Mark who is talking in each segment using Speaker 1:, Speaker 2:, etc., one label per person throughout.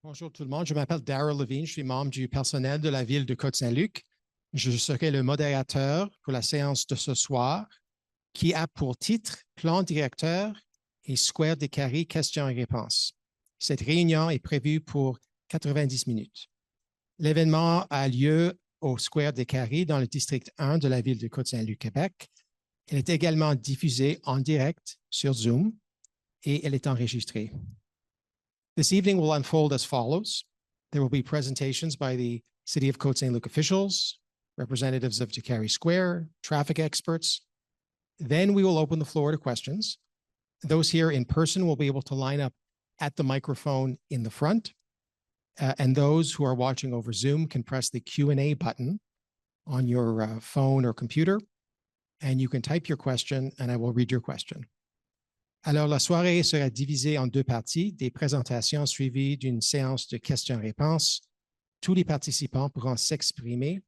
Speaker 1: Bonjour tout le monde, je m'appelle Darryl Levine, je suis membre du personnel de la ville de Côte-Saint-Luc. Je serai le modérateur pour la séance de ce soir qui a pour titre Plan directeur et Square Décarie, questions et réponses. Cette réunion est prévue pour 90 minutes. L'événement a lieu au Square Décarie dans le district 1 de la ville de Côte-Saint-Luc, Québec. Elle est également diffusée en direct sur Zoom et elle est enregistrée. This evening will unfold as follows. There will be presentations by the City of Côte-Saint-Luc officials, representatives of Décarie Square, traffic experts. Then we will open the floor to questions. Those here in person will be able to line up at the microphone in the front. And those who are watching over Zoom can press the Q&A button on your phone or computer, and you can type your question and I will read your question. Alors, la soirée sera divisée en deux parties, des présentations suivies d'une séance de questions-réponses. Tous les participants pourront s'exprimer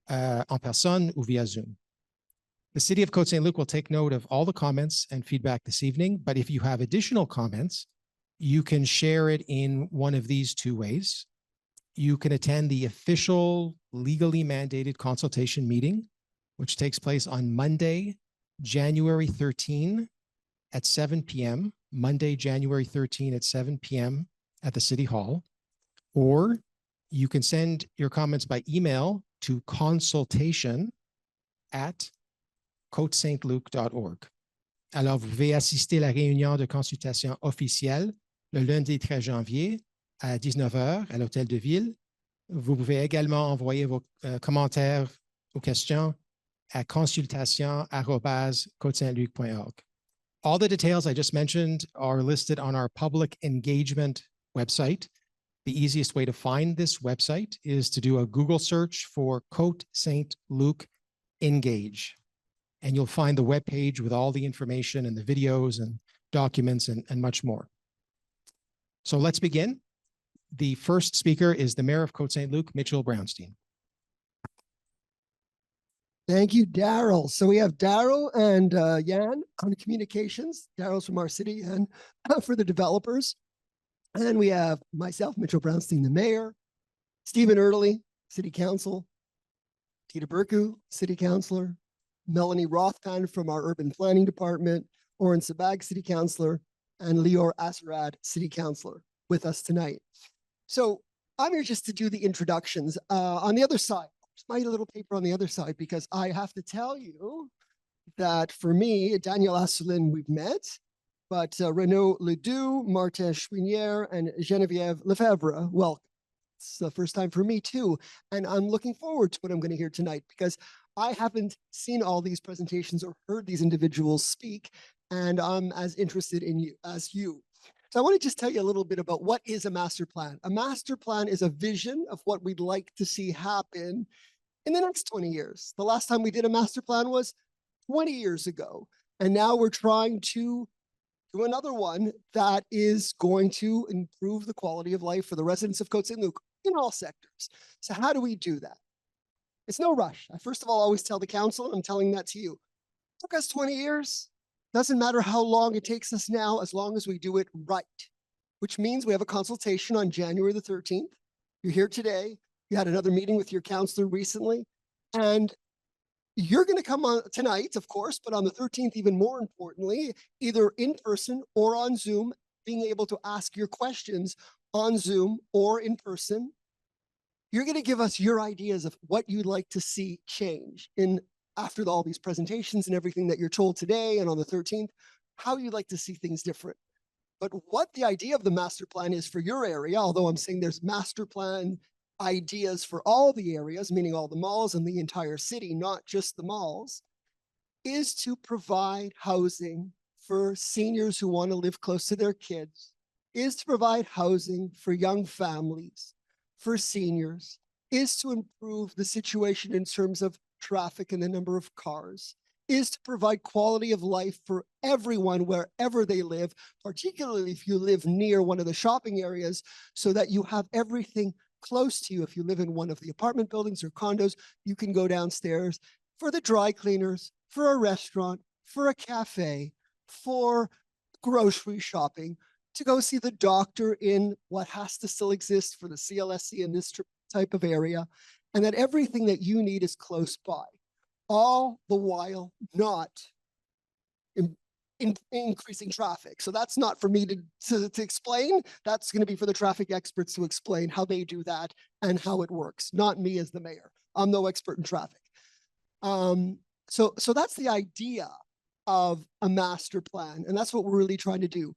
Speaker 1: en personne ou via Zoom. The City of Côte-Saint-Luc will take note of all the comments and feedback this evening, but if you have additional comments, you can share it in one of these two ways. You can attend the official legally mandated consultation meeting, which takes place on Monday, January 13, at 7 p.m., Monday, January 13 at 7 p.m. at the City Hall, or you can send your comments by email to consultation@cotesaintluc.org. Alors, vous pouvez assister à la réunion de consultation officielle le lundi 13 janvier à 19h à l'Hôtel de Ville. Vous pouvez également envoyer vos commentaires ou questions à consultation@cotesaintluc.org. All the details I just mentioned are listed on our public engagement website. The easiest way to find this website is to do a Google search for Côte-Saint-Luc Engage. And you'll find the webpage with all the information and the videos and documents and much more. So let's begin. The first speaker is the Mayor of Côte-Saint-Luc, Mitchell Brownstein.
Speaker 2: Thank you, Darryl. So we have Darryl and Jan on communications. Darryl's from our city and for the developers. And then we have myself, Mitchell Brownstein, the mayor, Stephen Early, city council, Tita Burku, city councilor, Melanie Rothpan from our urban planning department, Oren Sabag, city councilor, and Lior Asarad, city councilor with us tonight. So I'm here just to do the introductions. On the other side, my little paper on the other side, because I have to tell you that for me, Daniel Asselin, we've met, but Renaud Ledoux, Martin Chouinière, and Geneviève Lefebvre, welcome. It's the first time for me too. And I'm looking forward to what I'm going to hear tonight because I haven't seen all these presentations or heard these individuals speak, and I'm as interested in you as you. So I want to just tell you a little bit about what is a master plan. A master plan is a vision of what we'd like to see happen in the next 20 years. The last time we did a master plan was 20 years ago. And now we're trying to do another one that is going to improve the quality of life for the residents of Côte-Saint-Luc in all sectors. So how do we do that? It's no rush. I first of all always tell the council, and I'm telling that to you, it took us 20 years. Doesn't matter how long it takes us now, as long as we do it right, which means we have a consultation on January the 13th. You're here today. You had another meeting with your counselor recently, and you're going to come on tonight, of course, but on the 13th, even more importantly, either in person or on Zoom, being able to ask your questions on Zoom or in person. You're going to give us your ideas of what you'd like to see change in after all these presentations and everything that you're told today and on the 13th, how you'd like to see things different. But what the idea of the master plan is for your area, although I'm saying there's master plan ideas for all the areas, meaning all the malls and the entire city, not just the malls, is to provide housing for seniors who want to live close to their kids, is to provide housing for young families, for seniors, is to improve the situation in terms of traffic and the number of cars, is to provide quality of life for everyone wherever they live, particularly if you live near one of the shopping areas, so that you have everything close to you. If you live in one of the apartment buildings or condos, you can go downstairs for the dry cleaners, for a restaurant, for a cafe, for grocery shopping, to go see the doctor in what has to still exist for the CLSC in this type of area, and that everything that you need is close by, all the while not increasing traffic. So that's not for me to explain. That's going to be for the traffic experts to explain how they do that and how it works, not me as the mayor. I'm no expert in traffic. So that's the idea of a master plan, and that's what we're really trying to do.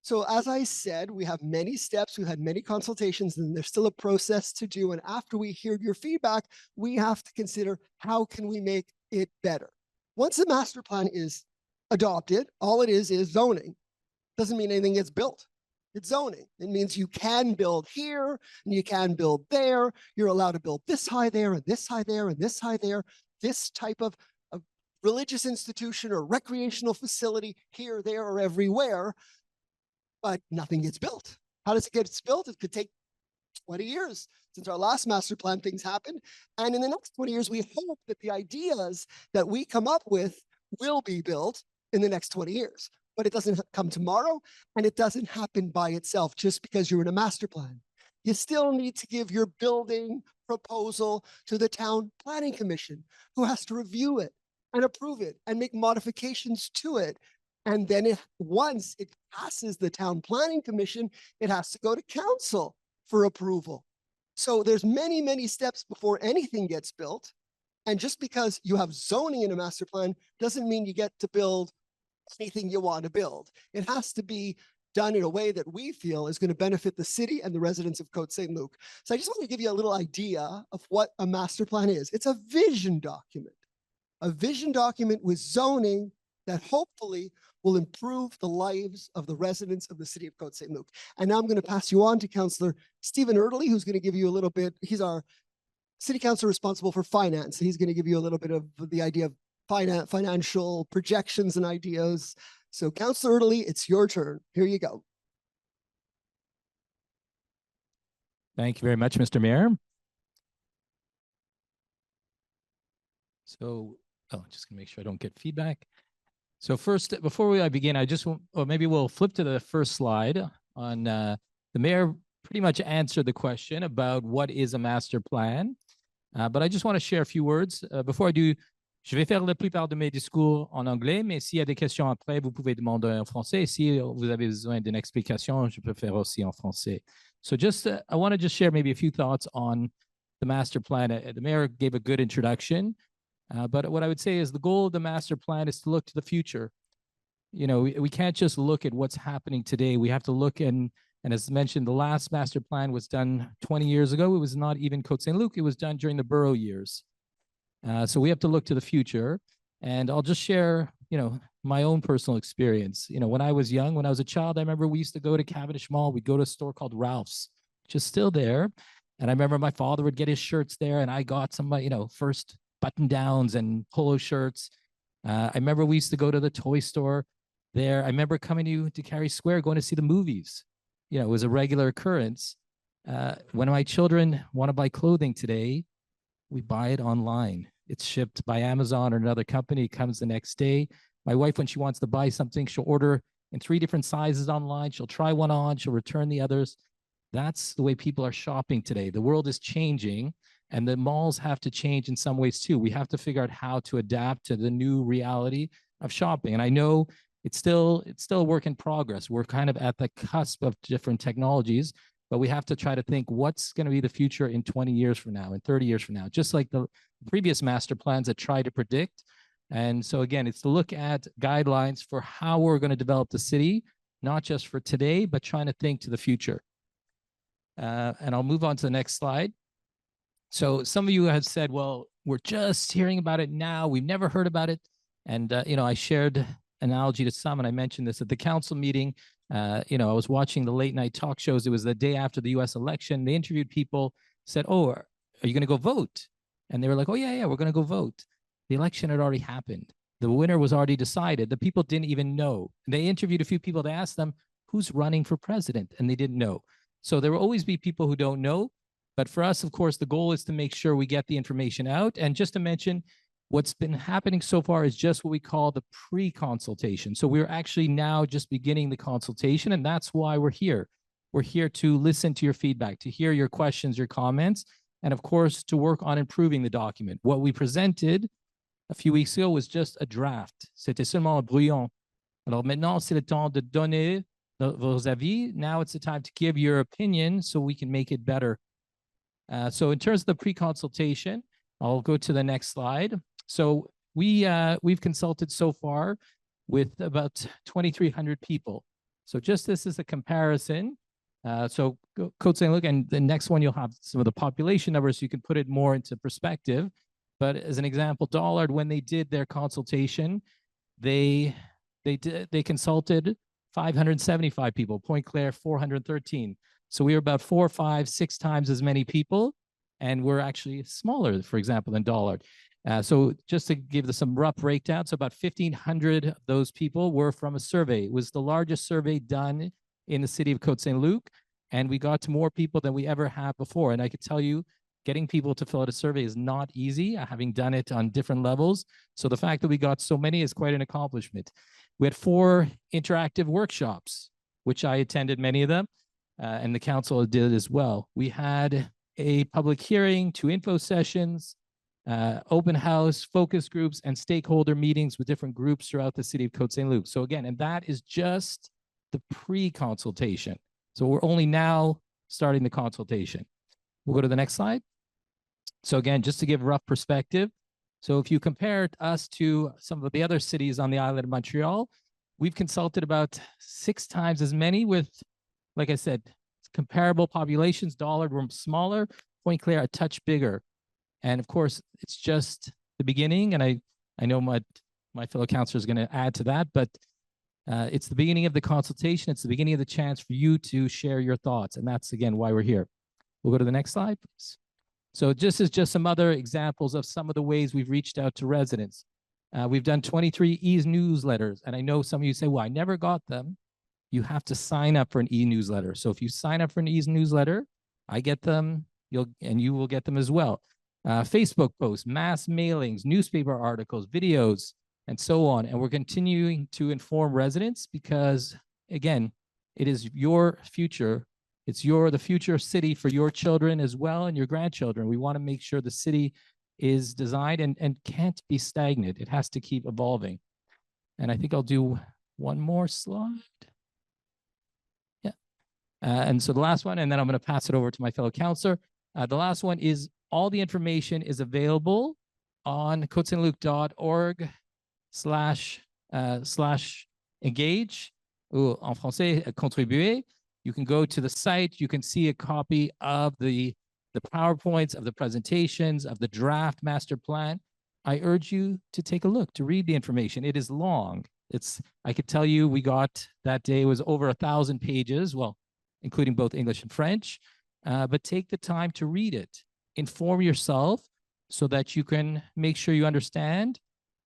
Speaker 2: So as I said, we have many steps, we had many consultations, and there's still a process to do. And after we hear your feedback, we have to consider how can we make it better. Once a master plan is adopted, all it is zoning. Doesn't mean anything gets built. It's zoning. It means you can build here and you can build there. You're allowed to build this high there and this high there and this high there. This type of religious institution or recreational facility here, there, or everywhere, but nothing gets built. How does it get built? It could take 20 years since our last master plan things happened. And in the next 20 years, we hope that the ideas that we come up with will be built in the next 20 years. But it doesn't come tomorrow, and it doesn't happen by itself just because you're in a master plan. You still need to give your building proposal to the town planning commission, who has to review it and approve it and make modifications to it. And then once it passes the town planning commission, it has to go to council for approval. So there's many, many steps before anything gets built. And just because you have zoning in a master plan doesn't mean you get to build anything you want to build. It has to be done in a way that we feel is going to benefit the city and the residents of Côte-Saint-Luc. So I just want to give you a little idea of what a master plan is. It's a vision document with zoning that hopefully will improve the lives of the residents of the city of Côte-Saint-Luc. And now I'm going to pass you on to Councillor Stephen Erdely, who's going to give you a little bit. He's our city councillor responsible for finance. He's going to give you a little bit of the idea of financial projections and ideas. So Councillor Erdely, it's your turn. Here you go.
Speaker 3: Thank you very much, Mr. Mayor. So, just gonna make sure I don't get feedback. So first, before I begin, I just want, or maybe we'll flip to the first slide on the mayor pretty much answered the question about what is a master plan. But I just want to share a few words. Before I do, je vais faire la plupart de mes discours en anglais, mais s'il y a des questions après, vous pouvez demander en français. Si vous avez besoin d'une explication, je peux faire aussi en français. So just, I want to just share maybe a few thoughts on the master plan. The mayor gave a good introduction. But what I would say is the goal of the master plan is to look to the future. You know, we can't just look at what's happening today. We have to look and as mentioned, the last master plan was done 20 years ago. It was not even Côte-Saint-Luc. It was done during the borough years. So we have to look to the future. And I'll just share, you know, my own personal experience. You know, when I was young, when I was a child, I remember we used to go to Cavendish Mall. We'd go to a store called Ralph's, which is still there. And I remember my father would get his shirts there, and I got some, you know, first button downs and polo shirts. I remember we used to go to the toy store there. I remember coming to Décarie Square, going to see the movies. You know, it was a regular occurrence. When my children want to buy clothing today, we buy it online. It's shipped by Amazon or another company. It comes the next day. My wife, when she wants to buy something, she'll order in 3 different sizes online. She'll try one on, she'll return the others. That's the way people are shopping today. The world is changing, and the malls have to change in some ways too. We have to figure out how to adapt to the new reality of shopping. And I know it's still a work in progress. We're kind of at the cusp of different technologies, but we have to try to think what's going to be the future in 20 years from now, in 30 years from now, just like the previous master plans that try to predict. And so again, it's to look at guidelines for how we're going to develop the city, not just for today, but trying to think to the future. And I'll move on to the next slide. So some of you have said, well, we're just hearing about it now. We've never heard about it. And, you know, I shared an analogy to some, and I mentioned this at the council meeting. You know, I was watching the late night talk shows. It was the day after the US election. They interviewed people, said, oh, are you going to go vote? And they were like, oh, yeah, we're going to go vote. The election had already happened. The winner was already decided. The people didn't even know. They interviewed a few people to ask them, who's running for president? And they didn't know. So there will always be people who don't know. But for us, of course, the goal is to make sure we get the information out. And just to mention, What's been happening so far is just what we call the pre-consultation. So we're actually now just beginning the consultation, and that's why we're here. We're here to listen to your feedback, to hear your questions, your comments, and of course, to work on improving the document. What we presented a few weeks ago was just a draft. C'était seulement un brouillon. Alors maintenant, c'est le temps de donner vos avis. Now it's the time to give your opinion so we can make it better. So in terms of the pre-consultation, I'll go to the next slide. So we've consulted so far with about 2,300 people. So just this is a comparison. So Côte Saint-Luc, and the next one you'll have some of the population numbers so you can put it more into perspective. But as an example, Dollard, when they did their consultation, they consulted 575 people, Pointe-Claire 413. So we were about 4, 5, 6 times as many people, and we're actually smaller, for example, than Dollard. So just to give some rough breakdown, so about 1,500 of those people were from a survey. It was the largest survey done in the city of Côte Saint-Luc, and we got to more people than we ever have before. And I could tell you, getting people to fill out a survey is not easy, having done it on different levels. So the fact that we got so many is quite an accomplishment. We had 4 interactive workshops, which I attended many of them, and the council did as well. We had a public hearing, 2 info sessions, open house, focus groups, and stakeholder meetings with different groups throughout the city of Côte Saint-Luc. So again, and that is just the pre-consultation. So we're only now starting the consultation. We'll go to the next slide. So again, just to give a rough perspective. So if you compare us to some of the other cities on the island of Montreal, we've consulted about 6 times as many with, like I said, comparable populations. Dollard were smaller, Pointe-Claire a touch bigger. And of course, it's just the beginning. And I know my fellow councillor is going to add to that, but it's the beginning of the consultation. It's the beginning of the chance for you to share your thoughts. And that's, again, why we're here. We'll go to the next slide, please. So this is just some other examples of some of the ways we've reached out to residents. We've done 23 e-newsletters. And I know some of you say, well, I never got them. You have to sign up for an e-newsletter. So if you sign up for an e-newsletter, I get them, you will get them as well. Facebook posts, mass mailings, newspaper articles, videos, and so on. And we're continuing to inform residents because, again, it is your future. It's the future city for your children as well and your grandchildren. We want to make sure the city is designed and can't be stagnant. It has to keep evolving. And I think I'll do one more slide. Yeah. And so the last one, and then I'm going to pass it over to my fellow councillor. The last one is all the information is available on cotesaintluc.org/engage, ou en français, contribuer. You can go to the site. You can see a copy of the PowerPoints, of the presentations, of the draft master plan. I urge you to take a look, to read the information. It is long. I could tell you we got that day was over 1,000 pages, well, including both English and French, but take the time to read it. Inform yourself so that you can make sure you understand.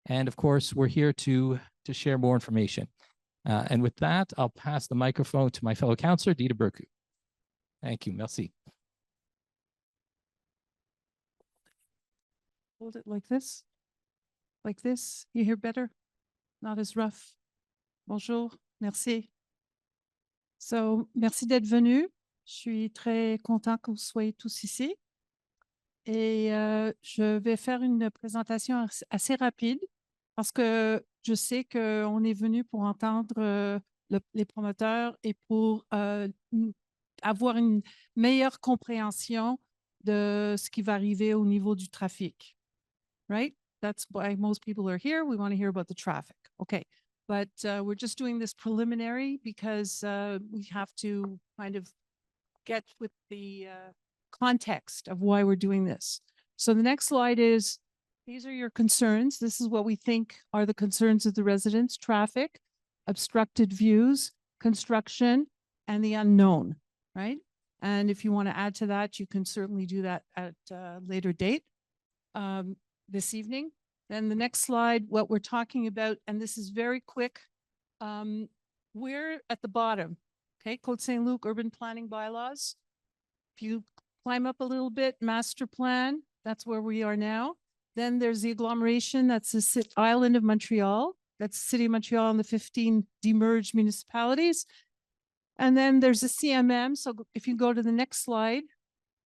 Speaker 3: And of course, we're here to share more information. And with that, I'll pass the microphone to my fellow councillor, Dita Burku. Thank you. Merci.
Speaker 4: Hold it like this. Like this. You hear better? Not as rough. Bonjour. Merci. So, merci d'être venu. Je suis très content que vous soyez tous ici. Et je vais faire une présentation assez rapide parce que je sais qu'on est venu pour entendre les promoteurs et pour avoir une meilleure compréhension de ce qui va arriver au niveau du trafic. Right? That's why most people are here. We want to hear about the traffic. Okay. But we're just doing this preliminary because we have to kind of get with the context of why we're doing this. So the next slide is, these are your concerns. This is what we think are the concerns of the residents: traffic, obstructed views, construction, and the unknown, right? And if you want to add to that, you can certainly do that at a later date this evening. Then the next slide, what we're talking about, and this is very quick. We're at the bottom, okay? Côte Saint-Luc urban planning bylaws. If you climb up a little bit, master plan, that's where we are now. Then there's the agglomeration, that's the island of Montreal. That's the city of Montreal and the 15 demerged municipalities. And then there's the CMM. So if you go to the next slide,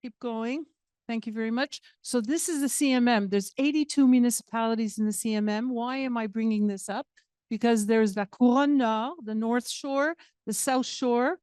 Speaker 4: keep going. Thank you very much. So this is the CMM. There's 82 municipalities in the CMM. Why am I bringing this up? Because there's La Couronne Nord, the North Shore, the South Shore,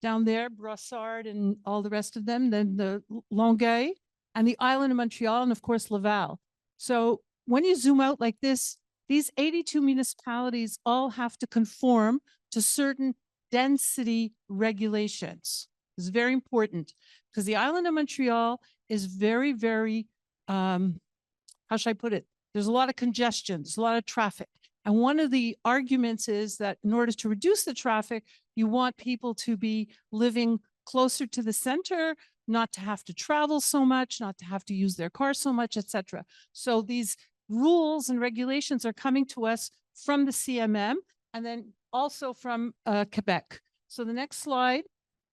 Speaker 4: down there, Brossard and all the rest of them, then the Longueuil, and the island of Montreal, and of course, Laval. So when you zoom out like this, these 82 municipalities all have to conform to certain density regulations. It's very important because the island of Montreal is very, very, how should I put it? There's a lot of congestion, there's a lot of traffic. And one of the arguments is that in order to reduce the traffic, you want people to be living closer to the center, not to have to travel so much, not to have to use their car so much, etc. So these rules and regulations are coming to us from the CMM and then also from Quebec. So the next slide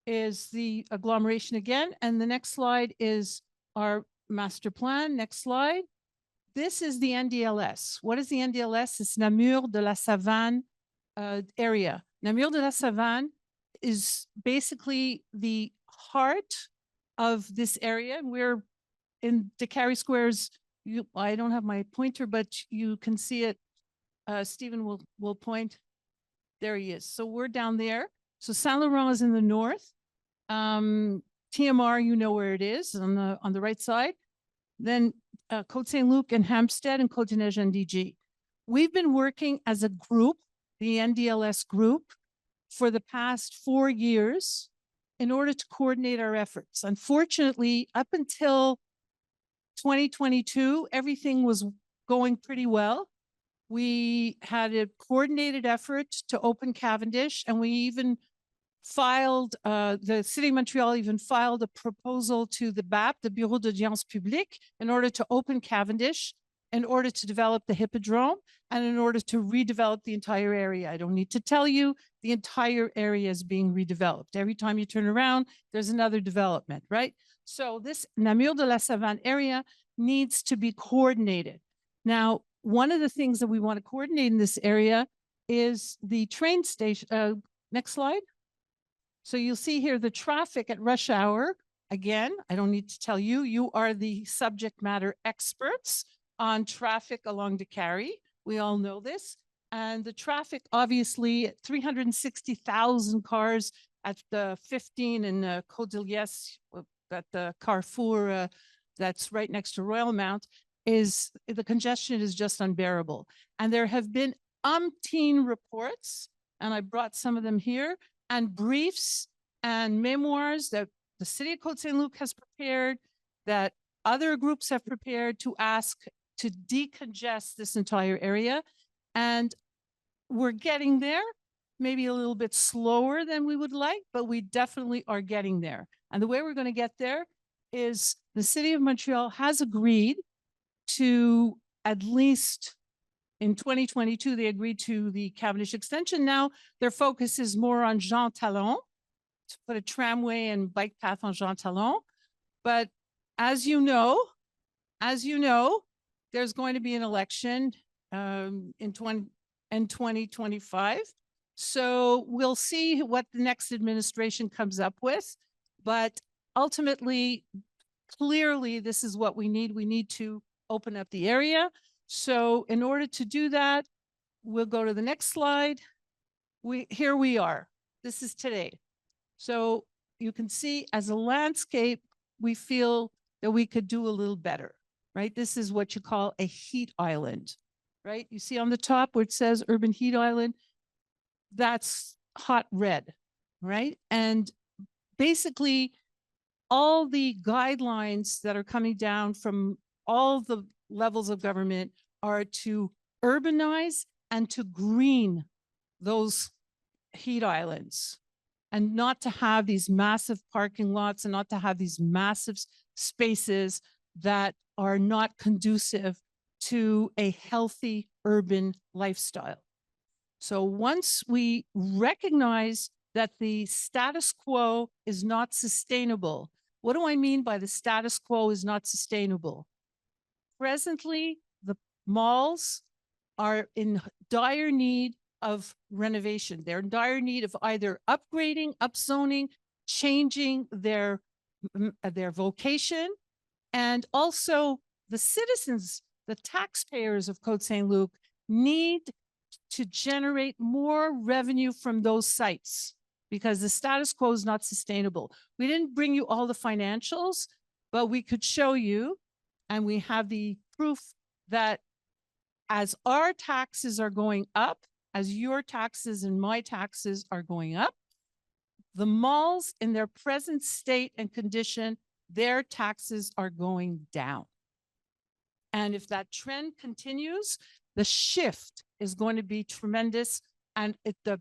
Speaker 4: is the agglomeration again. And the next slide is our master plan. Next slide. This is the NDLS. What is the NDLS? It's Namur de la Savane area. Namur de la Savane is basically the heart of this area. We're in Décarie Squares. I don't have my pointer, but you can see it. Stephen will point. There he is. So we're down there. So Saint Laurent is in the north. TMR, you know where it is on the right side. Then Côte Saint-Luc and Hampstead and Côte-des-Neiges and DG. We've been working as a group, the NDLS group, for the past 4 years in order to coordinate our efforts. Unfortunately, up until 2022, everything was going pretty well. We had a coordinated effort to open Cavendish, and we even filed, the City of Montreal even filed a proposal to the BAP, the Bureau d'Audience Publique, in order to open Cavendish, in order to develop the Hippodrome, and in order to redevelop the entire area. I don't need to tell you, the entire area is being redeveloped. Every time you turn around, there's another development, right? So this Namur de la Savane area needs to be coordinated. Now, one of the things that we want to coordinate in this area is the train station. Next slide. So you'll see here the traffic at rush hour. Again, I don't need to tell you, you are the subject matter experts on traffic along Décarie. We all know this. And the traffic, obviously, 360,000 cars at the 15 in Côte d'Iliès, at the Carrefour that's right next to Royal Mount, is the congestion is just unbearable. And there have been umpteen reports, and I brought some of them here, and briefs and memoirs that the city of Côte Saint-Luc has prepared, that other groups have prepared to ask to decongest this entire area. And we're getting there, maybe a little bit slower than we would like, but we definitely are getting there. And the way we're going to get there is the city of Montreal has agreed to, at least in 2022, they agreed to the Cavendish extension. Now their focus is more on Jean Talon, to put a tramway and bike path on Jean Talon. But as you know, there's going to be an election in 2025. So we'll see what the next administration comes up with. But ultimately, clearly, this is what we need. We need to open up the area. So in order to do that, we'll go to the next slide. Here we are. This is today. So you can see as a landscape, we feel that we could do a little better, right? This is what you call a heat island, right? You see on the top where it says urban heat island, that's hot red, right? And basically all the guidelines that are coming down from all the levels of government are to urbanize and to green those heat islands, and not to have these massive parking lots and not to have these massive spaces that are not conducive to a healthy urban lifestyle. So once we recognize that the status quo is not sustainable, what do I mean by the status quo is not sustainable? Presently, the malls are in dire need of renovation. They're in dire need of either upgrading, upzoning, changing their vocation, and also the citizens, the taxpayers of Côte Saint-Luc need to generate more revenue from those sites because the status quo is not sustainable. We didn't bring you all the financials, but we could show you, and we have the proof that as our taxes are going up, as your taxes and my taxes are going up, the malls in their present state and condition, their taxes are going down. And if that trend continues, the shift is going to be tremendous. And the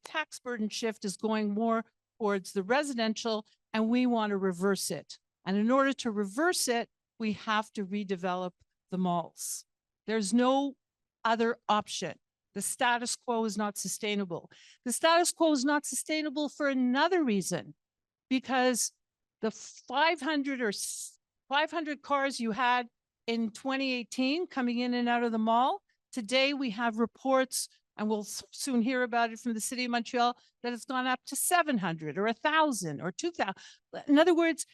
Speaker 4: tax burden shift is going more towards the residential, and we want to reverse it. And in order to reverse it, we have to redevelop the malls. There's no other option. The status quo is not sustainable. The status quo is not sustainable for another reason, because the 500 cars you had in 2018 coming in and out of the mall, today we have reports, and we'll soon hear about it from the city of Montreal, that it's gone up to 700 or 1,000 or 2,000. In other words,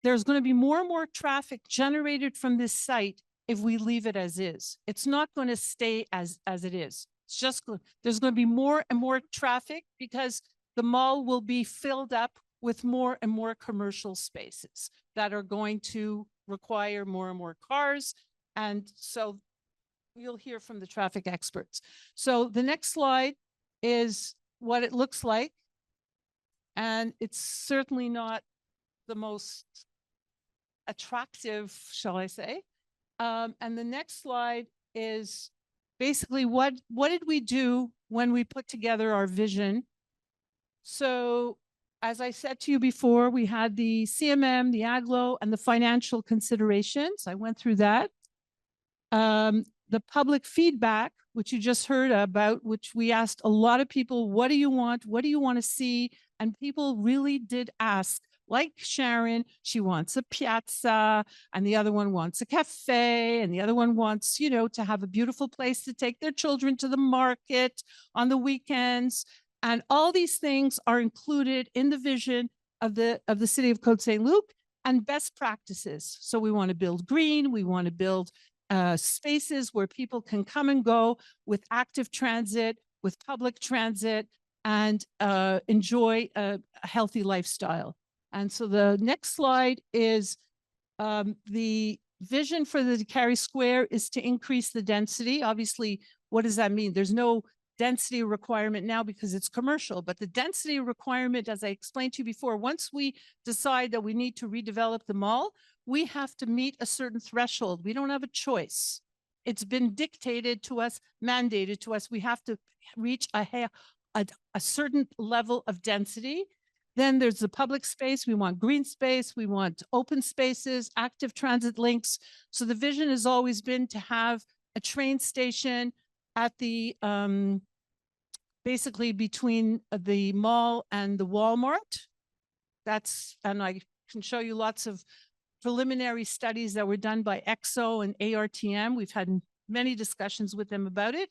Speaker 4: there's going to be more and more traffic generated from this site if we leave it as is. It's not going to stay as it is. It's just, there's going to be more and more traffic because the mall will be filled up with more and more commercial spaces that are going to require more and more cars. And so you'll hear from the traffic experts. So the next slide is what it looks like. And it's certainly not the most attractive, shall I say. And the next slide is basically what did we do when we put together our vision? So as I said to you before, we had the CMM, the AGLO, and the financial considerations. I went through that. The public feedback, which you just heard about, which we asked a lot of people, what do you want? What do you want to see? And people really did ask, like Sharon, she wants a piazza, and the other one wants a cafe, and the other one wants, you know, to have a beautiful place to take their children to the market on the weekends. And all these things are included in the vision of the city of Côte Saint-Luc and best practices. So we want to build green, we want to build spaces where people can come and go with active transit, with public transit, and enjoy a healthy lifestyle. And so the next slide is the vision for the Décarie Square is to increase the density. Obviously, what does that mean? There's no density requirement now because it's commercial, but the density requirement, as I explained to you before, once we decide that we need to redevelop the mall, we have to meet a certain threshold. We don't have a choice. It's been dictated to us, mandated to us. We have to reach a certain level of density. Then there's the public space. We want green space. We want open spaces, active transit links. So the vision has always been to have a train station at the, basically between the mall and the Walmart. And I can show you lots of preliminary studies that were done by EXO and ARTM. We've had many discussions with them about it.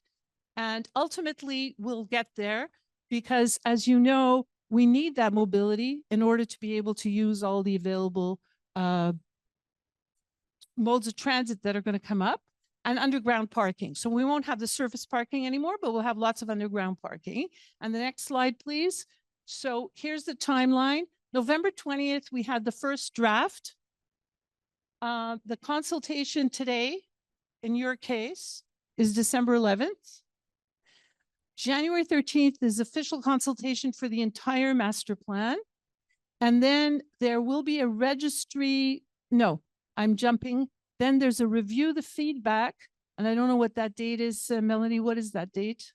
Speaker 4: And ultimately, we'll get there because, as you know, we need that mobility in order to be able to use all the available modes of transit that are going to come up, and underground parking. So we won't have the surface parking anymore, but we'll have lots of underground parking. And the next slide, please. So here's the timeline. November 20th, we had the first draft. The consultation today, in your case, is December 11th. January 13th is official consultation for the entire master plan. And then there will be a registry. No, I'm jumping. Then there's a review the feedback. And I don't know what that date is. Melanie, what is that date?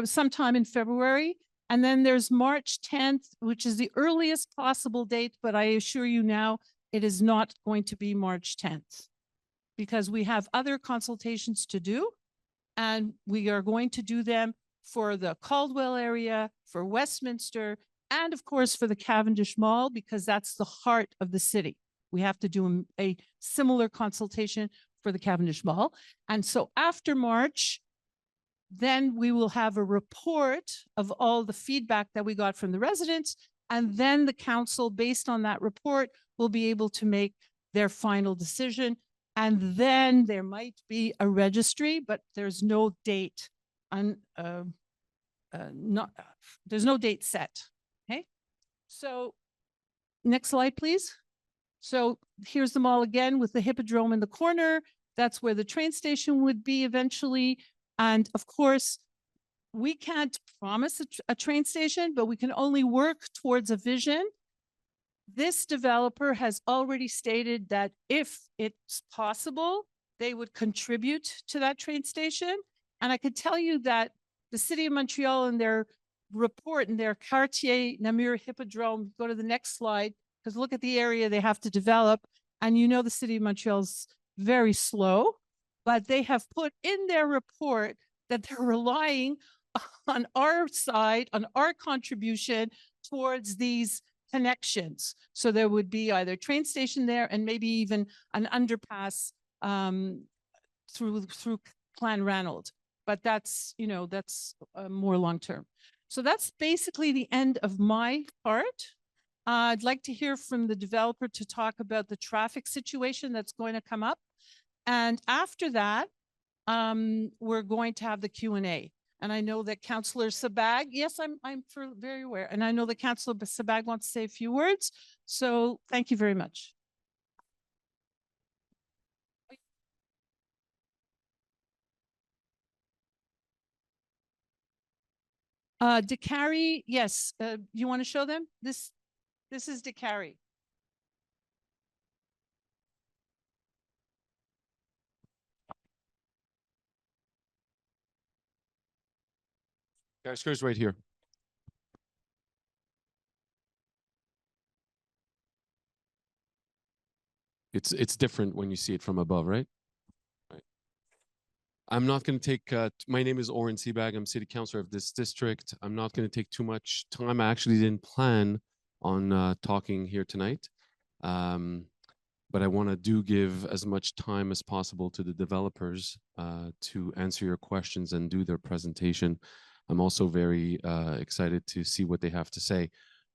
Speaker 4: Sometime in February. And then there's March 10th, which is the earliest possible date. But I assure you now, it is not going to be March 10th because we have other consultations to do. And we are going to do them for the Caldwell area, for Westminster, and of course for the Cavendish Mall, because that's the heart of the city. We have to do a similar consultation for the Cavendish Mall. And so after March, then we will have a report of all the feedback that we got from the residents. And then the council, based on that report, will be able to make their final decision. And then there might be a registry, but there's no date there's no date set. Okay. So next slide, please. So here's the mall again with the Hippodrome in the corner. That's where the train station would be eventually. And of course, we can't promise a train station, but we can only work towards a vision. This developer has already stated that if it's possible, they would contribute to that train station. And I could tell you that the City of Montreal in their report in their Quartier Namur Hippodrome, go to the next slide, because look at the area they have to develop. And you know the City of Montreal's very slow, but they have put in their report that they're relying on our side, on our contribution towards these connections. So there would be either a train station there and maybe even an underpass through Plan Ranald. But that's, you know, that's more long term. So that's basically the end of my part. I'd like to hear from the developer to talk about the traffic situation that's going to come up. And after that, we're going to have the Q&A. And I know that Councillor Sabag, yes, I'm very aware. And I know that Councillor Sabag wants to say a few words. So thank you very much. Décarie, yes. You want to show them? This is Décarie.
Speaker 5: Square's right here. It's different when you see it from above, right? Right. I'm not going to take, my name is Oren Seabag. I'm city councilor of this district. I'm not going to take too much time. I actually didn't plan on talking here tonight. But I want to give as much time as possible to the developers to answer your questions and do their presentation. I'm also very excited to see what they have to say.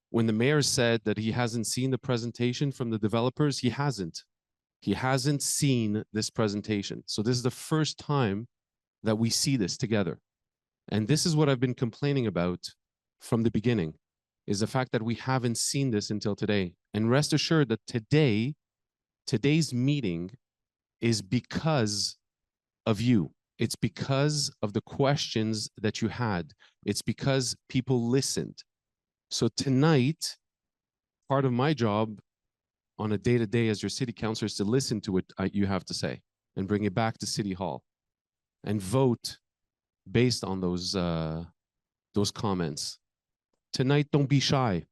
Speaker 5: When the mayor said that he hasn't seen the presentation from the developers, he hasn't. He hasn't seen this presentation. So this is the first time that we see this together. And this is what I've been complaining about from the beginning, is the fact that we haven't seen this until today. And rest assured that today's meeting is because of you. It's because of the questions that you had. It's because people listened. So tonight, part of my job on a day-to-day as your city councilor is to listen to what you have to say and bring it back to City Hall and vote based on those comments. Tonight, don't be shy.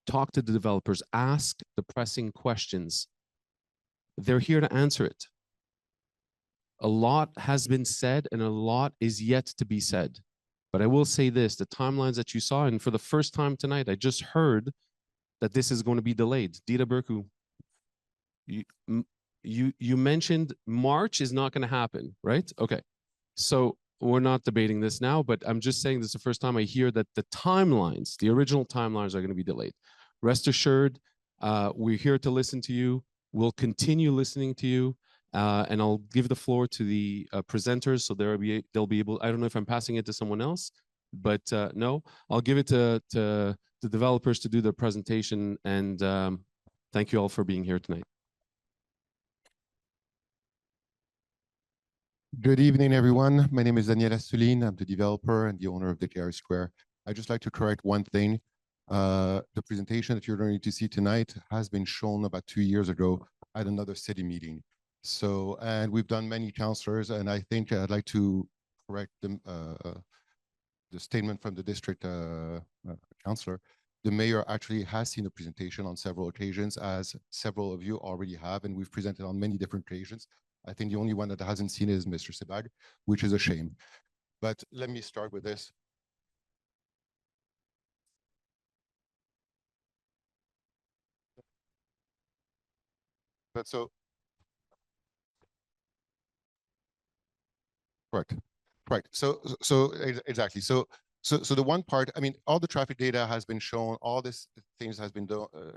Speaker 5: Talk to the developers. Ask the pressing questions. They're here to answer it. A lot has been said and a lot is yet to be said. But I will say this, the timelines that you saw, and for the first time tonight, I just heard that this is going to be delayed. Dita Burku, you mentioned March is not going to happen, right? Okay. So we're not debating this now, but I'm just saying this is the first time I hear that the timelines, the original timelines are going to be delayed. Rest assured, we're here to listen to you. We'll continue listening to you. And I'll give the floor to the presenters so they'll be able, I don't know if I'm passing it to someone else, but no, I'll give it to the developers to do their presentation. And thank you all for being here tonight.
Speaker 6: Good evening, everyone. My name is Daniel Asselin. I'm the developer and the owner of Décarie Square. I'd just like to correct one thing. The presentation that you're going to see tonight has been shown about 2 years ago at another city meeting. So, and we've done many councillors, and I think I'd like to correct the statement from the district councillor. The mayor actually has seen the presentation on several occasions, as several of you already have, and we've presented on many different occasions. I think the only one that hasn't seen it is Mr. Sebag, which is a shame. But let me start with this. But so, correct, correct. Exactly. So the one part, I mean, all the traffic data has been shown, all this things has been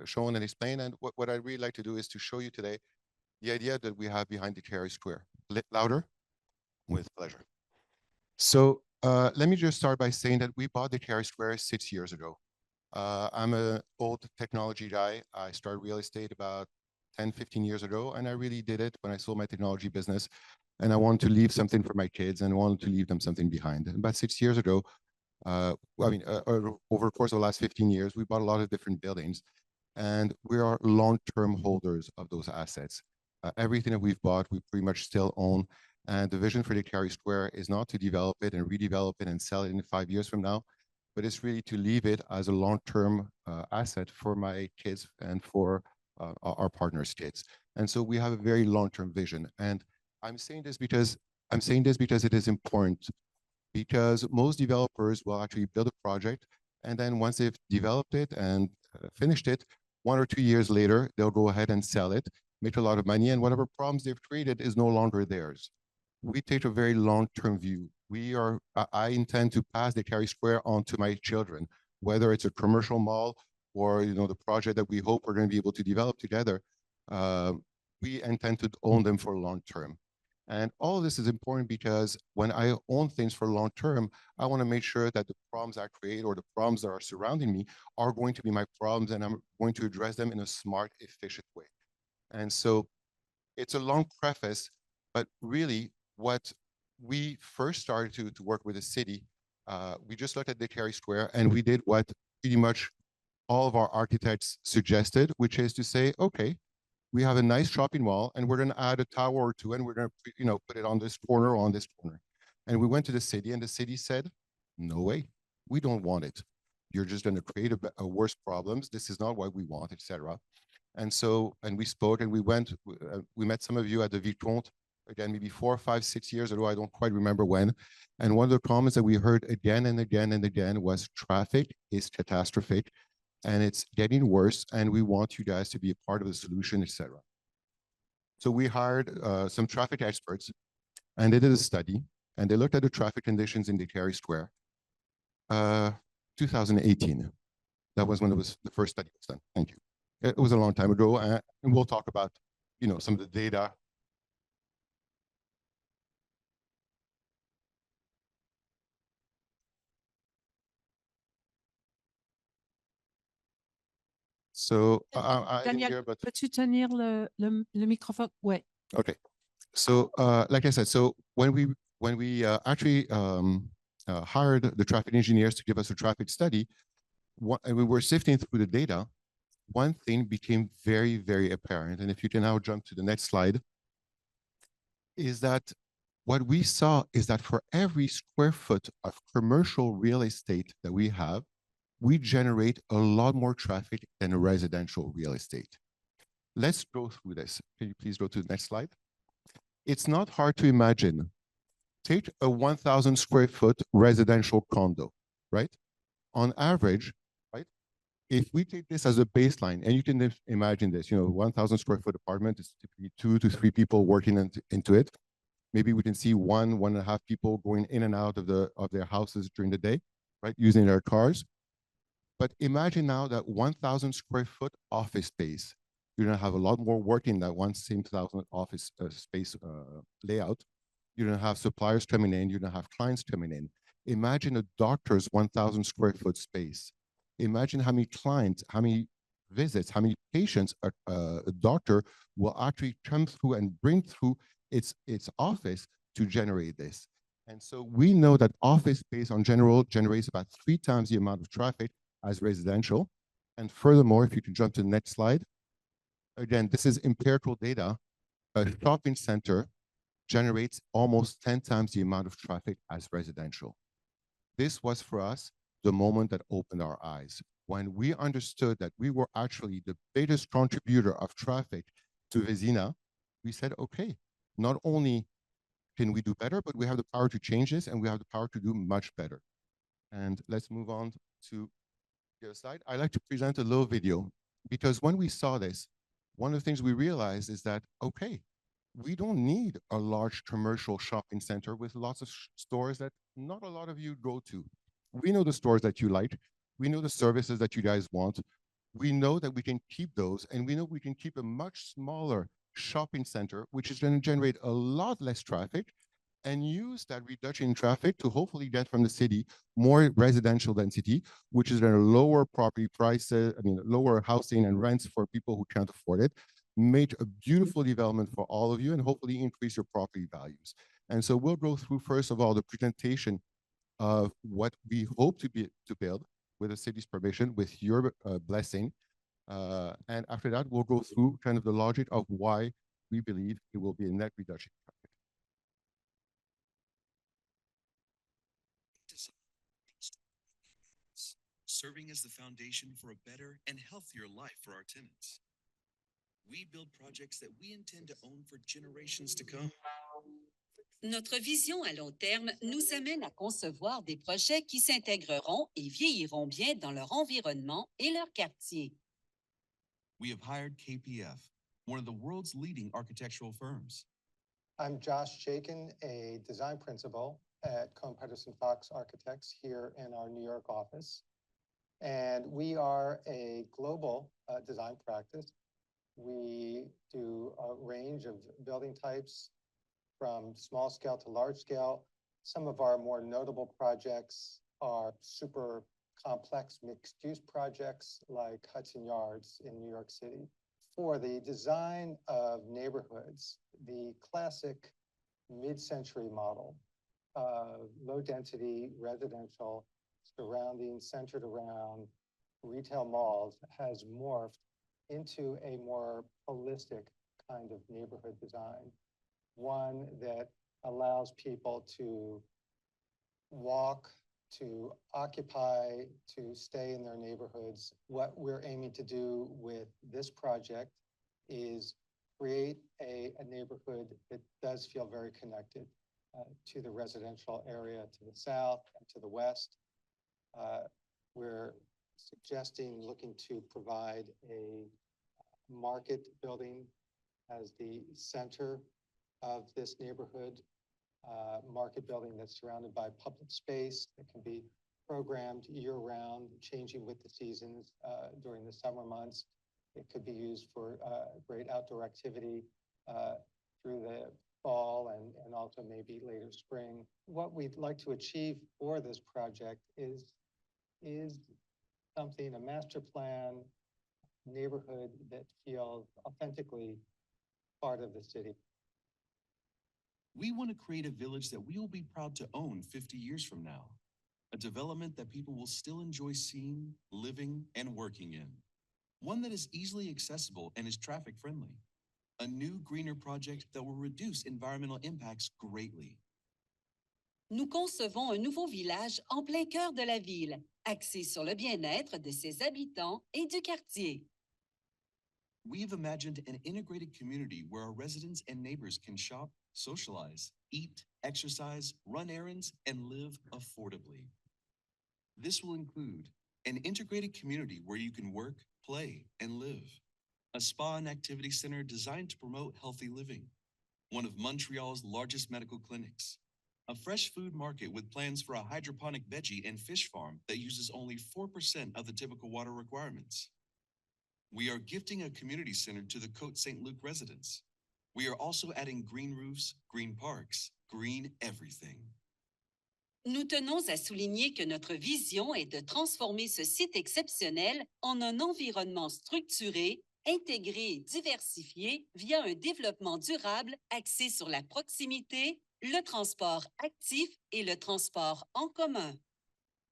Speaker 6: shown and explained. And what I'd really like to do is to show you today the idea that we have behind Décarie Square. Louder? With pleasure. So let me just start by saying that we bought Décarie Square 6 years ago. I'm an old technology guy. I started real estate about 10, 15 years ago, and I really did it when I sold my technology business. And I wanted to leave something for my kids and wanted to leave them something behind. And about 6 years ago, over the course of the last 15 years, we bought a lot of different buildings, and we are long-term holders of those assets. Everything that we've bought, we pretty much still own. And the vision for Décarie Square is not to develop it and redevelop it and sell it in 5 years from now, but it's really to leave it as a long-term asset for my kids and for our partners' kids. And so we have a very long-term vision. And I'm saying this because it is important, because most developers will actually build a project, and then once they've developed it and finished it, 1 or 2 years later, they'll go ahead and sell it, make a lot of money, and whatever problems they've created is no longer theirs. We take a very long-term view. I intend to pass Décarie Square on to my children, whether it's a commercial mall or the project that we hope we're going to be able to develop together. We intend to own them for long term. And all of this is important because when I own things for long term, I want to make sure that the problems I create or the problems that are surrounding me are going to be my problems, and I'm going to address them in a smart, efficient way. And so it's a long preface, but really what we first started to work with the city, we just looked at Décarie Square and we did what pretty much all of our architects suggested, which is to say, okay, we have a nice shopping mall and we're going to add a tower or two and we're going to put it on this corner or on this corner. And we went to the city and the city said, no way, we don't want it. You're just going to create a worse problems. This is not what we want, etc. And so, and we spoke and we met some of you at the Vicomte, again, maybe 4, 5, 6 years ago, I don't quite remember when. And one of the comments that we heard again and again and again was traffic is catastrophic and it's getting worse, and we want you guys to be a part of the solution, etc. So we hired some traffic experts, and they did a study, and they looked at the traffic conditions in Décarie Square. 2018, that was when the first study was done. Thank you. It was a long time ago, and we'll talk about, some of the data. So I didn't
Speaker 4: Daniel,
Speaker 6: hear, but
Speaker 4: peux-tu tenir le microphone? Ouais.
Speaker 6: okay. So like I said, so when we actually hired the traffic engineers to give us a traffic study, and we were sifting through the data, one thing became very, very apparent. And if you can now jump to the next slide, is that what we saw is that for every square foot of commercial real estate that we have, we generate a lot more traffic than residential real estate. Let's go through this. Can you please go to the next slide? It's not hard to imagine. Take a 1,000 square foot residential condo, right? On average, right? If we take this as a baseline, and you can imagine this, 1,000 square foot apartment is typically 2 to 3 people working into it. Maybe we can see 1.5 people going in and out of their houses during the day, right? Using their cars. But imagine now that 1,000 square foot office space, you're going to have a lot more work in that one same 1,000 office space layout. You're going to have suppliers coming in. You're going to have clients coming in. Imagine a doctor's 1,000 square foot space. Imagine how many clients, how many visits, how many patients a doctor will actually come through and bring through its office to generate this. And so we know that office space on general generates about 3 times the amount of traffic as residential. And furthermore, if you can jump to the next slide, again, this is empirical data. A shopping center generates almost 10 times the amount of traffic as residential. This was for us the moment that opened our eyes. When we understood that we were actually the biggest contributor of traffic to Vézina, we said, okay, not only can we do better, but we have the power to change this and we have the power to do much better. And let's move on to the other slide. I like to present a little video because when we saw this, one of the things we realized is that, okay, we don't need a large commercial shopping center with lots of stores that not a lot of you go to. We know the stores that you like. We know the services that you guys want. We know that we can keep those, and we know we can keep a much smaller shopping center, which is going to generate a lot less traffic, and use that reduction in traffic to hopefully get from the city more residential density, which is going to lower property prices, lower housing and rents for people who can't afford it, make a beautiful development for all of you, and hopefully increase your property values. And so we'll go through, first of all, the presentation of what we hope to build with the city's permission, with your blessing. And after that, we'll go through kind of the logic of why we believe it will be a net reduction.
Speaker 7: Serving as the foundation for a better and healthier life for our tenants. We build projects that we intend to own for generations to come.
Speaker 8: Notre vision à long terme nous amène à concevoir des projets qui s'intégreront et vieilliront bien dans leur environnement et leur quartier.
Speaker 7: We have hired KPF, one of the world's leading architectural firms.
Speaker 9: I'm Josh Jakin, a design principal at Cohn Pedersen Fox Architects here in our New York office. And we are a global design practice. We do a range of building types from small scale to large scale. Some of our more notable projects are super complex mixed use projects like Hudson Yards in New York City. For the design of neighborhoods, the classic mid-century model of low density residential surrounding, centered around retail malls has morphed into a more holistic kind of neighborhood design. One that allows people to walk, to occupy, to stay in their neighborhoods. What we're aiming to do with this project is create a neighborhood that does feel very connected to the residential area to the south and to the west. We're suggesting looking to provide a market building as the center of this neighborhood, market building that's surrounded by public space that can be programmed year-round, changing with the seasons during the summer months. It could be used for great outdoor activity through the fall and also maybe later spring. What we'd like to achieve for this project is something, a master plan neighborhood that feels authentically part of the city.
Speaker 7: We want to create a village that we will be proud to own 50 years from now. A development that people will still enjoy seeing, living, and working in. One that is easily accessible and is traffic friendly. A new, greener project that will reduce environmental impacts greatly.
Speaker 8: Nous concevons un nouveau village en plein cœur de la ville, axé sur le bien-être de ses habitants et du quartier.
Speaker 7: We have imagined an integrated community where our residents and neighbors can shop, socialize, eat, exercise, run errands, and live affordably. This will include an integrated community where you can work, play, and live. A spa and activity center designed to promote healthy living. One of Montreal's largest medical clinics. A fresh food market with plans for a hydroponic veggie and fish farm that uses only 4% of the typical water requirements. We are gifting a community center to the Côte Saint-Luc residents. We are also adding green roofs, green parks, green everything.
Speaker 8: Nous tenons à souligner que notre vision est de transformer ce site exceptionnel en un environnement structuré, intégré et diversifié via un développement durable axé sur la proximité, le transport actif et le transport en commun.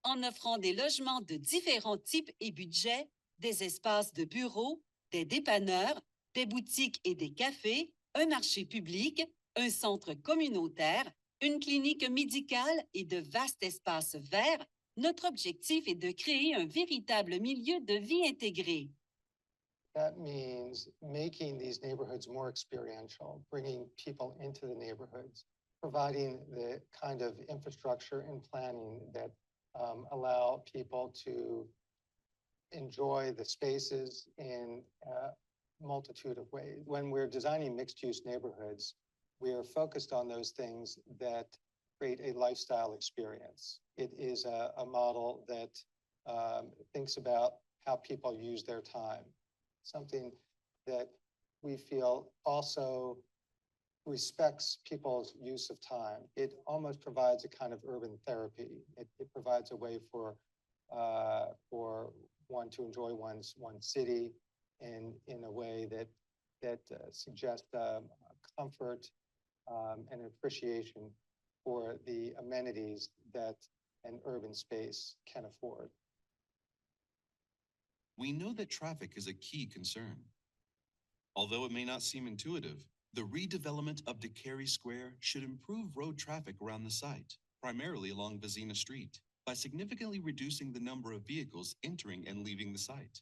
Speaker 8: En offrant des logements de différents types et budgets, des espaces de bureaux, des dépanneurs, des boutiques et des cafés, un marché public, un centre communautaire, une clinique médicale et de vastes espaces verts, notre objectif est de créer un véritable milieu de vie intégré.
Speaker 9: That means making these neighborhoods more experiential, bringing people into the neighborhoods, providing the kind of infrastructure and planning that allow people to enjoy the spaces in multitude of ways. When we're designing mixed-use neighborhoods, we are focused on those things that create a lifestyle experience. It is a model that thinks about how people use their time, something that we feel also respects people's use of time. It almost provides a kind of urban therapy. It provides a way for one to enjoy one's city in a way that suggests comfort and appreciation for the amenities that an urban space can afford.
Speaker 7: We know that traffic is a key concern. Although it may not seem intuitive, the redevelopment of Décarie Square should improve road traffic around the site, primarily along Vizina Street, by significantly reducing the number of vehicles entering and leaving the site.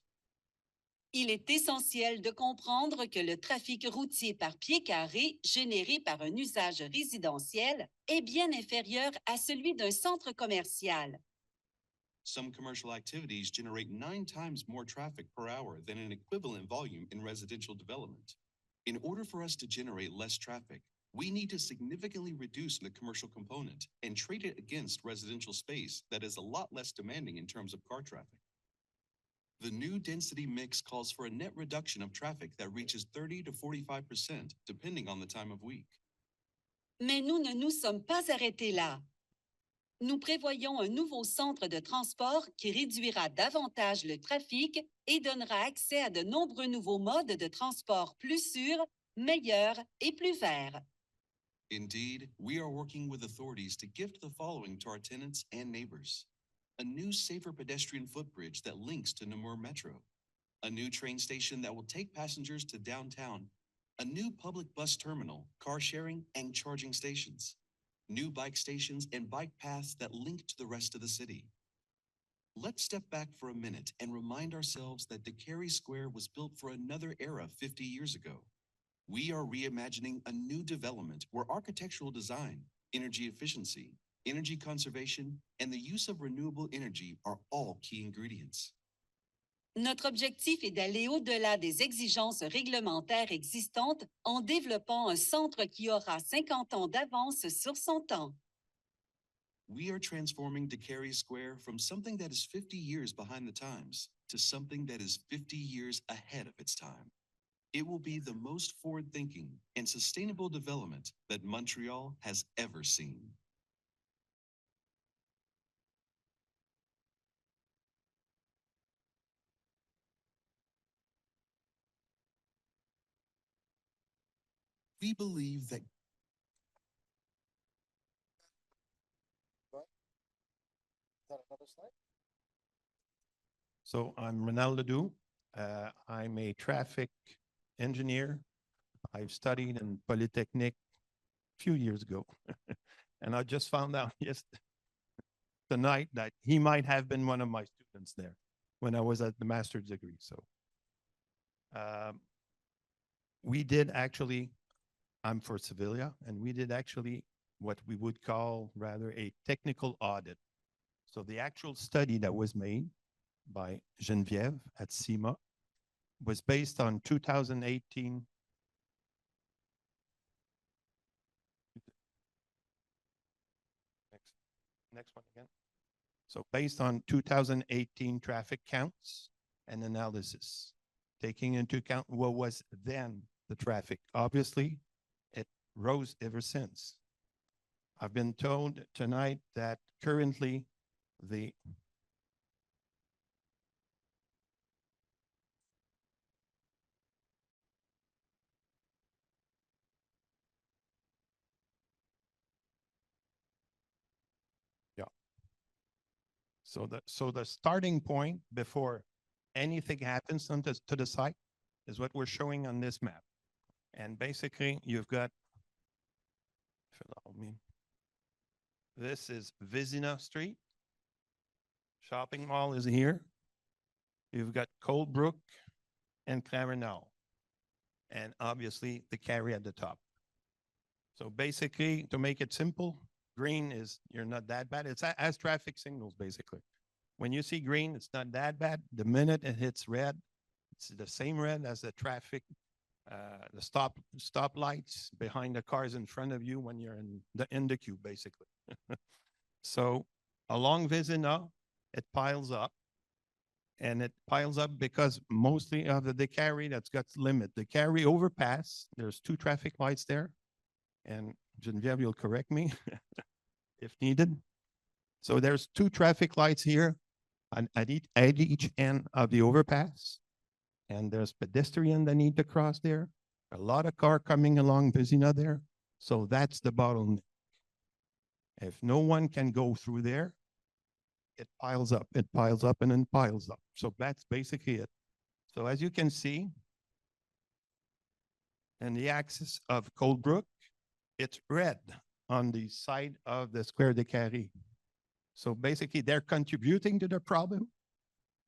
Speaker 8: Il est essentiel de comprendre que le trafic routier par pied carré généré par un usage résidentiel est bien inférieur à celui d'un centre commercial.
Speaker 7: Some commercial activities generate 9 times more traffic per hour than an equivalent volume in residential development. In order for us to generate less traffic, we need to significantly reduce the commercial component and trade it against residential space that is a lot less demanding in terms of car traffic. The new density mix calls for a net reduction of traffic that reaches 30 to 45%, depending on the time of week.
Speaker 8: Mais nous ne nous sommes pas arrêtés là. Nous prévoyons un nouveau centre de transport qui réduira davantage le trafic et donnera accès à de nombreux nouveaux modes de transport plus sûrs, meilleurs et plus verts.
Speaker 7: Indeed, we are working with authorities to gift the following to our tenants and neighbors: a new safer pedestrian footbridge that links to Namur Metro, a new train station that will take passengers to downtown, a new public bus terminal, car sharing and charging stations, new bike stations and bike paths that link to the rest of the city. Let's step back for a minute and remind ourselves that Décarie Square was built for another era 50 years ago. We are reimagining a new development where architectural design, energy efficiency, energy conservation, and the use of renewable energy are all key ingredients.
Speaker 8: Notre objectif est d'aller au-delà des exigences réglementaires existantes en développant un centre qui aura 50 ans d'avance sur son temps.
Speaker 7: We are transforming Décarie Square from something that is 50 years behind the times to something that is 50 years ahead of its time. It will be the most forward-thinking and sustainable development that Montreal has ever seen. We believe that
Speaker 10: So I'm Renal Ledoux. I'm a traffic engineer. I've studied in Polytechnic a few years ago. And I just found out tonight that he might have been one of my students there when I was at the master's degree. So we did actually, I'm for Sevilla, and we did actually what we would call rather a technical audit. So the actual study that was made by Geneviève at CIMA was based on 2018. Next one again. So based on 2018 traffic counts and analysis, taking into account what was then the traffic. Obviously, it rose ever since. I've been told tonight that currently the So the starting point before anything happens to the site is what we're showing on this map. And basically you've got, if you allow me, this is Vizina Street. Shopping mall is here. You've got Coldbrook and Clarinal. And obviously the carry at the top. So basically, to make it simple, green is you're not that bad. It's as traffic signals, basically. When you see green, it's not that bad. The minute it hits red, It's the same red as the traffic, the stop lights behind the cars in front of you when you're in the queue, basically. So along Vézina, it piles up. And it piles up because mostly of the Décarie that's got limit. The Décarie overpass, there's 2 traffic lights there. And Geneviève, you'll correct me if needed. So there's 2 traffic lights here at each end of the overpass. And there's pedestrian that need to cross there. A lot of car coming along Vézina there. So that's the bottleneck. If no one can go through there, it piles up, and then piles up. So that's basically it. So as you can see, in the axis of Coldbrook, it's red on the side of the Square Décarie. So basically they're contributing to the problem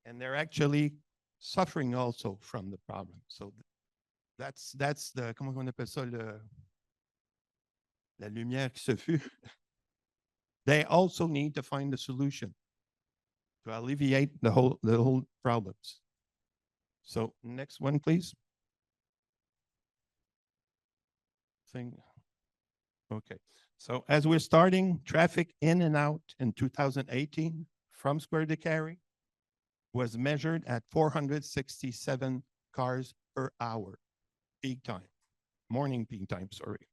Speaker 10: and they're actually suffering also from the problem. So that's the, comment on appelle ça, la lumière qui se fut. They also need to find a solution to alleviate the whole problems. So next one, please. Okay. So as we're starting, traffic in and out in 2018 from Square Décarie was measured at 467 cars per hour, peak time, morning peak time, sorry.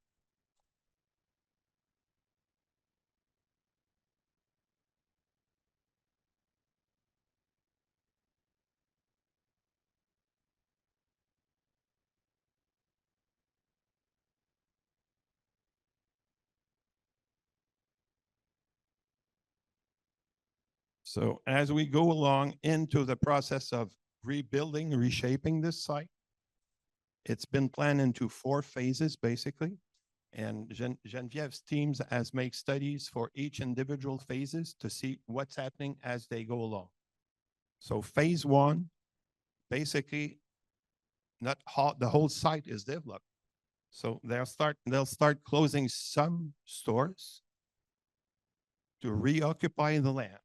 Speaker 10: So as we go along into the process of rebuilding, reshaping this site, it's been planned into 4 phases, basically. And Geneviève's teams has made studies for each individual phases to see what's happening as they go along. So phase 1, basically, not how the whole site is developed. So they'll start closing some stores to reoccupy the land.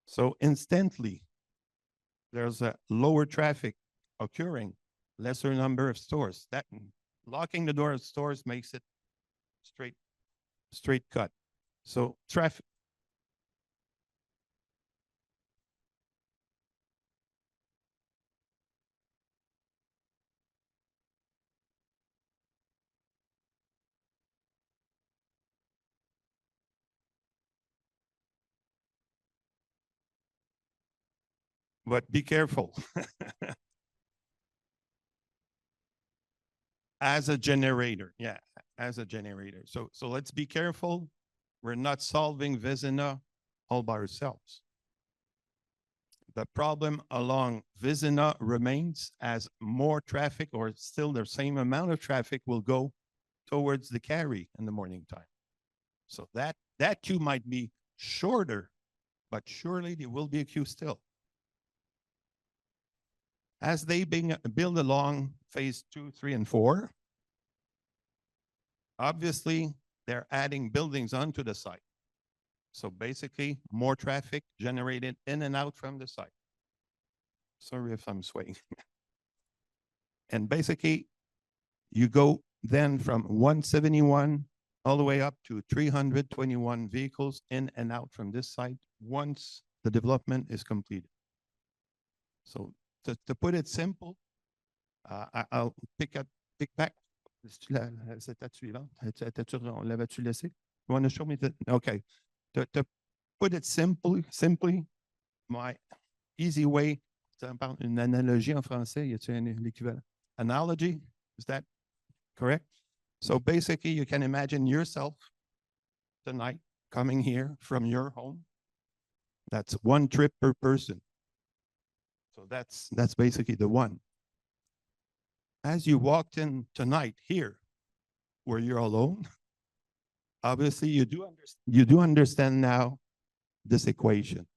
Speaker 10: So instantly, there's a lower traffic occurring, lesser number of stores. That locking the door of stores makes it straight cut. So traffic. But be careful. As a generator, yeah, as a generator. So let's be careful. We're not solving Vézina all by ourselves. The problem along Vézina remains as more traffic, or still the same amount of traffic, will go towards the Décarie in the morning time. So that queue might be shorter, but surely there will be a queue still. As they build along phase 2, 3, and 4, obviously they're adding buildings onto the site. So basically more traffic generated in and out from the site. Sorry if I'm swaying. And basically you go then from 171 all the way up to 321 vehicles in and out from this site once the development is completed. So to put it simple, I'll pick back. C'était suivante. On l'avait-tu laissé? You want to show me that? Okay. To put it simply, my easy way, une analogie en français, y a-t-il un l'équivalent? Analogy, is that correct? So basically, you can imagine yourself tonight coming here from your home. That's 1 trip per person. So that's basically the one. As you walked in tonight here, where you're alone, obviously you do understand now this equation.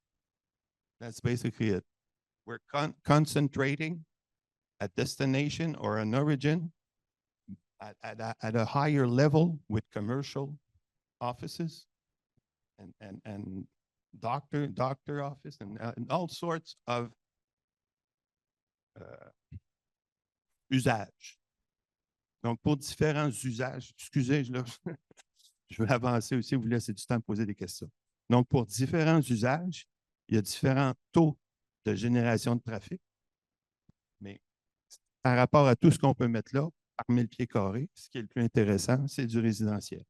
Speaker 10: That's basically it. We're concentrating a destination or an origin at a higher level with commercial offices and doctor office and all sorts of usages. Donc, pour différents usages, excusez, là, je vais avancer aussi, vous laissez du temps de poser des questions. Donc, pour différents usages, il y a différents taux de génération de trafic. Mais par rapport à tout ce qu'on peut mettre là, par 1000 pieds carrés, ce qui est le plus intéressant, c'est du résidentiel.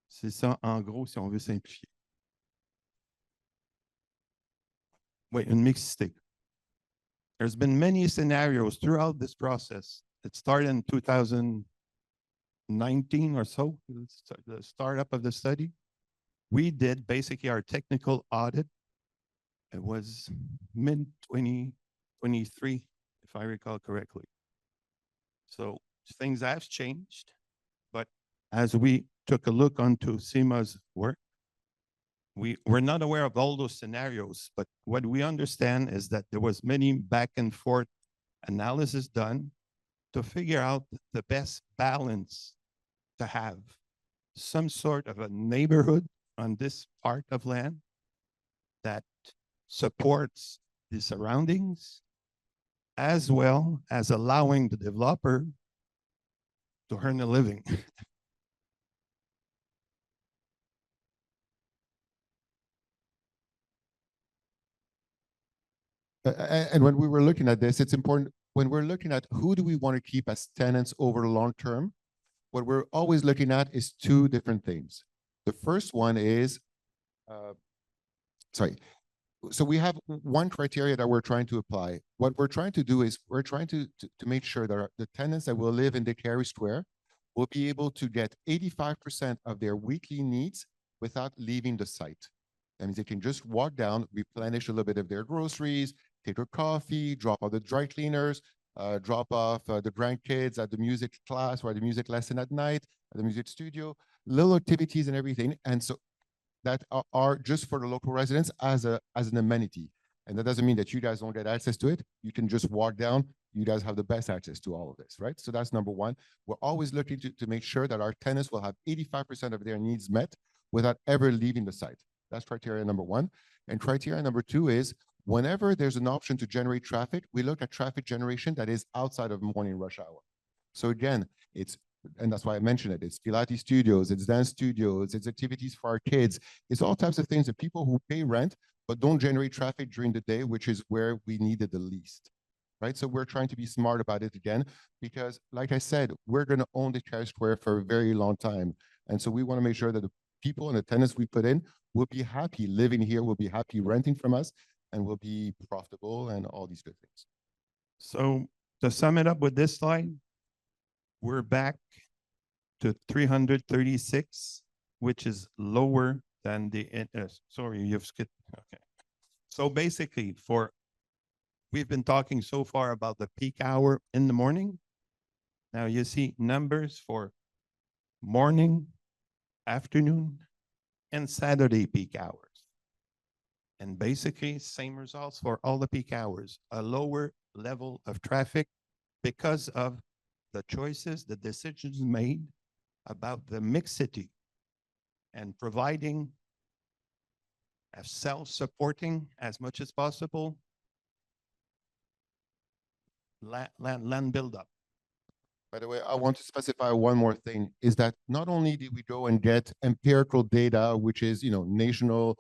Speaker 10: C'est ça, en gros, si on veut simplifier. Oui, une mixité. There's been many scenarios throughout this process. It started in 2019 or so, the startup of the study. We did basically our technical audit. It was mid-2023, if I recall correctly. So things have changed, but as we took a look onto SEMA's work, we're not aware of all those scenarios, but what we understand is that there was many back and forth analysis done to figure out the best balance to have some sort of a neighborhood on this part of land that supports the surroundings, as well as allowing the developer to earn a living.
Speaker 6: And when we were looking at this, it's important when we're looking at who do we want to keep as tenants over the long term, what we're always looking at is two different things. The first one is, so we have one criteria that we're trying to apply. What we're trying to do is we're trying to make sure that the tenants that will live in Décarie Square will be able to get 85% of their weekly needs without leaving the site. That means they can just walk down, replenish a little bit of their groceries, take their coffee, drop off the dry cleaners, drop off the grandkids at the music class or the music lesson at night, at the music studio, little activities and everything. And so that are just for the local residents as an amenity. And that doesn't mean that you guys don't get access to it. You can just walk down. You guys have the best access to all of this, right? So that's number one. We're always looking to make sure that our tenants will have 85% of their needs met without ever leaving the site. That's criteria number one. And criteria number two is whenever there's an option to generate traffic, we look at traffic generation that is outside of morning rush hour. So again, and that's why I mentioned it. It's Pilates studios, it's dance studios, it's activities for our kids. It's all types of things that people who pay rent but don't generate traffic during the day, which is where we need it the least, right? So we're trying to be smart about it again, because like I said, we're going to own the Décarie Square for a very long time. And so we want to make sure that the people and the tenants we put in will be happy living here, will be happy renting from us, and will be profitable and all these good things.
Speaker 10: So to sum it up with this slide, we're back to 336, which is lower than the, sorry, you've skipped, okay. So basically we've been talking so far about the peak hour in the morning. Now you see numbers for morning, afternoon, and Saturday peak hours. And basically same results for all the peak hours, a lower level of traffic because of the choices, the decisions made about the mixity and providing a self-supporting as much as possible land buildup.
Speaker 6: By the way, I want to specify one more thing, is that not only did we go and get empirical data, which is, national,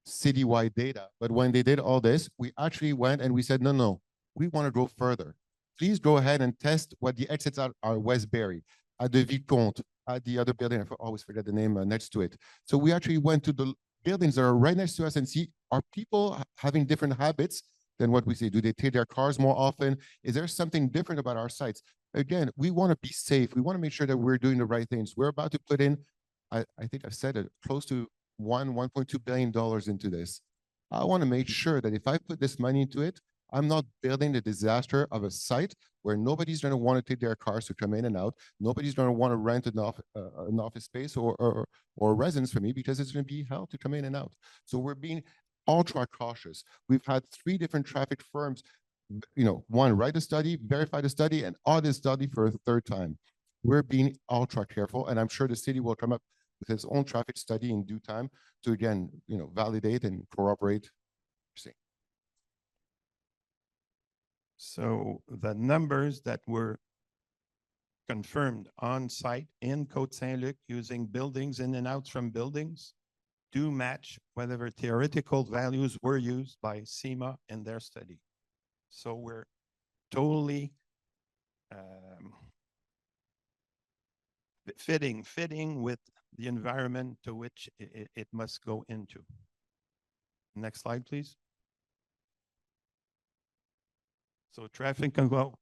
Speaker 6: citywide data, but when they did all this, we actually went and we said, no, we want to go further. Please go ahead and test what the exits are Westbury, at the Vicomte, at the other building, I always forget the name next to it. So we actually went to the buildings that are right next to us and see, are people having different habits than what we say? Do they take their cars more often? Is there something different about our sites? Again, we want to be safe. We want to make sure that we're doing the right things. We're about to put in, I think I've said it, close to $1.2 billion into this. I want to make sure that if I put this money into it, I'm not building the disaster of a site where nobody's going to want to take their cars to come in and out. Nobody's going to want to rent an office space or residence for me, because it's going to be hell to come in and out. So we're being ultra cautious. We've had 3 different traffic firms, one write a study, verify the study, and audit study for a 3rd time. We're being ultra careful, and I'm sure the city will come up with its own traffic study in due time to, again, validate and corroborate.
Speaker 10: So the numbers that were confirmed on site in Côte Saint-Luc using buildings in and out from buildings do match whatever theoretical values were used by CIMA in their study. So we're totally fitting with the environment to which it must go into. Next slide, please. So traffic can go.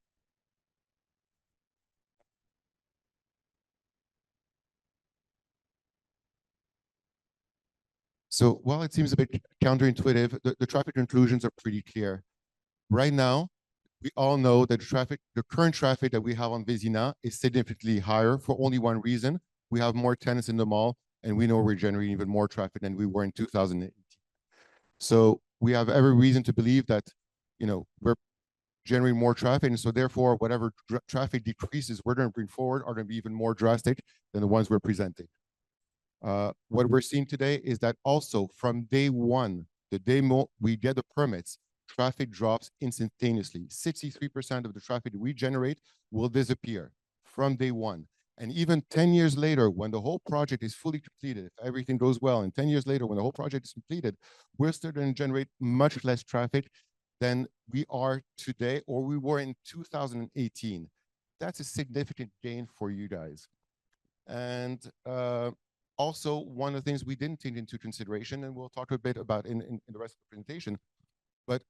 Speaker 6: So while it seems a bit counterintuitive, the traffic conclusions are pretty clear. Right now, we all know that the current traffic that we have on Vézina is significantly higher for only one reason. We have more tenants in the mall, and we know we're generating even more traffic than we were in 2018. So we have every reason to believe that, we're generating more traffic, and so therefore, whatever traffic decreases we're going to bring forward are going to be even more drastic than the ones we're presenting. What we're seeing today is that also from day one, the day we get the permits, traffic drops instantaneously. 63% of the traffic we generate will disappear from day one. And even 10 years later, when the whole project is fully completed, if everything goes well, and 10 years later, when the whole project is completed, we're still going to generate much less traffic than we are today, or we were in 2018. That's a significant gain for you guys. And also, one of the things we didn't take into consideration, and we'll talk a bit about in the rest of the presentation, but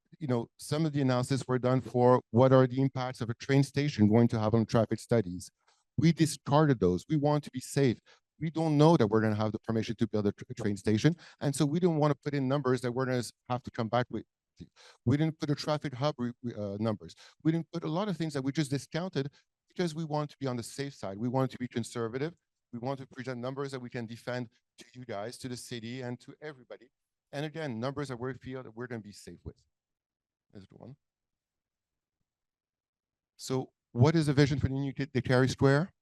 Speaker 6: some of the analysis were done for what are the impacts of a train station going to have on traffic studies. We discarded those. We want to be safe. We don't know that we're going to have the permission to build a train station, and so we didn't want to put in numbers that we're going to have to come back with. We didn't put a traffic hub numbers. We didn't put a lot of things that we just discounted because we want to be on the safe side. We want to be conservative. We want to present numbers that we can defend to you guys, to the city, and to everybody. And again, numbers that we feel that we're going to be safe with. That's the one. So what is the vision for the new Décarie Square?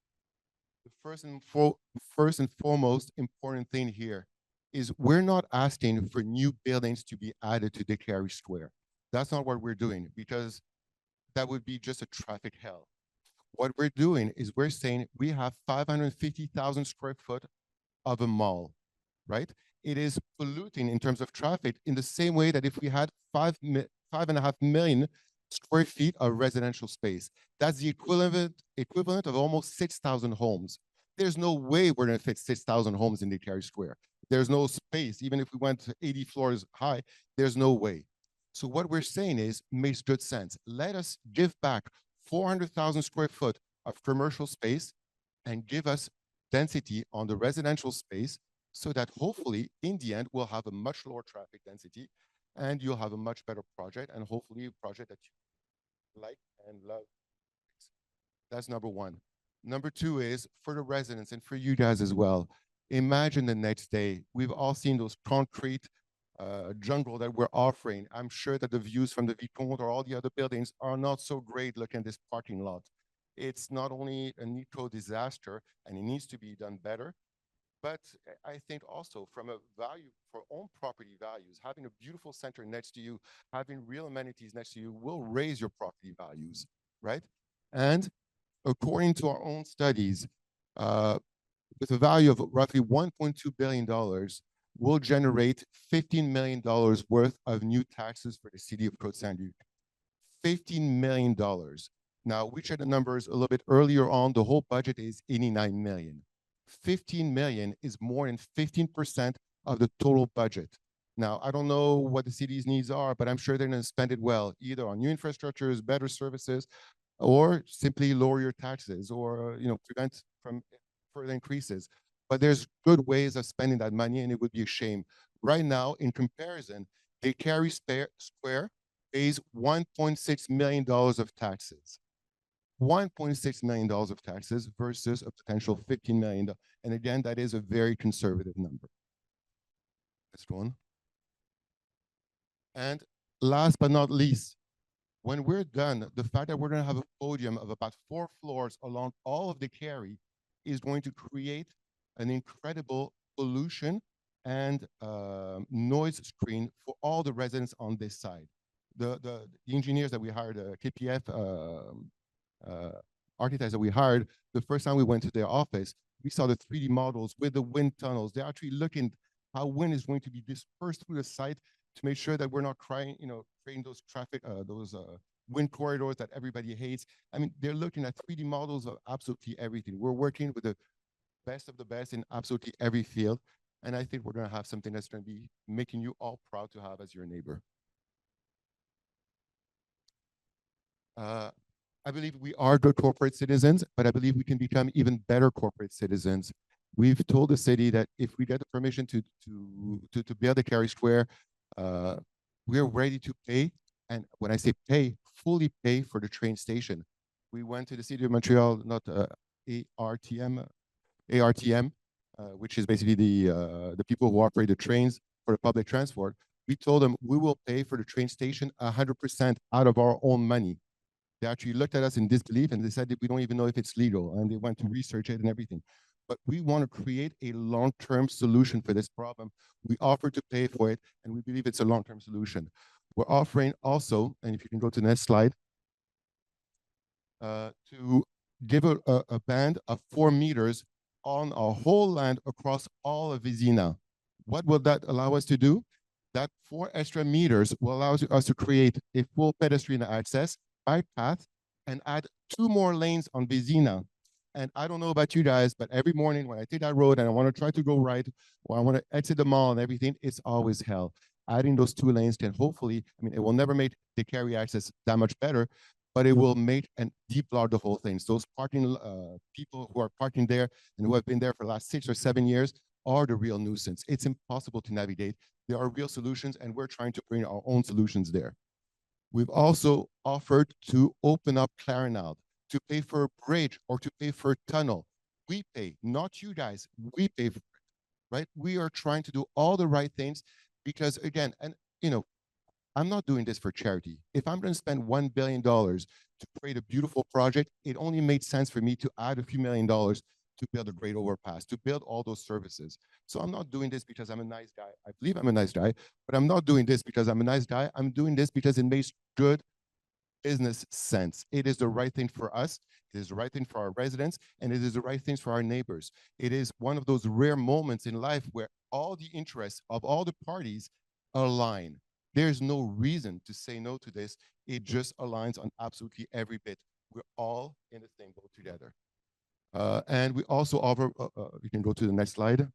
Speaker 6: The first and foremost important thing here is we're not asking for new buildings to be added to Décarie Square. That's not what we're doing, because that would be just a traffic hell. What we're doing is we're saying we have 550,000 square foot of a mall, right? It is polluting in terms of traffic in the same way that if we had 5.5 million square feet of residential space. That's the equivalent of almost 6,000 homes. There's no way we're going to fit 6,000 homes in Décarie Square. There's no space. Even if we went to 80 floors high, there's no way. So what we're saying is, makes good sense. Let us give back 400,000 square foot of commercial space and give us density on the residential space so that hopefully in the end we'll have a much lower traffic density and you'll have a much better project, and hopefully a project that you like and love. That's number one. Number two is for the residents and for you guys as well. Imagine the next day. We've all seen those concrete jungle that we're offering. I'm sure that the views from the Vicomte or all the other buildings are not so great looking at this parking lot. It's not only an eco disaster and it needs to be done better, but I think also from a value for own property values, having a beautiful center next to you, having real amenities next to you will raise your property values, right? And according to our own studies, with a value of roughly $1.2 billion, will generate $15 million worth of new taxes for the city of Côte Saint-Luc. $15 million. Now, we checked the numbers a little bit earlier on. The whole budget is 89 million. 15 million is more than 15% of the total budget. Now, I don't know what the city's needs are, but I'm sure they're going to spend it well, either on new infrastructures, better services, or simply lower your taxes, or prevent from further increases. But there's good ways of spending that money, and it would be a shame. Right now, in comparison, Décarie Square pays $1.6 million of taxes. $1.6 million of taxes versus a potential $15 million. And again, that is a very conservative number. Next one. And last but not least, when we're done, the fact that we're going to have a podium of about 4 floors along all of Décarie is going to create an incredible pollution and noise screen for all the residents on this side. the engineers that we hired, KPF architects that we hired, the first time we went to their office, we saw the 3D models with the wind tunnels. They're actually looking how wind is going to be dispersed through the site to make sure that we're not creating those wind corridors that everybody hates. I mean, they're looking at 3D models of absolutely everything. We're working with the best of the best in absolutely every field. And I think we're going to have something that's going to be making you all proud to have as your neighbor. I believe we are good corporate citizens, but I believe we can become even better corporate citizens. We've told the city that if we get the permission to build a Décarie Square, we're ready to pay. And when I say pay, fully pay for the train station. We went to the city of Montreal, not ARTM, which is basically the people who operate the trains for the public transport. We told them we will pay for the train station 100% out of our own money. They actually looked at us in disbelief and they said that we don't even know if it's legal, and they went to research it and everything. But we want to create a long-term solution for this problem. We offer to pay for it, and we believe it's a long-term solution. We're offering also, and if you can go to the next slide, to give a band of 4 meters on our whole land across all of Vézina. What will that allow us to do? That 4 extra meters will allow us to create a full pedestrian access, bike path, and add 2 more lanes on Vézina. And I don't know about you guys, but every morning when I take that road and I want to try to go right, or I want to exit the mall and everything, it's always hell. Adding those 2 lanes can hopefully, I mean, it will never make the Décarie access that much better, but it will make and deblock the whole thing. So those parking people who are parking there and who have been there for the last 6 or 7 years are the real nuisance. It's impossible to navigate. There are real solutions, and we're trying to bring our own solutions there. We've also offered to open up Clarinald, to pay for a bridge or to pay for a tunnel. We pay, not you guys, we pay for it, right? We are trying to do all the right things because, again, and I'm not doing this for charity. If I'm going to spend $1 billion to create a beautiful project, it only made sense for me to add a few $1 million to build a great overpass, to build all those services. So I'm not doing this because I'm a nice guy. I believe I'm a nice guy, but I'm not doing this because I'm a nice guy. I'm doing this because it makes good business sense. It is the right thing for us. It is the right thing for our residents, and it is the right thing for our neighbors. It is one of those rare moments in life where all the interests of all the parties align. There's no reason to say no to this. It just aligns on absolutely every bit. We're all in the same boat together. And we also offer, you can go to the next slide.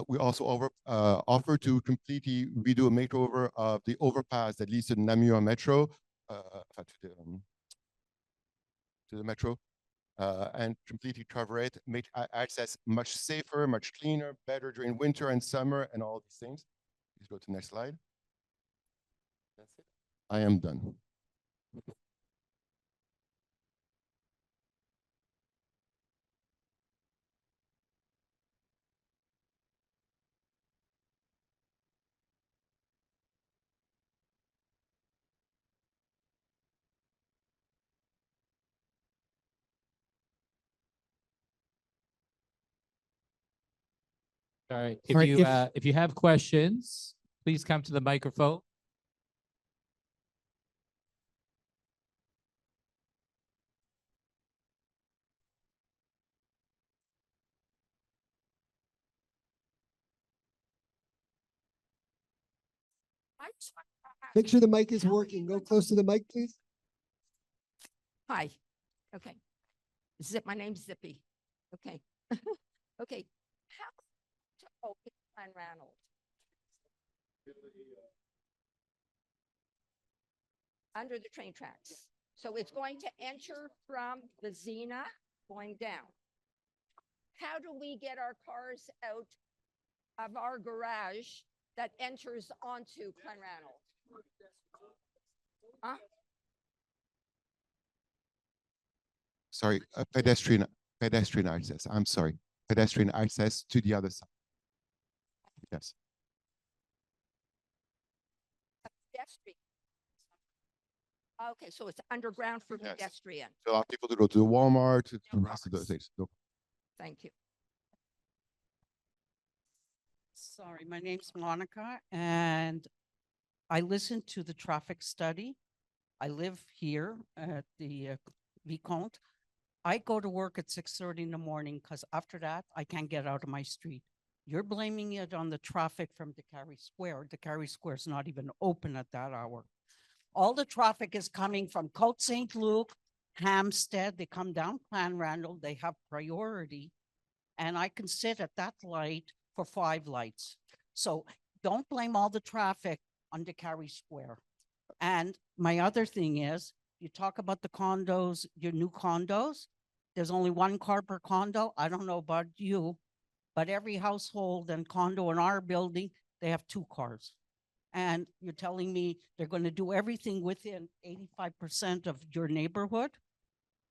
Speaker 6: We also offer to completely redo a makeover of the overpass that leads to the Namur Metro, to the metro, and completely cover it, make access much safer, much cleaner, better during winter and summer, and all these things. Please go to the next slide. That's it. I am done.
Speaker 3: All right.
Speaker 2: All right,
Speaker 3: If you have questions, please come to the microphone.
Speaker 2: Make sure the mic is working. Go close to the mic, please.
Speaker 11: Hi. Okay. My name's Zippy. Okay. Okay. How to open Glen Ranald? Under the train tracks. So it's going to enter from Vézina going down. How do we get our cars out of our garage that enters onto Glen Ranald? Huh?
Speaker 6: Sorry, pedestrian access. I'm sorry, pedestrian access to the other side. Yes.
Speaker 11: Pedestrian. Okay, so it's underground for
Speaker 6: Yes.
Speaker 11: pedestrian.
Speaker 6: So allow people to go to the Walmart, to the rest of those things. No.
Speaker 11: Thank you.
Speaker 12: Sorry, my name's Monica, and I listened to the traffic study. I live here at the Vicomte. I go to work at 6:30 in the morning because after that, I can't get out of my street. You're blaming it on the traffic from Décarie Square. Décarie Square is not even open at that hour. All the traffic is coming from Côte Saint-Luc, Hampstead. They come down Plan Randall. They have priority. And I can sit at that light for 5 lights. So don't blame all the traffic on Décarie Square. And my other thing is, you talk about the condos, your new condos. There's only 1 car per condo. I don't know about you, but every household and condo in our building, they have 2 cars. And you're telling me they're going to do everything within 85% of your neighborhood.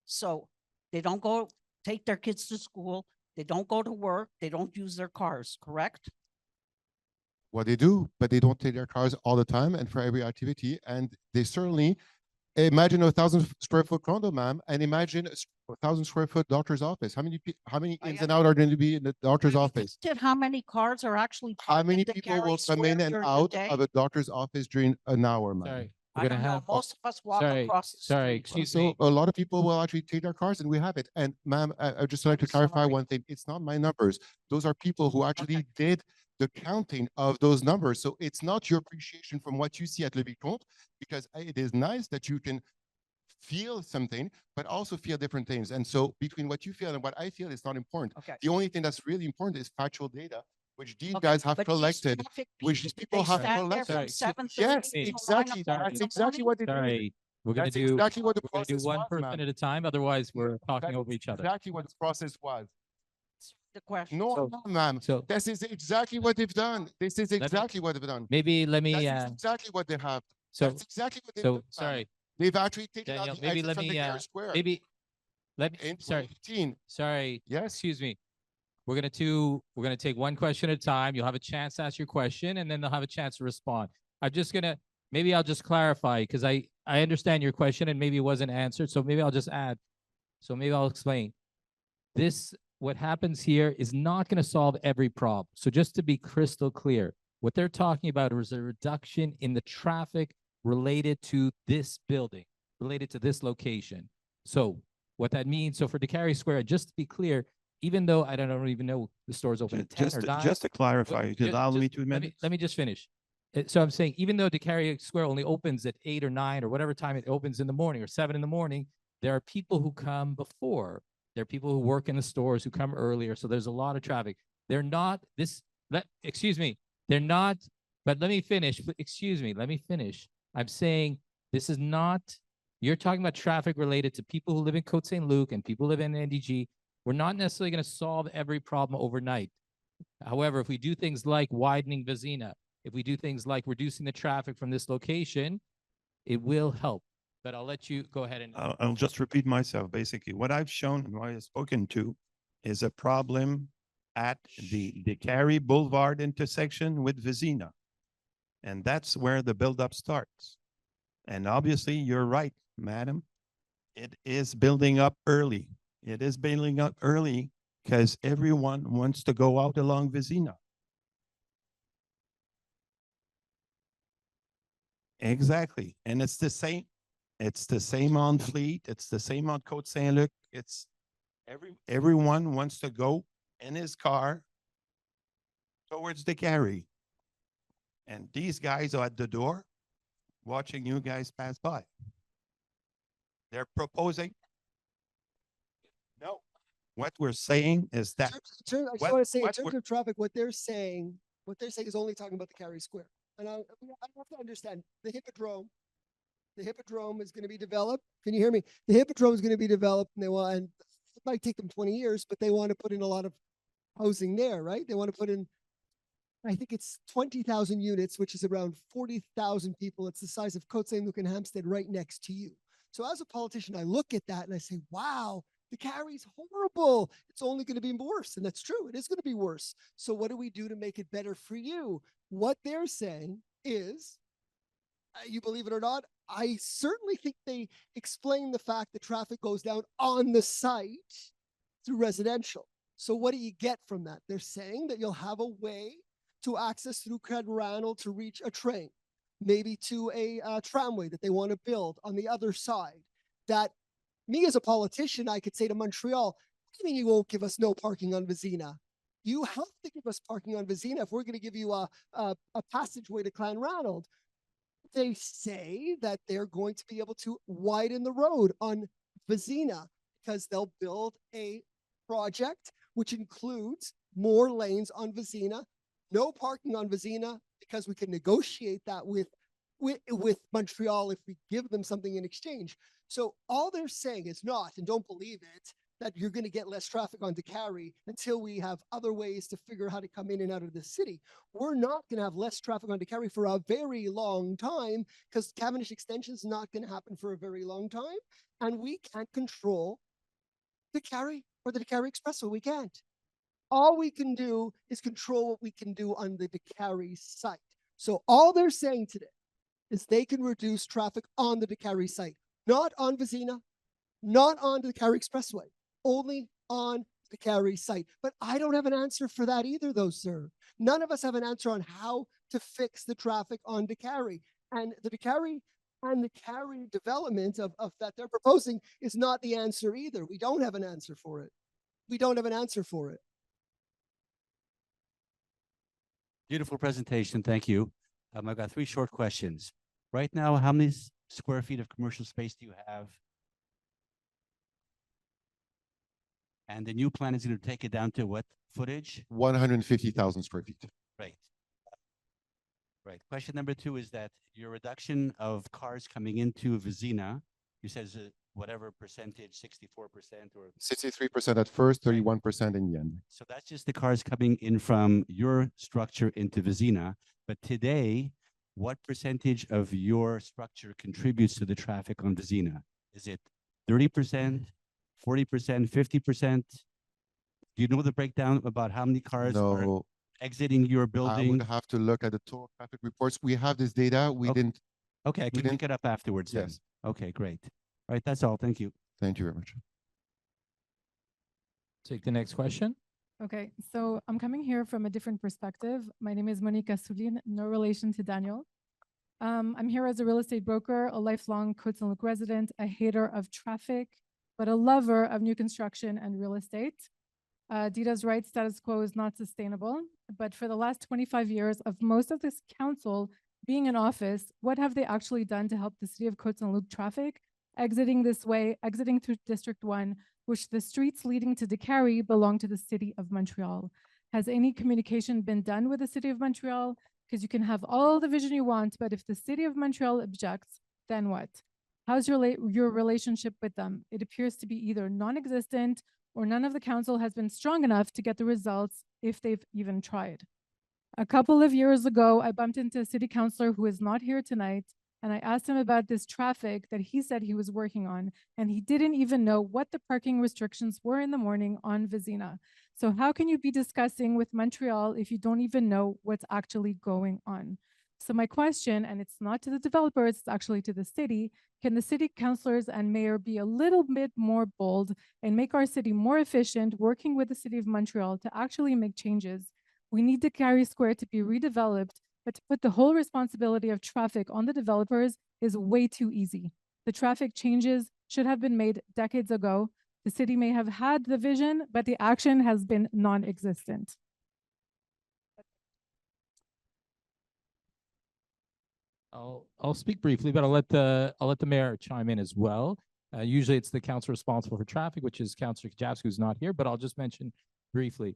Speaker 12: So they don't go take their kids to school. They don't go to work. They don't use their cars, correct?
Speaker 6: What they do, but they don't take their cars all the time and for every activity. And they certainly imagine a 1,000-square-foot condo, ma'am, and imagine a 1,000-square-foot doctor's office. How many ins and out are going to be in the doctor's office?
Speaker 12: How many cars are actually
Speaker 6: How many
Speaker 12: parked in
Speaker 6: people will
Speaker 12: Décarie
Speaker 6: come in
Speaker 12: Square
Speaker 6: and
Speaker 12: during the
Speaker 6: out
Speaker 12: day?
Speaker 6: of a doctor's office during an hour, ma'am?
Speaker 3: Sorry,
Speaker 12: I
Speaker 3: we're
Speaker 12: don't
Speaker 3: gonna
Speaker 12: know.
Speaker 3: have.
Speaker 12: Most of us walk
Speaker 3: sorry,
Speaker 12: across the
Speaker 3: sorry,
Speaker 12: street.
Speaker 3: excuse
Speaker 6: So
Speaker 3: me.
Speaker 6: a lot of people will actually take their cars, and we have it. And ma'am, I just like to clarify
Speaker 12: sorry.
Speaker 6: one thing. It's not my numbers. Those are people who actually did the counting of those numbers. So it's not your appreciation from what you see at Le Vicomte, because it is nice that you can feel something, but also feel different things. And so between what you feel and what I feel is not important.
Speaker 12: Okay.
Speaker 6: The only thing that's really important is factual data, which these
Speaker 12: Okay,
Speaker 6: guys have
Speaker 12: but these
Speaker 6: collected,
Speaker 12: traffic
Speaker 6: which these people have
Speaker 12: stand there
Speaker 6: collected.
Speaker 12: from
Speaker 3: Sorry,
Speaker 12: 7:30
Speaker 6: Yes,
Speaker 12: till 9
Speaker 6: exactly.
Speaker 12: o'clock in
Speaker 6: That's
Speaker 12: the
Speaker 6: exactly
Speaker 12: morning?
Speaker 6: what they did.
Speaker 3: Sorry, we're gonna
Speaker 6: That's
Speaker 3: do.
Speaker 6: exactly what the
Speaker 3: We're gonna do
Speaker 6: process
Speaker 3: one
Speaker 6: was,
Speaker 3: person
Speaker 6: ma'am.
Speaker 3: at a time. Otherwise, we're talking
Speaker 6: That's
Speaker 3: over each other.
Speaker 6: exactly what the process was.
Speaker 12: The question.
Speaker 6: No,
Speaker 3: So-
Speaker 6: no, ma'am.
Speaker 3: So
Speaker 6: This is exactly what they've done. This is
Speaker 3: me-
Speaker 6: exactly what they've done.
Speaker 3: maybe let me.
Speaker 6: That's exactly what they have.
Speaker 3: So
Speaker 6: That's exactly what they've
Speaker 3: so
Speaker 6: done, ma'am.
Speaker 3: sorry,
Speaker 6: They've actually taken
Speaker 3: Daniel.
Speaker 6: out the
Speaker 3: Maybe
Speaker 6: exit
Speaker 3: let
Speaker 6: from
Speaker 3: me.
Speaker 6: the Gary Square
Speaker 3: Maybe let me.
Speaker 6: in
Speaker 3: Sorry,
Speaker 6: 2018.
Speaker 3: sorry.
Speaker 6: Yes.
Speaker 3: Excuse me. We're gonna take one question at a time. You'll have a chance to ask your question, and then they'll have a chance to respond. Maybe I'll just clarify because I understand your question and maybe it wasn't answered. So maybe I'll just add. So maybe I'll explain. What happens here is not going to solve every problem. So just to be crystal clear, what they're talking about is a reduction in the traffic related to this building, related to this location. So what that means, so for Décarie Square, just to be clear, even though I don't even know the store's open at 10 or 9.
Speaker 10: Just to clarify, you
Speaker 3: Ju-
Speaker 10: allow me
Speaker 3: just
Speaker 10: 2
Speaker 3: let
Speaker 10: minutes?
Speaker 3: let me just finish. So I'm saying, even though Décarie Square only opens at 8 or 9 or whatever time it opens in the morning or 7 in the morning, there are people who come before. There are people who work in the stores who come earlier. So there's a lot of traffic. They're not excuse me. They're not, but let me finish. Excuse me. Let me finish. I'm saying this is not, you're talking about traffic related to people who live in Côte Saint-Luc and people who live in NDG. We're not necessarily going to solve every problem overnight. However, if we do things like widening Vizina, if we do things like reducing the traffic from this location, it will help. But I'll let you go ahead and.
Speaker 10: I'll just repeat myself. Basically, what I've shown and what I've spoken to is a problem at the Décarie Boulevard intersection with Vizina. And that's where the buildup starts. And obviously, you're right, madam. It is building up early. It is building up early because everyone wants to go out along Vizina. Exactly. And it's the same. It's the same on Fleet. It's the same on Côte Saint-Luc. It's everyone wants to go in his car towards Décarie. And these guys are at the door watching you guys pass by. They're proposing. No, what we're saying is that.
Speaker 2: I just
Speaker 10: what-
Speaker 2: want to say, in
Speaker 10: what
Speaker 2: terms
Speaker 10: we're-
Speaker 2: of traffic, what they're saying is only talking about the Décarie Square. And I have to understand the Hippodrome. The Hippodrome is going to be developed. Can you hear me? The Hippodrome is going to be developed, and and it might take them 20 years, but they want to put in a lot of housing there, right? They want to put in, I think it's 20,000 units, which is around 40,000 people. It's the size of Côte Saint-Luc and Hampstead right next to you. So as a politician, I look at that and I say, wow, Décarie's horrible. It's only going to be worse. And that's true. It is going to be worse. So what do we do to make it better for you? What they're saying is, you believe it or not, I certainly think they explain the fact that traffic goes down on the site through residential. So what do you get from that? They're saying that you'll have a way to access through Quadrangle to reach a train. maybe to a tramway that they want to build on the other side. That me as a politician, I could say to Montreal, what do you mean you won't give us no parking on Vizina? You have to give us parking on Vizina if we're going to give you a passageway to Clanranald. They say that they're going to be able to widen the road on Vizina because they'll build a project which includes more lanes on Vizina, no parking on Vizina, because we can negotiate that with Montreal if we give them something in exchange. So all they're saying is not, and don't believe it, that you're going to get less traffic on Décarie until we have other ways to figure out how to come in and out of the city. We're not going to have less traffic on Décarie for a very long time because Cavendish Extension is not going to happen for a very long time. And we can't control Décarie or the Décarie Expressway. We can't. All we can do is control what we can do on the Décarie site. So all they're saying today is they can reduce traffic on the Décarie site, not on Vizina, not on the Décarie Expressway, only on the Décarie site. But I don't have an answer for that either, though, sir. None of us have an answer on how to fix the traffic on Décarie. And the Décarie development of that they're proposing is not the answer either. We don't have an answer for it. We don't have an answer for it.
Speaker 13: Beautiful presentation. Thank you. I've got 3 short questions. Right now, how many square feet of commercial space do you have? And the new plan is going to take it down to what footage?
Speaker 6: 150,000 square feet.
Speaker 13: Right. Right. Question number 2 is that your reduction of cars coming into Vizina, you said whatever percentage, 64% or
Speaker 6: 63% at first, 31% in the end.
Speaker 13: So that's just the cars coming in from your structure into Vizina. But today, what percentage of your structure contributes to the traffic on Vizina? Is it 30%, 40%, 50%? Do you know the breakdown about how many cars are exiting your building?
Speaker 6: I would have to look at the total traffic reports. We have this data. We didn't.
Speaker 13: Okay, I can pick it up afterwards then.
Speaker 6: Yes.
Speaker 13: Okay, great. All right, that's all. Thank you.
Speaker 6: Thank you very much.
Speaker 3: Take the next question.
Speaker 14: Okay, so I'm coming here from a different perspective. My name is Monica Soulin, no relation to Daniel. I'm here as a real estate broker, a lifelong Côte-Saint-Luc resident, a hater of traffic, but a lover of new construction and real estate. Dita's right, status quo is not sustainable. But for the last 25 years of most of this council being in office, what have they actually done to help the city of Côte-Saint-Luc traffic? Exiting this way, exiting through District 1, which the streets leading to Décarie belong to the city of Montreal. Has any communication been done with the city of Montreal? Because you can have all the vision you want, but if the city of Montreal objects, then what? How's your relationship with them? It appears to be either non-existent or none of the council has been strong enough to get the results if they've even tried. A couple of years ago, I bumped into a city councilor who is not here tonight, and I asked him about this traffic that he said he was working on, and he didn't even know what the parking restrictions were in the morning on Vizina. So how can you be discussing with Montreal if you don't even know what's actually going on? So my question, and it's not to the developers, it's actually to the city, can the city councilors and mayor be a little bit more bold and make our city more efficient, working with the city of Montreal to actually make changes? We need Décarie Square to be redeveloped, but to put the whole responsibility of traffic on the developers is way too easy. The traffic changes should have been made decades ago. The city may have had the vision, but the action has been non-existent.
Speaker 3: I'll speak briefly, but I'll let the mayor chime in as well. Usually it's the council responsible for traffic, which is Councillor Kajavsky, who's not here, but I'll just mention briefly.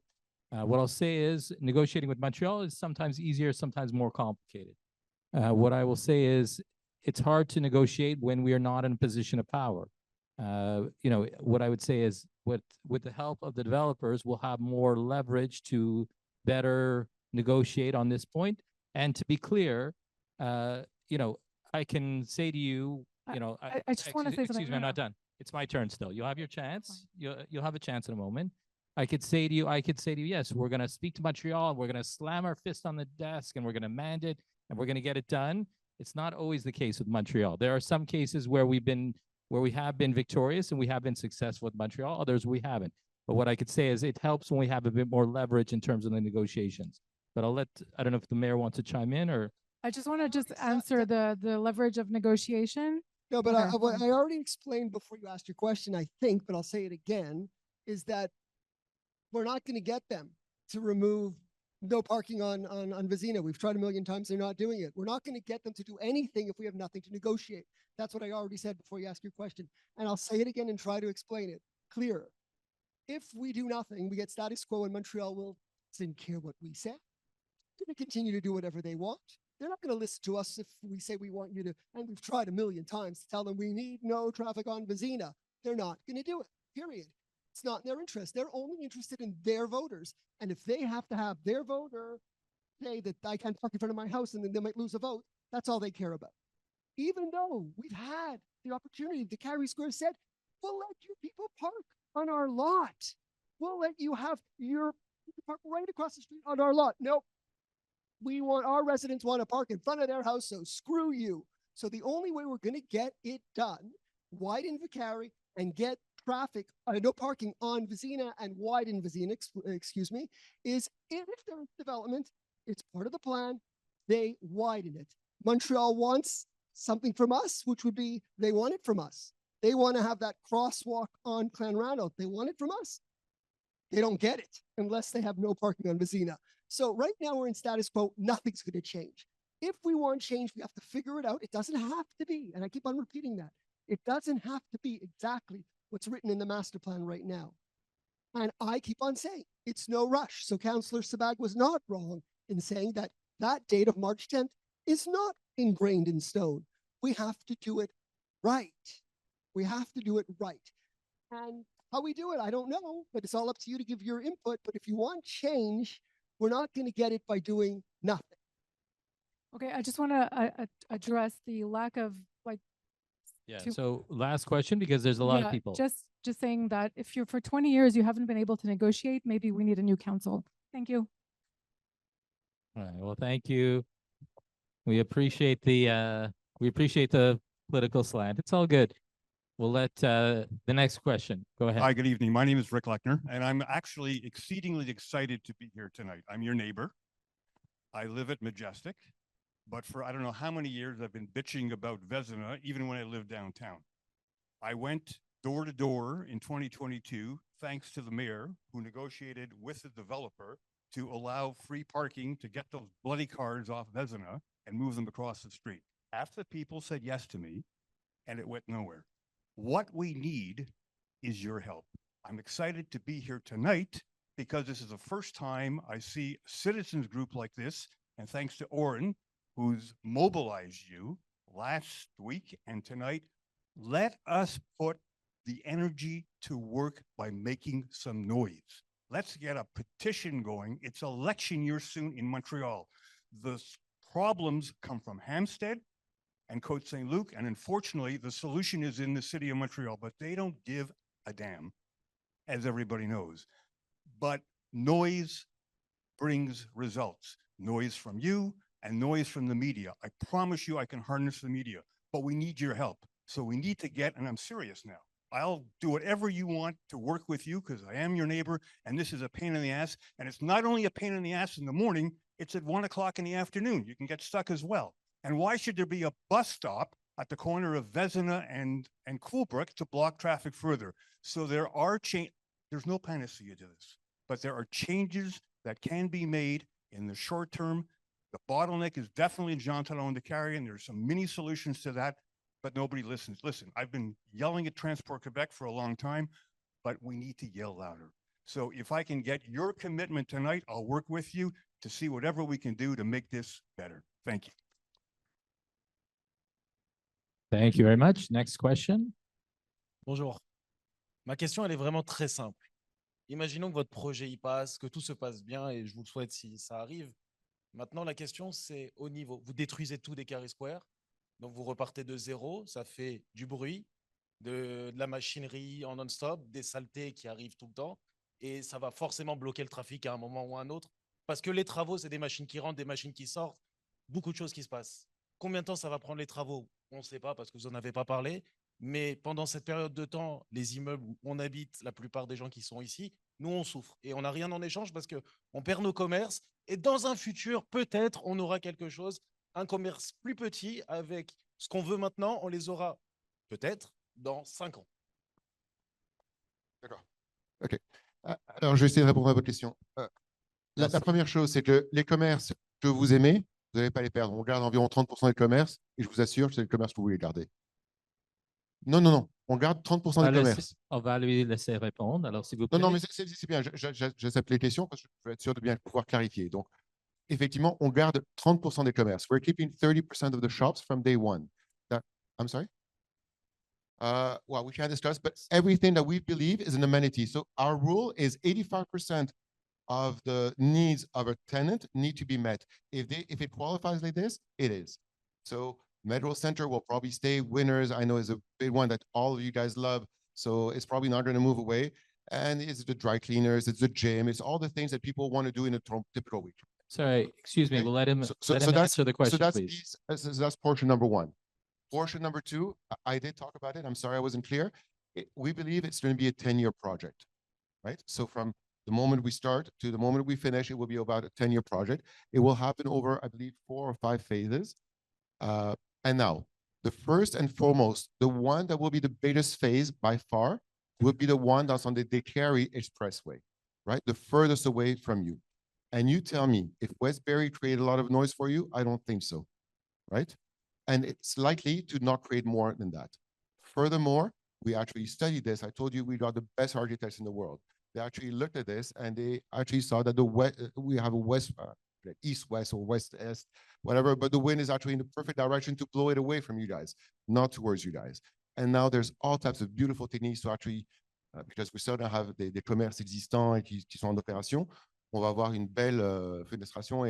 Speaker 3: What I'll say is negotiating with Montreal is sometimes easier, sometimes more complicated. What I will say is it's hard to negotiate when we are not in a position of power. What I would say is with the help of the developers, we'll have more leverage to better negotiate on this point. And to be clear, I can say to you,
Speaker 14: I just want to say something.
Speaker 3: Excuse me, I'm not done. It's my turn still. You'll have your chance. You'll have a chance in a moment. I could say to you, yes, we're going to speak to Montreal. We're going to slam our fist on the desk and we're going to demand it and we're going to get it done. It's not always the case with Montreal. There are some cases where we have been victorious and we have been successful with Montreal. Others we haven't. But what I could say is it helps when we have a bit more leverage in terms of the negotiations. But I don't know if the mayor wants to chime in or.
Speaker 14: I just want to just answer the leverage of negotiation.
Speaker 2: No, but
Speaker 14: Okay,
Speaker 2: what
Speaker 14: fine.
Speaker 2: I already explained before you asked your question, I think, but I'll say it again, is that we're not going to get them to remove no parking on Vizina. We've tried a million times. They're not doing it. We're not going to get them to do anything if we have nothing to negotiate. That's what I already said before you ask your question. And I'll say it again and try to explain it clearer. If we do nothing, we get status quo, and Montreal will doesn't care what we say. They're going to continue to do whatever they want. They're not going to listen to us if we say we want you to, and we've tried a million times to tell them we need no traffic on Vizina. They're not going to do it, period. It's not in their interest. They're only interested in their voters. And if they have to have their voter say that I can't park in front of my house and then they might lose a vote, that's all they care about. Even though we've had the opportunity, Décarie Square said, we'll let you people park on our lot. We'll let you have your park right across the street on our lot. Nope. Our residents want to park in front of their house, so screw you. So the only way we're going to get it done, widen Décarie and get traffic, no parking on Vizina and widen Vizina, excuse me, is if there's development, it's part of the plan, they widen it. Montreal wants something from us, which would be, they want it from us. They want to have that crosswalk on Clanrano. They want it from us. They don't get it unless they have no parking on Vizina. So right now we're in status quo. Nothing's going to change. If we want change, we have to figure it out. It doesn't have to be, and I keep on repeating that. It doesn't have to be exactly what's written in the master plan right now. And I keep on saying it's no rush. So Councillor Sabag was not wrong in saying that that date of March 10th is not ingrained in stone. We have to do it right. We have to do it right. And how we do it, I don't know, but it's all up to you to give your input. But if you want change, we're not going to get it by doing nothing.
Speaker 14: Okay, I just want to address the lack of
Speaker 3: Yeah. So last question, because there's a lot of people.
Speaker 14: Just saying that if you're for 20 years, you haven't been able to negotiate, maybe we need a new council. Thank you.
Speaker 3: All right. Well, thank you. We appreciate the political slant. It's all good. We'll let the next question. Go ahead.
Speaker 15: Hi, good evening. My name is Rick Lechner, and I'm actually exceedingly excited to be here tonight. I'm your neighbor. I live at Majestic, but for I don't know how many years I've been bitching about Vezina, even when I lived downtown. I went door to door in 2022, thanks to the mayor, who negotiated with the developer to allow free parking to get those bloody cars off Vezina and move them across the street. Half the people said yes to me, and it went nowhere. What we need is your help. I'm excited to be here tonight because this is the first time I see a citizens group like this, and thanks to Oren, who's mobilized you last week and tonight. Let us put the energy to work by making some noise. Let's get a petition going. It's election year soon in Montreal. The problems come from Hampstead and Côte Saint-Luc, and unfortunately, the solution is in the city of Montreal, but they don't give a damn, as everybody knows. But noise brings results. Noise from you and noise from the media. I promise you I can harness the media, but we need your help. So we need to get, and I'm serious now, I'll do whatever you want to work with you because I am your neighbor, and this is a pain in the ass. And it's not only a pain in the ass in the morning, it's at 1 o'clock in the afternoon. You can get stuck as well. And why should there be a bus stop at the corner of Vezina and Coolbrook to block traffic further? So there are there's no panacea to this, but there are changes that can be made in the short term. The bottleneck is definitely in Jean Talon and Décarie, and there's some mini solutions to that, but nobody listens. Listen, I've been yelling at Transport Quebec for a long time, but we need to yell louder. So if I can get your commitment tonight, I'll work with you to see whatever we can do to make this better. Thank you.
Speaker 3: Thank you very much. Next question.
Speaker 16: Bonjour. Ma question, elle est vraiment très simple. Imaginons que votre projet y passe, que tout se passe bien, et je vous le souhaite si ça arrive. Maintenant, la question, c'est au niveau. Vous détruisez tout Décarie Square, donc vous repartez de zéro, ça fait du bruit, de la machinerie en non-stop, des saletés qui arrivent tout le temps, et ça va forcément bloquer le trafic à un moment ou à un autre, parce que les travaux, c'est des machines qui rentrent, des machines qui sortent, beaucoup de choses qui se passent. Combien de temps ça va prendre les travaux? On ne sait pas parce que vous n'en avez pas parlé. Mais pendant cette période de temps, les immeubles où on habite, la plupart des gens qui sont ici, nous, on souffre. Et on n'a rien en échange parce qu'on perd nos commerces. Et dans un futur, peut-être, on aura quelque chose un commerce plus petit avec ce qu'on veut maintenant, on les aura peut-être dans 5 ans.
Speaker 6: D'accord. OK. Alors, je vais essayer de répondre à votre question. La première chose, c'est que les commerces que vous aimez, vous n'allez pas les perdre. On garde environ 30% des commerces et je vous assure que c'est le commerce que vous voulez garder. Non, non, non. On garde 30% des commerces.
Speaker 3: On va lui laisser répondre. Alors, s'il vous
Speaker 6: Non,
Speaker 3: plaît.
Speaker 6: non, mais c'est bien. J'accepte les questions parce que je veux être sûr de bien pouvoir clarifier. Donc, effectivement, on garde 30% des commerces. We're keeping 30% of the shops from day one. I'm sorry? Well, we can't discuss, but everything that we believe is an amenity. So our rule is 85% of the needs of a tenant need to be met. If it qualifies like this, it is. So Metro Center will probably stay. Winners, I know, is a big one that all of you guys love. So it's probably not going to move away. And it's the dry cleaners, it's the gym, it's all the things that people want to do in a typical week.
Speaker 3: Sorry, excuse me.
Speaker 6: Okay?
Speaker 3: We'll let him
Speaker 6: that's,
Speaker 3: answer the question,
Speaker 6: so
Speaker 3: please.
Speaker 6: that's portion number one. Portion number two, I did talk about it. I'm sorry I wasn't clear. We believe it's going to be a 10-year project, right? So from the moment we start to the moment we finish, it will be about a 10-year project. It will happen over, I believe, 4 or 5 phases. And now, the first and foremost, the one that will be the biggest phase by far will be the one that's on the Décarie Expressway, right? The furthest away from you. And you tell me, if Westbury created a lot of noise for you, I don't think so, right? And it's likely to not create more than that. Furthermore, we actually studied this. I told you we got the best architects in the world. They actually looked at this and they actually saw that we have a east-west or west-est, whatever, but the wind is actually in the perfect direction to blow it away from you guys, not towards you guys. And now there's all types of beautiful techniques to actually, because we still don't have des commerces existants et qui sont en opération, on va avoir une belle fenestration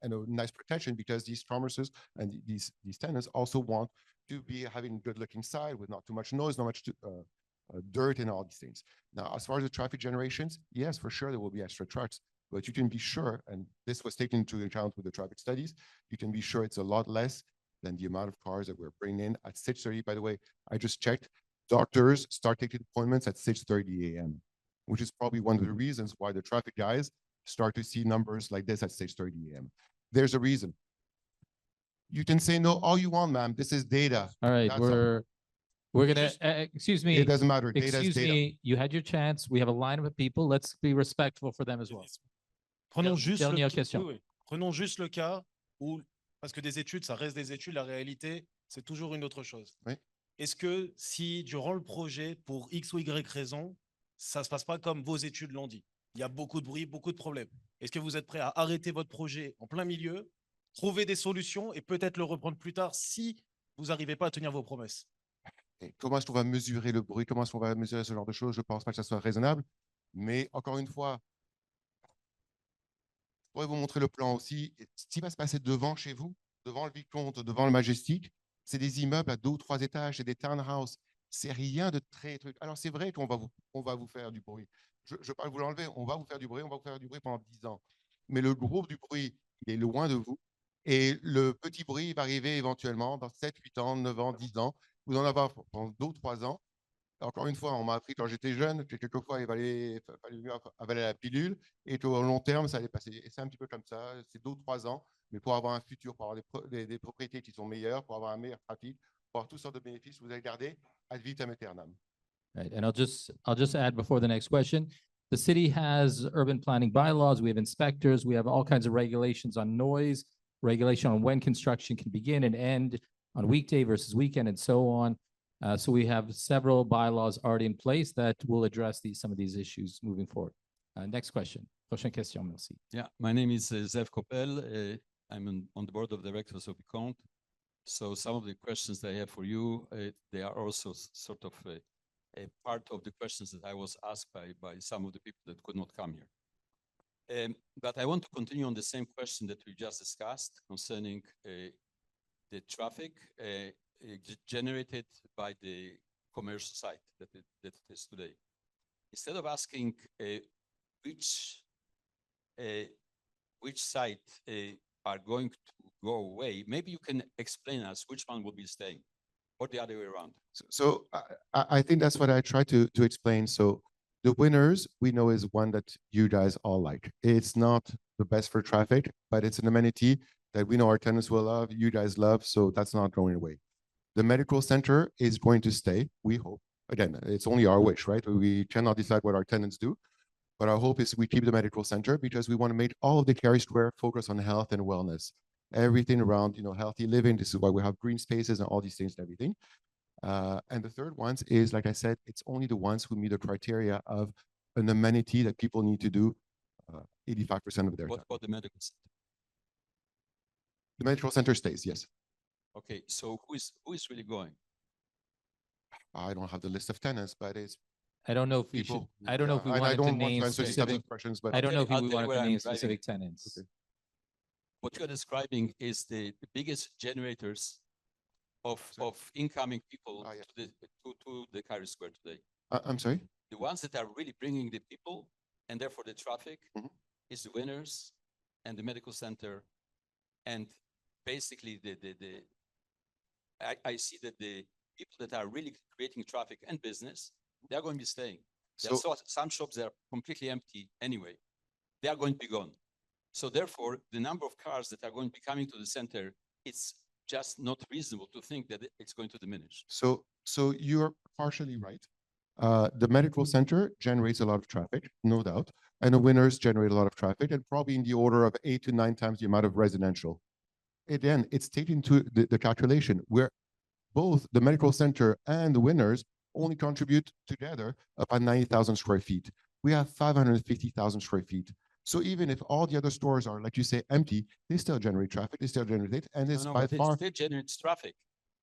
Speaker 6: and a nice protection because these commerces and these tenants also want to be having good looking side with not too much noise, not much dirt and all these things. Now, as far as the traffic generations, yes, for sure, there will be extra trucks, but you can be sure, and this was taken into account with the traffic studies, you can be sure it's a lot less than the amount of cars that we're bringing in at 6:30. By the way, I just checked, doctors start taking appointments at 6:30 a.m., which is probably one of the reasons why the traffic guys start to see numbers like this at 6:30 a.m. There's a reason. You can say no all you want, ma'am. This is data.
Speaker 3: All right, we're gonna excuse me.
Speaker 6: It doesn't matter. Data
Speaker 3: Excuse
Speaker 6: is data.
Speaker 3: me. You had your chance. We have a line of people. Let's be respectful for them as well.
Speaker 16: Prenons juste
Speaker 3: Dernière question.
Speaker 16: oui. Prenons juste le cas où, parce que des études, ça reste des études, la réalité, c'est toujours une autre chose.
Speaker 6: Oui.
Speaker 16: Est-ce que si durant le projet, pour X ou Y raison, ça ne se passe pas comme vos études l'ont dit? Il y a beaucoup de bruit, beaucoup de problèmes. Est-ce que vous êtes prêt à arrêter votre projet en plein milieu, trouver des solutions et peut-être le reprendre plus tard si vous n'arrivez pas à tenir vos promesses?
Speaker 6: Et comment est-ce qu'on va mesurer le bruit? Comment est-ce qu'on va mesurer ce genre de choses? Je ne pense pas que ça soit raisonnable. Mais encore une fois, je pourrais vous montrer le plan aussi. Ce qui va se passer devant chez vous, devant le Vicomte, devant le Majestic, c'est des immeubles à 2 ou 3 étages, c'est des townhouses. C'est rien de très truc. Alors, c'est vrai qu'on va vous faire du bruit. Je ne vais pas vous l'enlever. On va vous faire du bruit. On va vous faire du bruit pendant 10 ans. Mais le gros du bruit, il est loin de vous. Et le petit bruit va arriver éventuellement dans 7, 8 ans, 9 ans, 10 ans. Vous en avez pendant 2 ou 3 ans. Encore une fois, on m'a appris quand j'étais jeune que quelquefois, il fallait mieux avaler la pilule et qu'au long terme, ça allait passer. Et c'est un petit peu comme ça. C'est 2 ou 3 ans. Mais pour avoir un futur, pour avoir des propriétés qui sont meilleures, pour avoir un meilleur trafic, pour avoir toutes sortes de bénéfices, vous allez garder ad vitam aeternam.
Speaker 3: Right, and I'll just add before the next question. The city has urban planning bylaws. We have inspectors. We have all kinds of regulations on noise, regulation on when construction can begin and end, on weekday versus weekend, and so on. So we have several bylaws already in place that will address some of these issues moving forward. Next question. Prochaine question, merci.
Speaker 17: Yeah, my name is Zev Koppel. I'm on the board of directors of Vicomte. So some of the questions that I have for you, they are also sort of a part of the questions that I was asked by some of the people that could not come here. But I want to continue on the same question that we just discussed concerning the traffic generated by the commercial site that it is today. Instead of asking which site are going to go away, maybe you can explain us which one will be staying or the other way around.
Speaker 6: So I think that's what I try to explain. So the winners we know is one that you guys all like. It's not the best for traffic, but it's an amenity that we know our tenants will love, you guys love, so that's not going away. The medical center is going to stay, we hope. Again, it's only our wish, right? We cannot decide what our tenants do, but our hope is we keep the medical center because we want to make all of Décarie Square focus on health and wellness. Everything around, healthy living. This is why we have green spaces and all these things and everything. And the third one is, like I said, it's only the ones who meet the criteria of an amenity that people need to do 85% of their time.
Speaker 17: What about the medical center?
Speaker 6: The medical center stays, yes.
Speaker 17: Okay, so who is really going?
Speaker 6: I don't have the list of tenants, but it's
Speaker 3: I don't know if we should,
Speaker 6: people.
Speaker 3: I don't know if we
Speaker 6: And I
Speaker 3: wanted to
Speaker 6: don't want
Speaker 3: name
Speaker 6: to answer these types
Speaker 3: specific,
Speaker 6: of questions, but
Speaker 3: I don't know if
Speaker 17: I'll
Speaker 3: we
Speaker 17: tell you
Speaker 3: wanted
Speaker 17: where
Speaker 3: to
Speaker 17: I'm
Speaker 3: name
Speaker 17: driving.
Speaker 3: specific tenants.
Speaker 6: Okay.
Speaker 17: What you're describing is the biggest generators of incoming people to the Décarie Square today.
Speaker 6: I'm sorry?
Speaker 17: The ones that are really bringing the people and therefore the traffic is the winners and the medical center. And basically I see that the people that are really creating traffic and business, they're going to be staying. There's some shops that are completely empty anyway. They are going to be gone. So therefore, the number of cars that are going to be coming to the center, it's just not reasonable to think that it's going to diminish.
Speaker 6: So you're partially right. The medical center generates a lot of traffic, no doubt, and the winners generate a lot of traffic, and probably in the order of 8 to 9 times the amount of residential. Again, it's taken into the calculation where both the medical center and the winners only contribute together about 90,000 square feet. We have 550,000 square feet. So even if all the other stores are, like you say, empty, they still generate traffic, they still generate, and it's by far.
Speaker 17: It still generates traffic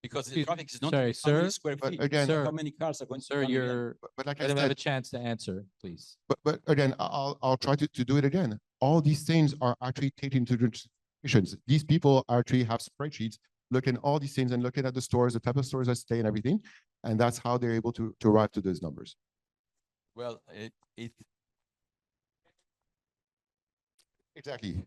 Speaker 17: because the traffic is not
Speaker 3: Sorry,
Speaker 17: how many
Speaker 3: sir.
Speaker 17: square
Speaker 6: But
Speaker 17: feet.
Speaker 6: again,
Speaker 17: how many cars are going to
Speaker 3: Sir,
Speaker 17: come again.
Speaker 3: you're,
Speaker 6: but like I
Speaker 3: let him
Speaker 6: said,
Speaker 3: have a chance to answer, please.
Speaker 6: But again, I'll try to do it again. All these things are actually taken into consideration. These people actually have spreadsheets looking at all these things and looking at the stores, the type of stores that stay and everything. And that's how they're able to arrive to those numbers.
Speaker 17: Well,
Speaker 6: Exactly.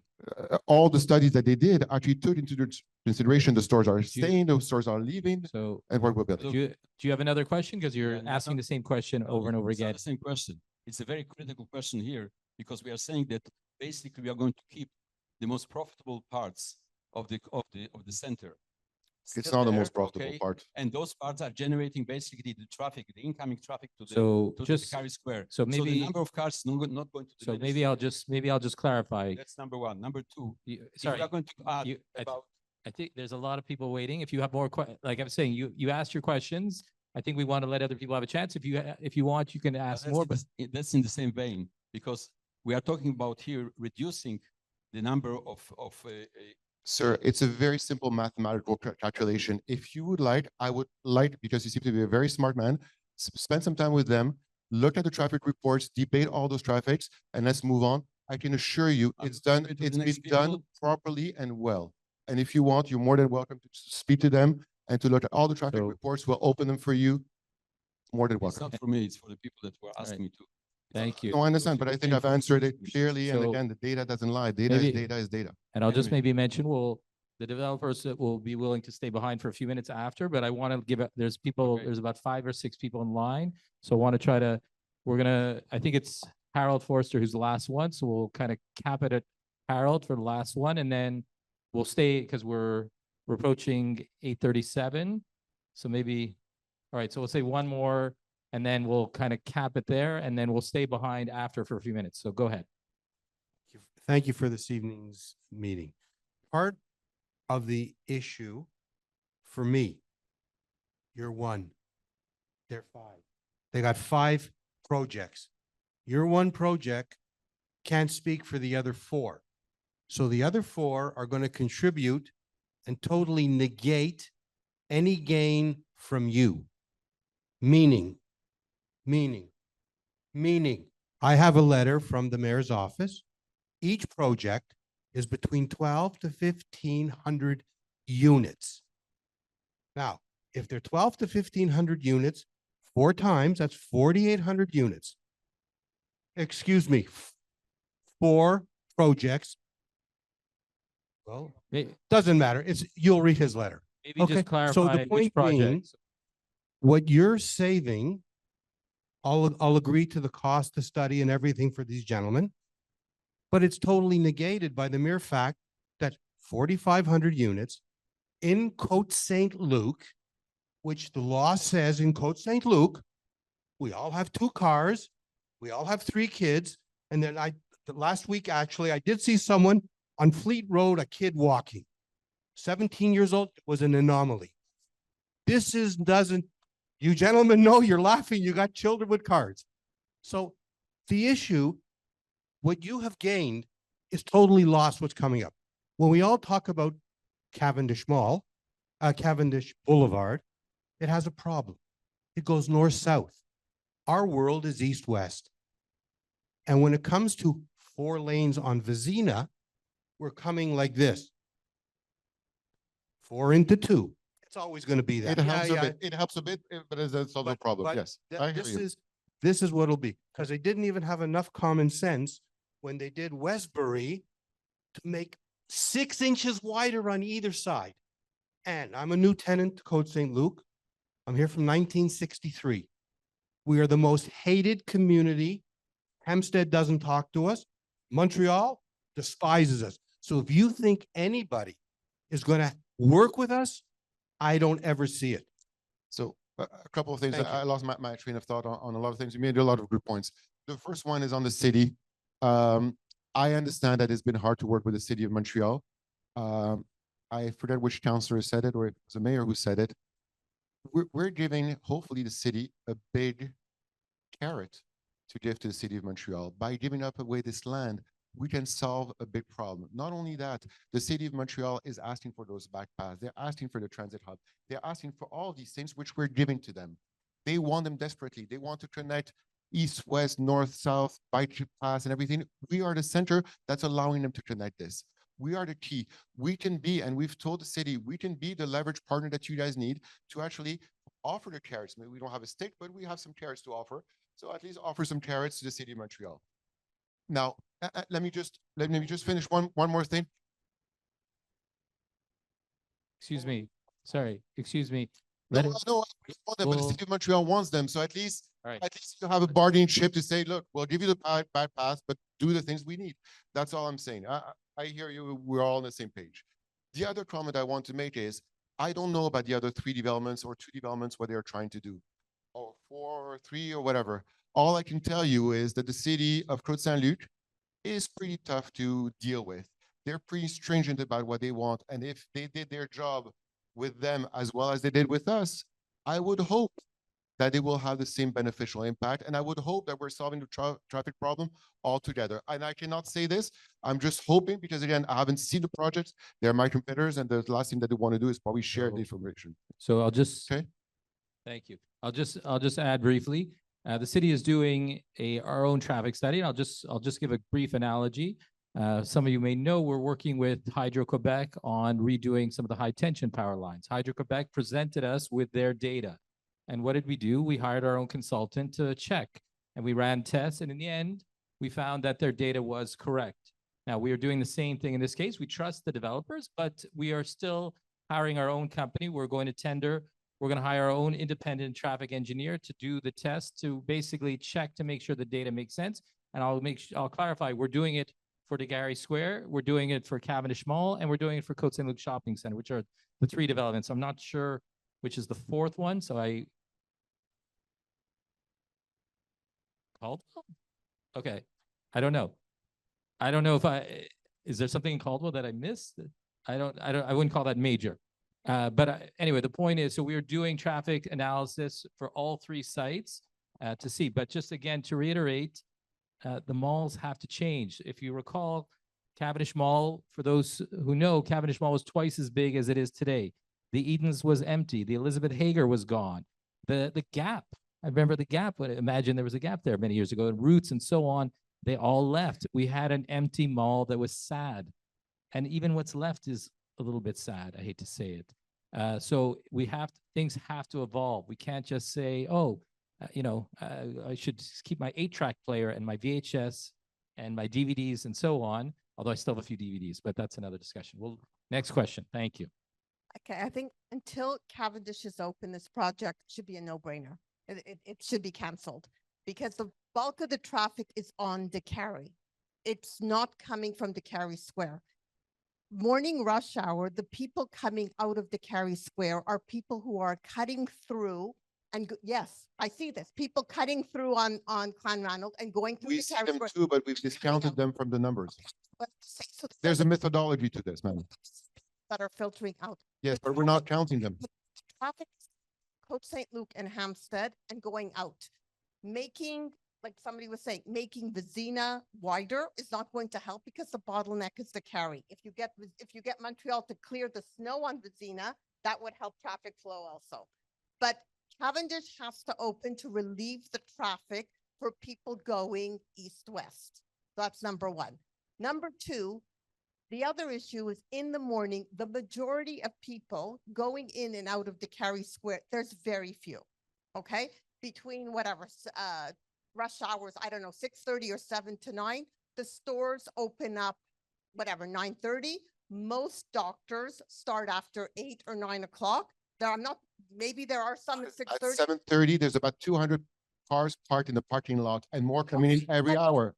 Speaker 6: All the studies that they did actually took into consideration the stores are staying, those stores are leaving,
Speaker 3: so
Speaker 6: and what we're building.
Speaker 3: Do you have another question? Because you're
Speaker 17: Yeah,
Speaker 3: asking the same question over and over
Speaker 17: it's not
Speaker 3: again.
Speaker 17: the same question. It's a very critical question here because we are saying that basically we are going to keep the most profitable parts of the center.
Speaker 6: It's
Speaker 17: still
Speaker 6: not the
Speaker 17: there,
Speaker 6: most profitable
Speaker 17: okay?
Speaker 6: part.
Speaker 17: And those parts are generating basically the traffic, the incoming traffic to the
Speaker 3: So
Speaker 17: to
Speaker 3: just,
Speaker 17: the Décarie Square.
Speaker 3: so
Speaker 17: the
Speaker 3: maybe,
Speaker 17: number of cars is not going to
Speaker 3: so
Speaker 17: diminish.
Speaker 3: maybe I'll just clarify.
Speaker 17: That's number one. Number two,
Speaker 3: Sorry,
Speaker 17: if we are going to add about
Speaker 3: I think there's a lot of people waiting. If you have more, like I'm saying, you asked your questions. I think we want to let other people have a chance. If you want, you can ask more. But
Speaker 17: that's in the same vein because we are talking about here reducing the number of
Speaker 6: Sir, it's a very simple mathematical calculation. If you would like, I would like, because you seem to be a very smart man, spend some time with them, look at the traffic reports, debate all those traffics, and let's move on. I can assure you it's done, it's been done properly and well. And if you want, you're more than welcome to speak to them and to look at all the traffic reports. We'll open them for you. More than welcome.
Speaker 17: It's not for me, it's for the people that were asking me to.
Speaker 3: Thank you.
Speaker 6: No, I understand, but I think I've answered it clearly. And
Speaker 3: So
Speaker 6: again, the data doesn't lie. Data is data is data.
Speaker 3: And I'll just maybe mention, the developers that will be willing to stay behind for a few minutes after, but I want to give it, there's about 5 or 6 people in line. So I want to try to, I think it's Harold Forster who's the last one. So we'll kind of cap it at Harold for the last one. And then we'll stay because we're approaching 8:37. So maybe, all right, so we'll say one more and then we'll kind of cap it there and then we'll stay behind after for a few minutes. So go ahead.
Speaker 18: Thank you for this evening's meeting. Part of the issue for me, you're one, they're 5. They got 5 projects. Your one project can't speak for the other 4. So the other 4 are going to contribute and totally negate any gain from you. Meaning, I have a letter from the mayor's office. Each project is between 12 to 1,500 units. Now, if they're 12 to 1,500 units, 4 times, that's 4,800 units. Excuse me, 4 projects. Well, doesn't matter. You'll read his letter.
Speaker 3: Maybe just clarify
Speaker 18: so the
Speaker 3: which
Speaker 18: point being,
Speaker 3: projects.
Speaker 18: what you're saving, I'll agree to the cost, the study and everything for these gentlemen, but it's totally negated by the mere fact that 4,500 units in Côte Saint-Luc, which the law says in Côte Saint-Luc, we all have 2 cars, we all have 3 kids. And then last week, actually, I did see someone on Fleet Road, a kid walking, 17 years old, was an anomaly. You gentlemen know, you're laughing, you got children with cars. So the issue, what you have gained is totally lost what's coming up. When we all talk about Cavendish Mall, Cavendish Boulevard, it has a problem. It goes north-south. Our world is east-west. And when it comes to 4 lanes on Vizina, we're coming like this. 4 into 2. It's always going to be that.
Speaker 6: It helps a bit. It helps a bit, but it's not a problem.
Speaker 18: But
Speaker 6: Yes, I hear you.
Speaker 18: This is what it'll be, because they didn't even have enough common sense when they did Westbury to make 6 inches wider on either side. And I'm a new tenant to Côte Saint-Luc. I'm here from 1963. We are the most hated community. Hempstead doesn't talk to us. Montreal despises us. So if you think anybody is going to work with us, I don't ever see it.
Speaker 6: So a couple of things.
Speaker 18: Thank you.
Speaker 6: I lost my train of thought on a lot of things. You made a lot of good points. The first one is on the city. I understand that it's been hard to work with the city of Montreal. I forget which councillor said it, or it was the mayor who said it. We're giving, hopefully, the city a big carrot to give to the city of Montreal. By giving up away this land, we can solve a big problem. Not only that, the city of Montreal is asking for those back paths. They're asking for the transit hub. They're asking for all these things which we're giving to them. They want them desperately. They want to connect east, west, north, south, bike paths and everything. We are the center that's allowing them to connect this. We are the key. We can be, and we've told the city, we can be the leverage partner that you guys need to actually offer the carrots. Maybe we don't have a stick, but we have some carrots to offer. So at least offer some carrots to the city of Montreal. Now, let me just finish one more thing.
Speaker 3: Excuse me. Sorry. Excuse me.
Speaker 6: No, I want them, but the city of Montreal wants them. So at least you have a bargaining chip to say, look, we'll give you the bad path, but do the things we need. That's all I'm saying. I hear you. We're all on the same page. The other comment I want to make is, I don't know about the other 3 developments or 2 developments, what they're trying to do, or 4 or 3 or whatever. All I can tell you is that the city of Côte Saint-Luc is pretty tough to deal with. They're pretty stringent about what they want. And if they did their job with them as well as they did with us, I would hope that they will have the same beneficial impact. And I would hope that we're solving the traffic problem altogether. And I cannot say this. I'm just hoping, because again, I haven't seen the projects. They're my competitors, and the last thing that they want to do is probably share the information.
Speaker 3: So I'll just,
Speaker 6: okay.
Speaker 3: Thank you. I'll just add briefly. The city is doing our own traffic study, and I'll just give a brief analogy. Some of you may know we're working with Hydro-Quebec on redoing some of the high tension power lines. Hydro-Quebec presented us with their data. And what did we do? We hired our own consultant to check, and we ran tests. And in the end, we found that their data was correct. Now, we are doing the same thing in this case. We trust the developers, but we are still hiring our own company. We're going to tender. We're going to hire our own independent traffic engineer to do the test, to basically check to make sure the data makes sense. And I'll clarify, we're doing it for Décarie Square, we're doing it for Cavendish Mall, and we're doing it for Côte Saint-Luc Shopping Center, which are the 3 developments. I'm not sure which is the 4th one, so Caldwell? Okay, I don't know. I don't know if is there something in Caldwell that I missed? I wouldn't call that major. But anyway, the point is, so we are doing traffic analysis for all 3 sites to see. But just again, to reiterate, the malls have to change. If you recall, Cavendish Mall, for those who know, Cavendish Mall was twice as big as it is today. The Edens was empty. The Elizabeth Hager was gone. The Gap, I remember the Gap. Imagine there was a Gap there many years ago, and Roots and so on. They all left. We had an empty mall that was sad. And even what's left is a little bit sad. I hate to say it. So things have to evolve. We can't just say, oh, I should keep my 8-track player and my VHS and my DVDs and so on. Although I still have a few DVDs, but that's another discussion. Well, next question. Thank you.
Speaker 19: Okay, I think until Cavendish is open, this project should be a no-brainer. It should be canceled because the bulk of the traffic is on Décarie. It's not coming from Décarie Square. morning rush hour, the people coming out of Décarie Square are people who are cutting through and yes, I see this. People cutting through on Clanranald and going through
Speaker 6: We see
Speaker 19: Décarie
Speaker 6: them
Speaker 19: Square.
Speaker 6: too, but we've discounted them from the numbers.
Speaker 19: But so
Speaker 6: There's a methodology to this, man.
Speaker 19: that are filtering out.
Speaker 6: Yes, but we're not counting them.
Speaker 19: Traffic, Côte Saint-Luc and Hampstead and going out. Making, like somebody was saying, making Vizina wider is not going to help because the bottleneck is Décarie. If you get Montreal to clear the snow on Vizina, that would help traffic flow also. But Cavendish has to open to relieve the traffic for people going east-west. That's number one. Number two, the other issue is in the morning, the majority of people going in and out of Décarie Square, there's very few, okay? Between whatever, rush hours, I don't know, 6:30 or 7 to 9, the stores open up, whatever, 9:30. Most doctors start after 8 or 9 o'clock. Maybe there are some at 6:30.
Speaker 6: At 7:30, there's about 200 cars parked in the parking lot and more coming in every hour.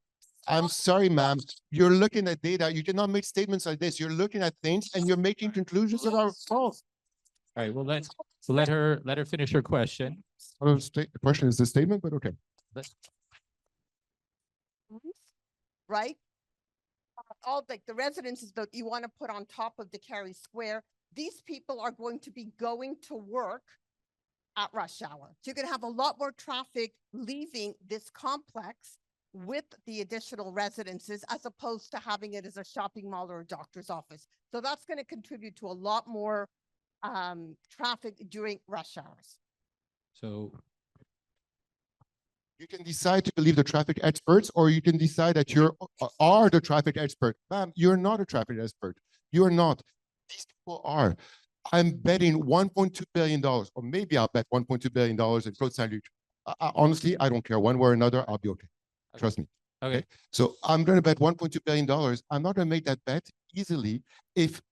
Speaker 6: I'm sorry, ma'am. You're looking at data. You cannot make statements like this. You're looking at things and you're making conclusions that are false.
Speaker 3: All right, well, let her finish her question.
Speaker 6: The question is the statement, but okay.
Speaker 19: Right? All like the residences that you want to put on top of Décarie Square, these people are going to be going to work at rush hour. So you're going to have a lot more traffic leaving this complex with the additional residences as opposed to having it as a shopping mall or a doctor's office. So that's going to contribute to a lot more traffic during rush hours.
Speaker 3: So
Speaker 6: you can decide to believe the traffic experts, or you can decide that you are the traffic expert. Ma'am, you're not a traffic expert. You are not. These people are. I'm betting $1.2 billion, or maybe I'll bet $1.2 billion in Côte Saint-Luc. Honestly, I don't care. One way or another, I'll be okay. Trust me.
Speaker 3: Okay.
Speaker 6: So I'm going to bet $1.2 billion. I'm not going to make that bet easily if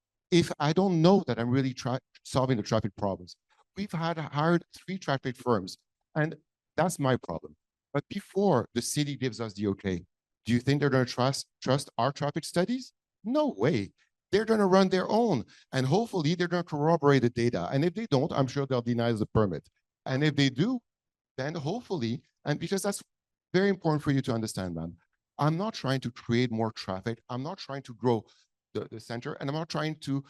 Speaker 6: I don't know that I'm really solving the traffic problems. We've hired 3 traffic firms, and that's my problem. But before the city gives us the okay, do you think they're going to trust our traffic studies? No way. They're going to run their own, and hopefully they're going to corroborate the data. And if they don't, I'm sure they'll deny the permit. And if they do, then hopefully, and because that's very important for you to understand, ma'am, I'm not trying to create more traffic. I'm not trying to grow the center, and I'm not trying to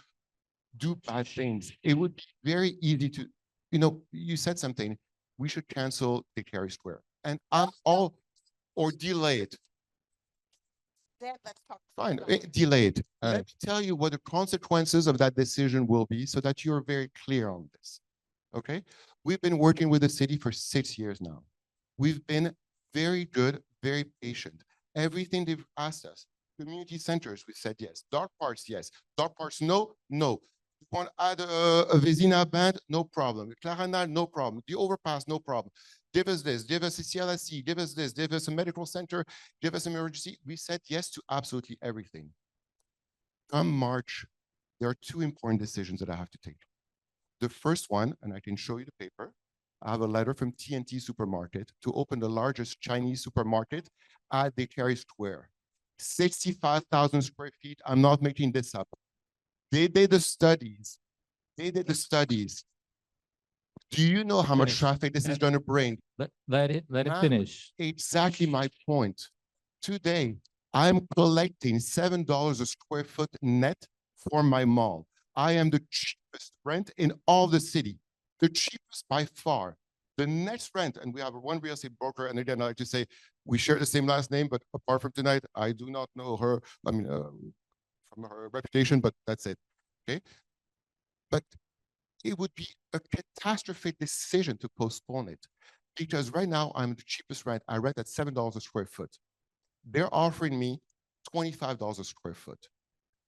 Speaker 6: do bad things. It would be very easy to, you said something, we should cancel Décarie Square. And I'm all, or delay it.
Speaker 19: Then let's talk.
Speaker 6: Fine, delay it. Let me tell you what the consequences of that decision will be so that you're very clear on this, okay? We've been working with the city for 6 years now. We've been very good, very patient. Everything they've asked us, community centers, we said yes. Dark parks, yes. Dark parks, no, no. You want to add a Vizina band? No problem. Claranal, no problem. The overpass, no problem. Give us this, give us a CLSC, give us this, give us a medical center, give us emergency. We said yes to absolutely everything. Come March, there are 2 important decisions that I have to take. The first one, and I can show you the paper, I have a letter from TNT Supermarket to open the largest Chinese supermarket at Décarie Square. 65,000 square feet. I'm not making this up. They did the studies. Do you know how much traffic this is going to bring?
Speaker 3: Let it finish.
Speaker 6: Exactly my point. Today, I'm collecting $7 a square foot net for my mall. I am the cheapest rent in all the city, the cheapest by far. The next rent, and we have one real estate broker, and again, I like to say, we share the same last name, but apart from tonight, I do not know her, from her reputation, but that's it, okay? But it would be a catastrophic decision to postpone it, because right now, I'm the cheapest rent. I rent at $7 a square foot. They're offering me $25 a square foot.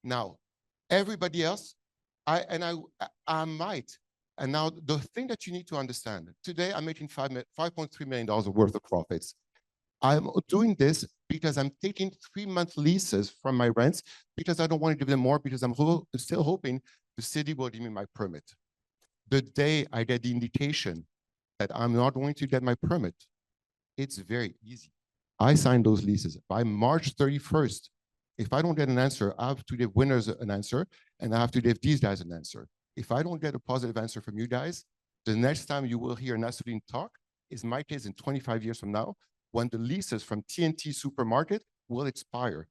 Speaker 6: Now, everybody else, I might. And now the thing that you need to understand, today I'm making $5.3 million worth of profits. I'm doing this because I'm taking 3-month leases from my rents because I don't want to give them more because I'm still hoping the city will give me my permit. The day I get the indication that I'm not going to get my permit, it's very easy. I signed those leases. By March 31st, If I don't get an answer, I have to give winners an answer, and I have to give these guys an answer. If I don't get a positive answer from you guys, the next time you will hear Nasruddin talk is my case in 25 years from now, when the leases from TNT Supermarket will expire,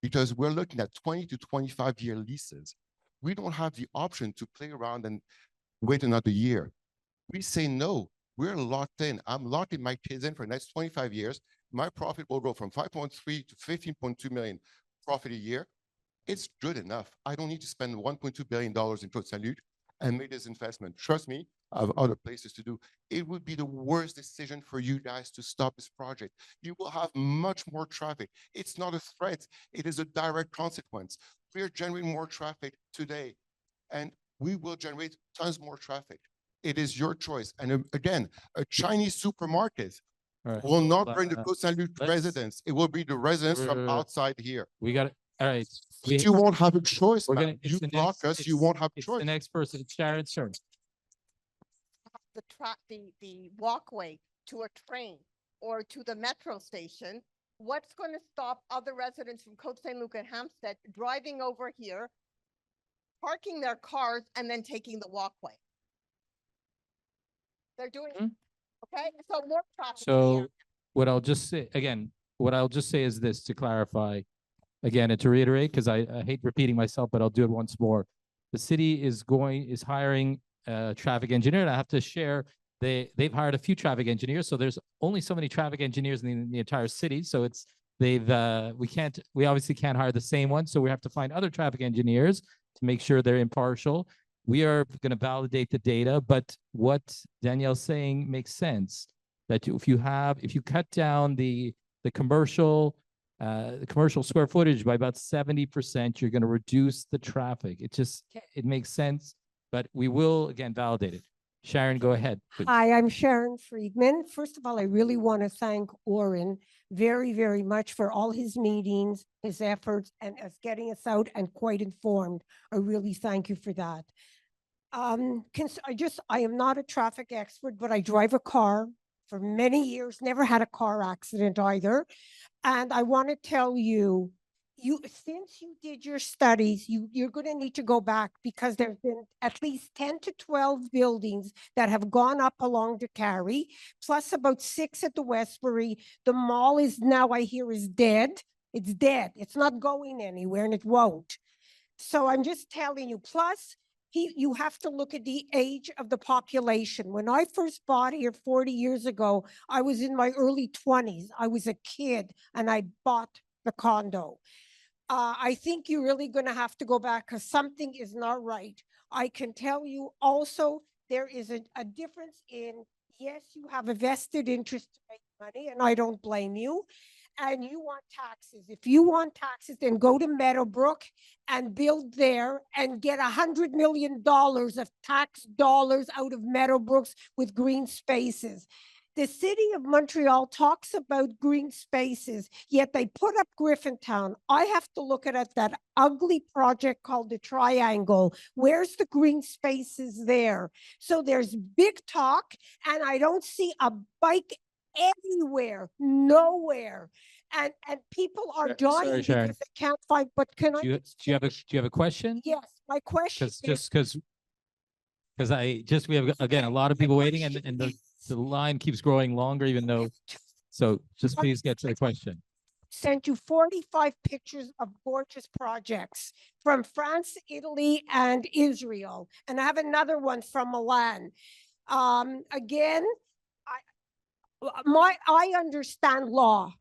Speaker 6: because we're looking at 20 to 25-year leases. We don't have the option to play around and wait another year. We say no, we're locked in. I'm locking my kids in for the next 25 years. My profit will go from 5.3 to 15.2 million profit a year. It's good enough. I don't need to spend $1.2 billion in Côte Saint-Luc and make this investment. Trust me, I have other places to do. It would be the worst decision for you guys to stop this project. You will have much more traffic. It's not a threat. It is a direct consequence. We are generating more traffic today, and we will generate tons more traffic. It is your choice. And again, a Chinese supermarket will not bring the Côte Saint-Luc residents. It will be the residents from outside here.
Speaker 3: We got it. All right.
Speaker 6: You won't have a choice. You
Speaker 3: the
Speaker 6: block us, you won't have a
Speaker 3: it's
Speaker 6: choice.
Speaker 3: the next person. It's Sharon's turn.
Speaker 19: The walkway to a train or to the metro station, what's going to stop other residents from Côte Saint-Luc and Hampstead driving over here, parking their cars, and then taking the walkway? They're doing, okay? So more traffic.
Speaker 3: So what I'll just say again, what I'll just say is this to clarify again and to reiterate, because I hate repeating myself, but I'll do it once more. The city is hiring a traffic engineer, and I have to share they've hired a few traffic engineers. So there's only so many traffic engineers in the entire city. So it's we obviously can't hire the same one. So we have to find other traffic engineers to make sure they're impartial. We are going to validate the data, but what Danielle's saying makes sense. That if you cut down the commercial square footage by about 70%, you're going to reduce the traffic. It makes sense, but we will again validate it. Sharon, go ahead, please.
Speaker 20: Hi, I'm Sharon Friedman. First of all, I really want to thank Oren very, very much for all his meetings, his efforts, and us getting us out and quite informed. I really thank you for that. I am not a traffic expert, but I drive a car for many years, never had a car accident either. And I want to tell you, since you did your studies, you're going to need to go back, because there's been at least 10 to 12 buildings that have gone up along Décarie, plus about 6 at the Westbury. The mall is now, I hear, is dead. It's dead. It's not going anywhere, and it won't. So I'm just telling you, plus you have to look at the age of the population. When I first bought here 40 years ago, I was in my early 20s. I was a kid, and I bought the condo. I think you're really going to have to go back, because something is not right. I can tell you also, there is a difference in, yes, you have a vested interest to make money, and I don't blame you. And you want taxes. If you want taxes, then go to Meadowbrook and build there and get $100 million of tax dollars out of Meadowbrooks with green spaces. The city of Montreal talks about green spaces, yet they put up Griffintown. I have to look at that ugly project called the Triangle. Where's the green spaces there? So there's big talk, and I don't see a bike anywhere, nowhere. And people are dying because they can't find. But can I?
Speaker 3: Do you have a question?
Speaker 20: Yes, my question is
Speaker 3: because we have again a lot of people waiting, and the line keeps growing longer, even though. So just please get to the question.
Speaker 20: Sent you 45 pictures of gorgeous projects from France, Italy, and Israel, and I have another one from Milan. Again, I understand law,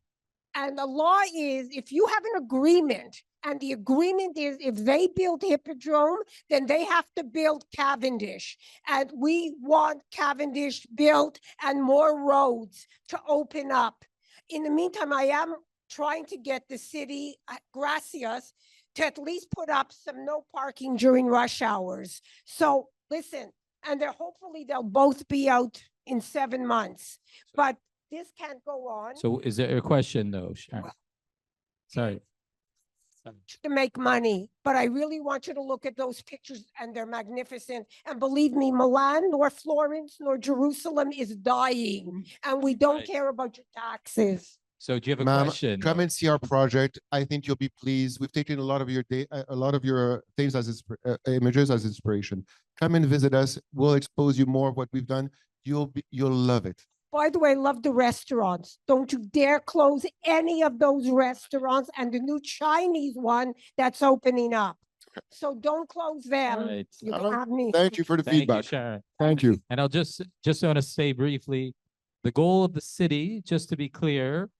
Speaker 20: and the law is, if you have an agreement, and the agreement is, if they build Hippodrome, then they have to build Cavendish, and we want Cavendish built and more roads to open up. In the meantime, I am trying to get the city, gracias, to at least put up some no parking during rush hours. So listen, and hopefully they'll both be out in 7 months, but this can't go on.
Speaker 3: So is there a question though, Sharon? Sorry.
Speaker 20: To make money, but I really want you to look at those pictures, and they're magnificent. And believe me, Milan, nor Florence, nor Jerusalem is dying, and we don't care about your taxes.
Speaker 3: So do you have a
Speaker 6: Ma'am,
Speaker 3: question?
Speaker 6: come and see our project. I think you'll be pleased. We've taken a lot of your things as images as inspiration. Come and visit us. We'll expose you more of what we've done. You'll love it.
Speaker 20: By the way, love the restaurants. Don't you dare close any of those restaurants and the new Chinese one that's opening up. So don't close them.
Speaker 3: Right.
Speaker 20: You don't have me.
Speaker 6: Thank you for the
Speaker 3: Thank
Speaker 6: feedback.
Speaker 3: you, Sharon.
Speaker 6: Thank you.
Speaker 3: And I'll just want to say briefly, the goal of the city, just to be clear,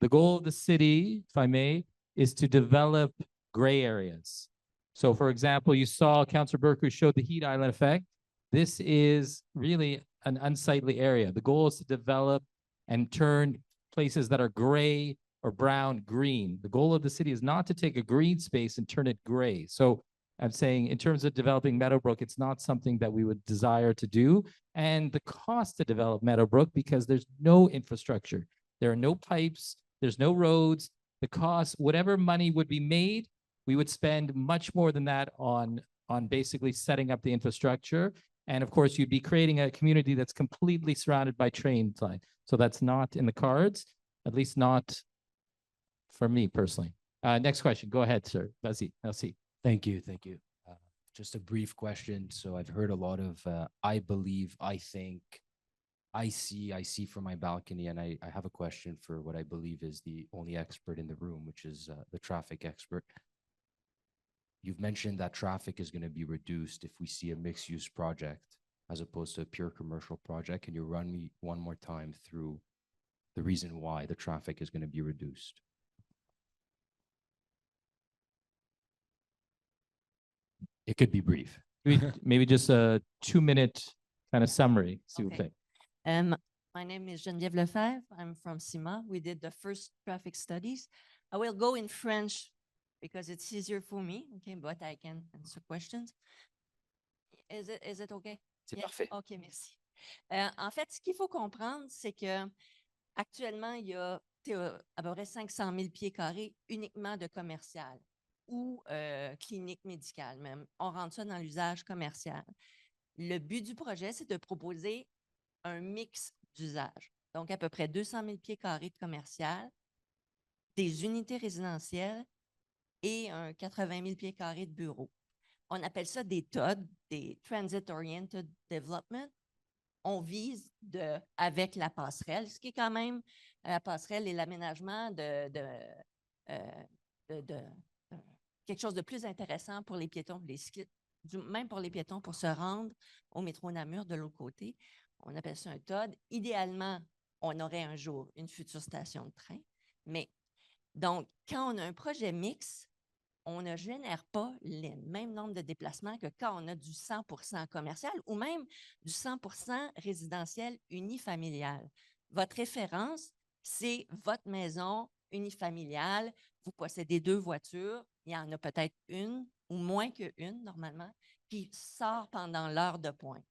Speaker 3: the goal of the city, if I may, is to develop gray areas. So for example, you saw Councillor Burke who showed the heat island effect. This is really an unsightly area. The goal is to develop and turn places that are gray or brown green. The goal of the city is not to take a green space and turn it gray. So I'm saying in terms of developing Meadowbrook, it's not something that we would desire to do. And the cost to develop Meadowbrook, because there's no infrastructure, there are no pipes, there's no roads, the cost, whatever money would be made, we would spend much more than that on basically setting up the infrastructure. And of course, you'd be creating a community that's completely surrounded by train line. So that's not in the cards, at least not for me personally. Next question. Go ahead, sir. Vas-y. Merci.
Speaker 21: Thank you. Thank you. Just a brief question. So I've heard a lot of I believe, I think, I see from my balcony, and I have a question for what I believe is the only expert in the room, which is the traffic expert. You've mentioned that traffic is going to be reduced if we see a mixed-use project as opposed to a pure commercial project. Can you run me one more time through the reason why the traffic is going to be reduced? It could be brief.
Speaker 3: Maybe just a 2-minute kind of summary, s'il vous plaît.
Speaker 22: My name is Geneviève Lefebvre. I'm from CIMA. We did the first traffic studies. I will go in French because it's easier for me, okay, but I can answer questions. Is it okay?
Speaker 21: C'est parfait.
Speaker 22: OK, merci. En fait, ce qu'il faut comprendre, c'est que actuellement, il y a à peu près 500 000 pieds carrés uniquement de commercial ou clinique médicale même. On rentre ça dans l'usage commercial. Le but du projet, c'est de proposer un mix d'usages. Donc, à peu près 200 000 pieds carrés de commercial, des unités résidentielles et un 80 000 pieds carrés de bureaux. On appelle ça des TOD, des Transit Oriented Development. On vise avec la passerelle, ce qui est quand même la passerelle et l'aménagement de quelque chose de plus intéressant pour les piétons, les cyclistes, même pour les piétons, pour se rendre au métro Namur de l'autre côté. On appelle ça un TOD. Idéalement, on aurait un jour une future station de train. Mais donc, quand on a un projet mixte, on ne génère pas le même nombre de déplacements que quand on a du 100% commercial ou même du 100% résidentiel unifamilial. Votre référence, c'est votre maison unifamiliale. Vous possédez 2 voitures. Il y en a peut-être une ou moins qu'une normalement qui sort pendant l'heure de pointe.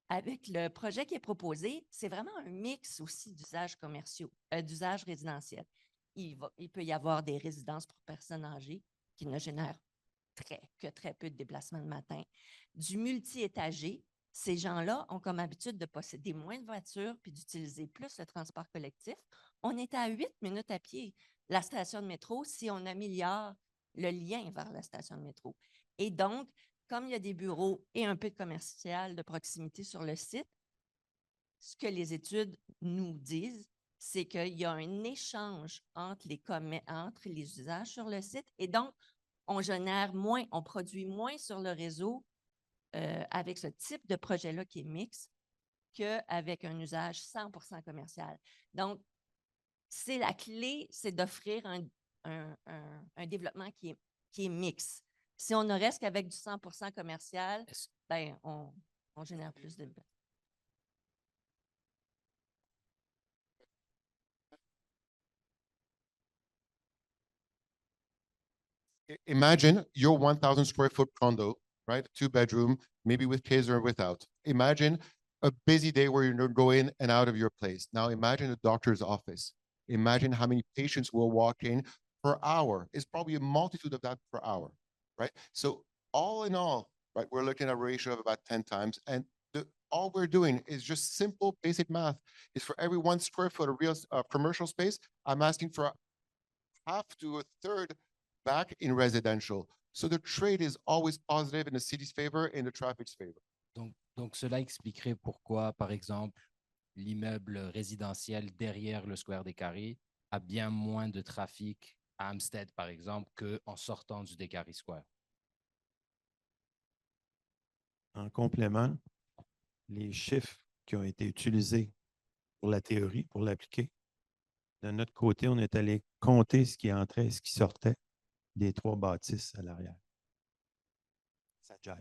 Speaker 22: Avec le projet qui est proposé, c'est vraiment un mix aussi d'usages commerciaux, d'usages résidentiels. Il peut y avoir des résidences pour personnes âgées qui ne génèrent que très peu de déplacements le matin. Du multi-étagé, ces gens-là ont comme habitude de posséder moins de voitures puis d'utiliser plus le transport collectif. On est à 8 minutes à pied. La station de métro, si on améliore le lien vers la station de métro. Et donc, comme il y a des bureaux et un peu de commercial de proximité sur le site, ce que les études nous disent, c'est qu'il y a un échange entre les usages sur le site et donc, on génère moins, on produit moins sur le réseau avec ce type de projet-là qui est mixte qu'avec un usage 100% commercial. Donc, c'est la clé, c'est d'offrir un développement qui est mixte. Si on ne reste qu'avec du 100% commercial, ben, on génère plus de...
Speaker 6: Imagine your 1,000 square foot condo, right? 2-bedroom, maybe with kids or without. Imagine a busy day where you're going in and out of your place. Now imagine a doctor's office. Imagine how many patients will walk in per hour. It's probably a multitude of that per hour, right? So all in all, right, we're looking at a ratio of about 10 times. And all we're doing is just simple, basic math. Is for every 1 square foot of real commercial space, I'm asking for half to a third back in residential. So the trade is always positive in the city's favor, in the traffic's favor.
Speaker 21: Donc cela expliquerait pourquoi, par exemple, l'immeuble résidentiel derrière le Square Décarie a bien moins de trafic à Hampstead, par exemple, qu'en sortant du Décarie Square.
Speaker 10: En complément, les chiffres qui ont été utilisés pour la théorie, pour l'appliquer, de notre côté, on est allé compter ce qui entrait et ce qui sortait des 3 bâtisses à l'arrière.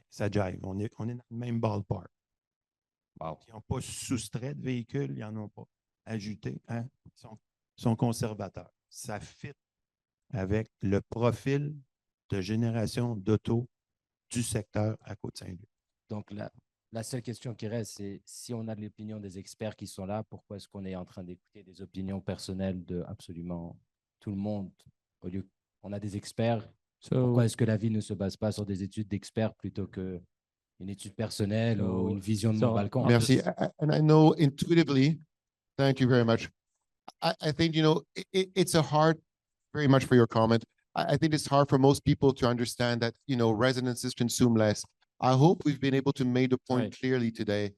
Speaker 10: Ça jive. On est dans le même ballpark.
Speaker 21: Wow.
Speaker 10: Ils n'ont pas soustrait de véhicules, ils n'en ont pas ajouté. Hein? Ils sont conservateurs. Ça fit avec le profil de génération d'auto du secteur à Côte-Saint-Luc.
Speaker 21: Donc la seule question qui reste, c'est si on a l'opinion des experts qui sont là, pourquoi est-ce qu'on est en train d'écouter des opinions personnelles de absolument tout le monde au lieu qu'on a des experts? Pourquoi est-ce que la vie ne se base pas sur des études d'experts plutôt que une étude personnelle ou une vision de mon balcon?
Speaker 6: Merci. And I know intuitively, thank you very much. I think, you know, it's a hard, very much for your comment. I think it's hard for most people to understand that, you know, residences consume less. I hope we've been able to make the point clearly today.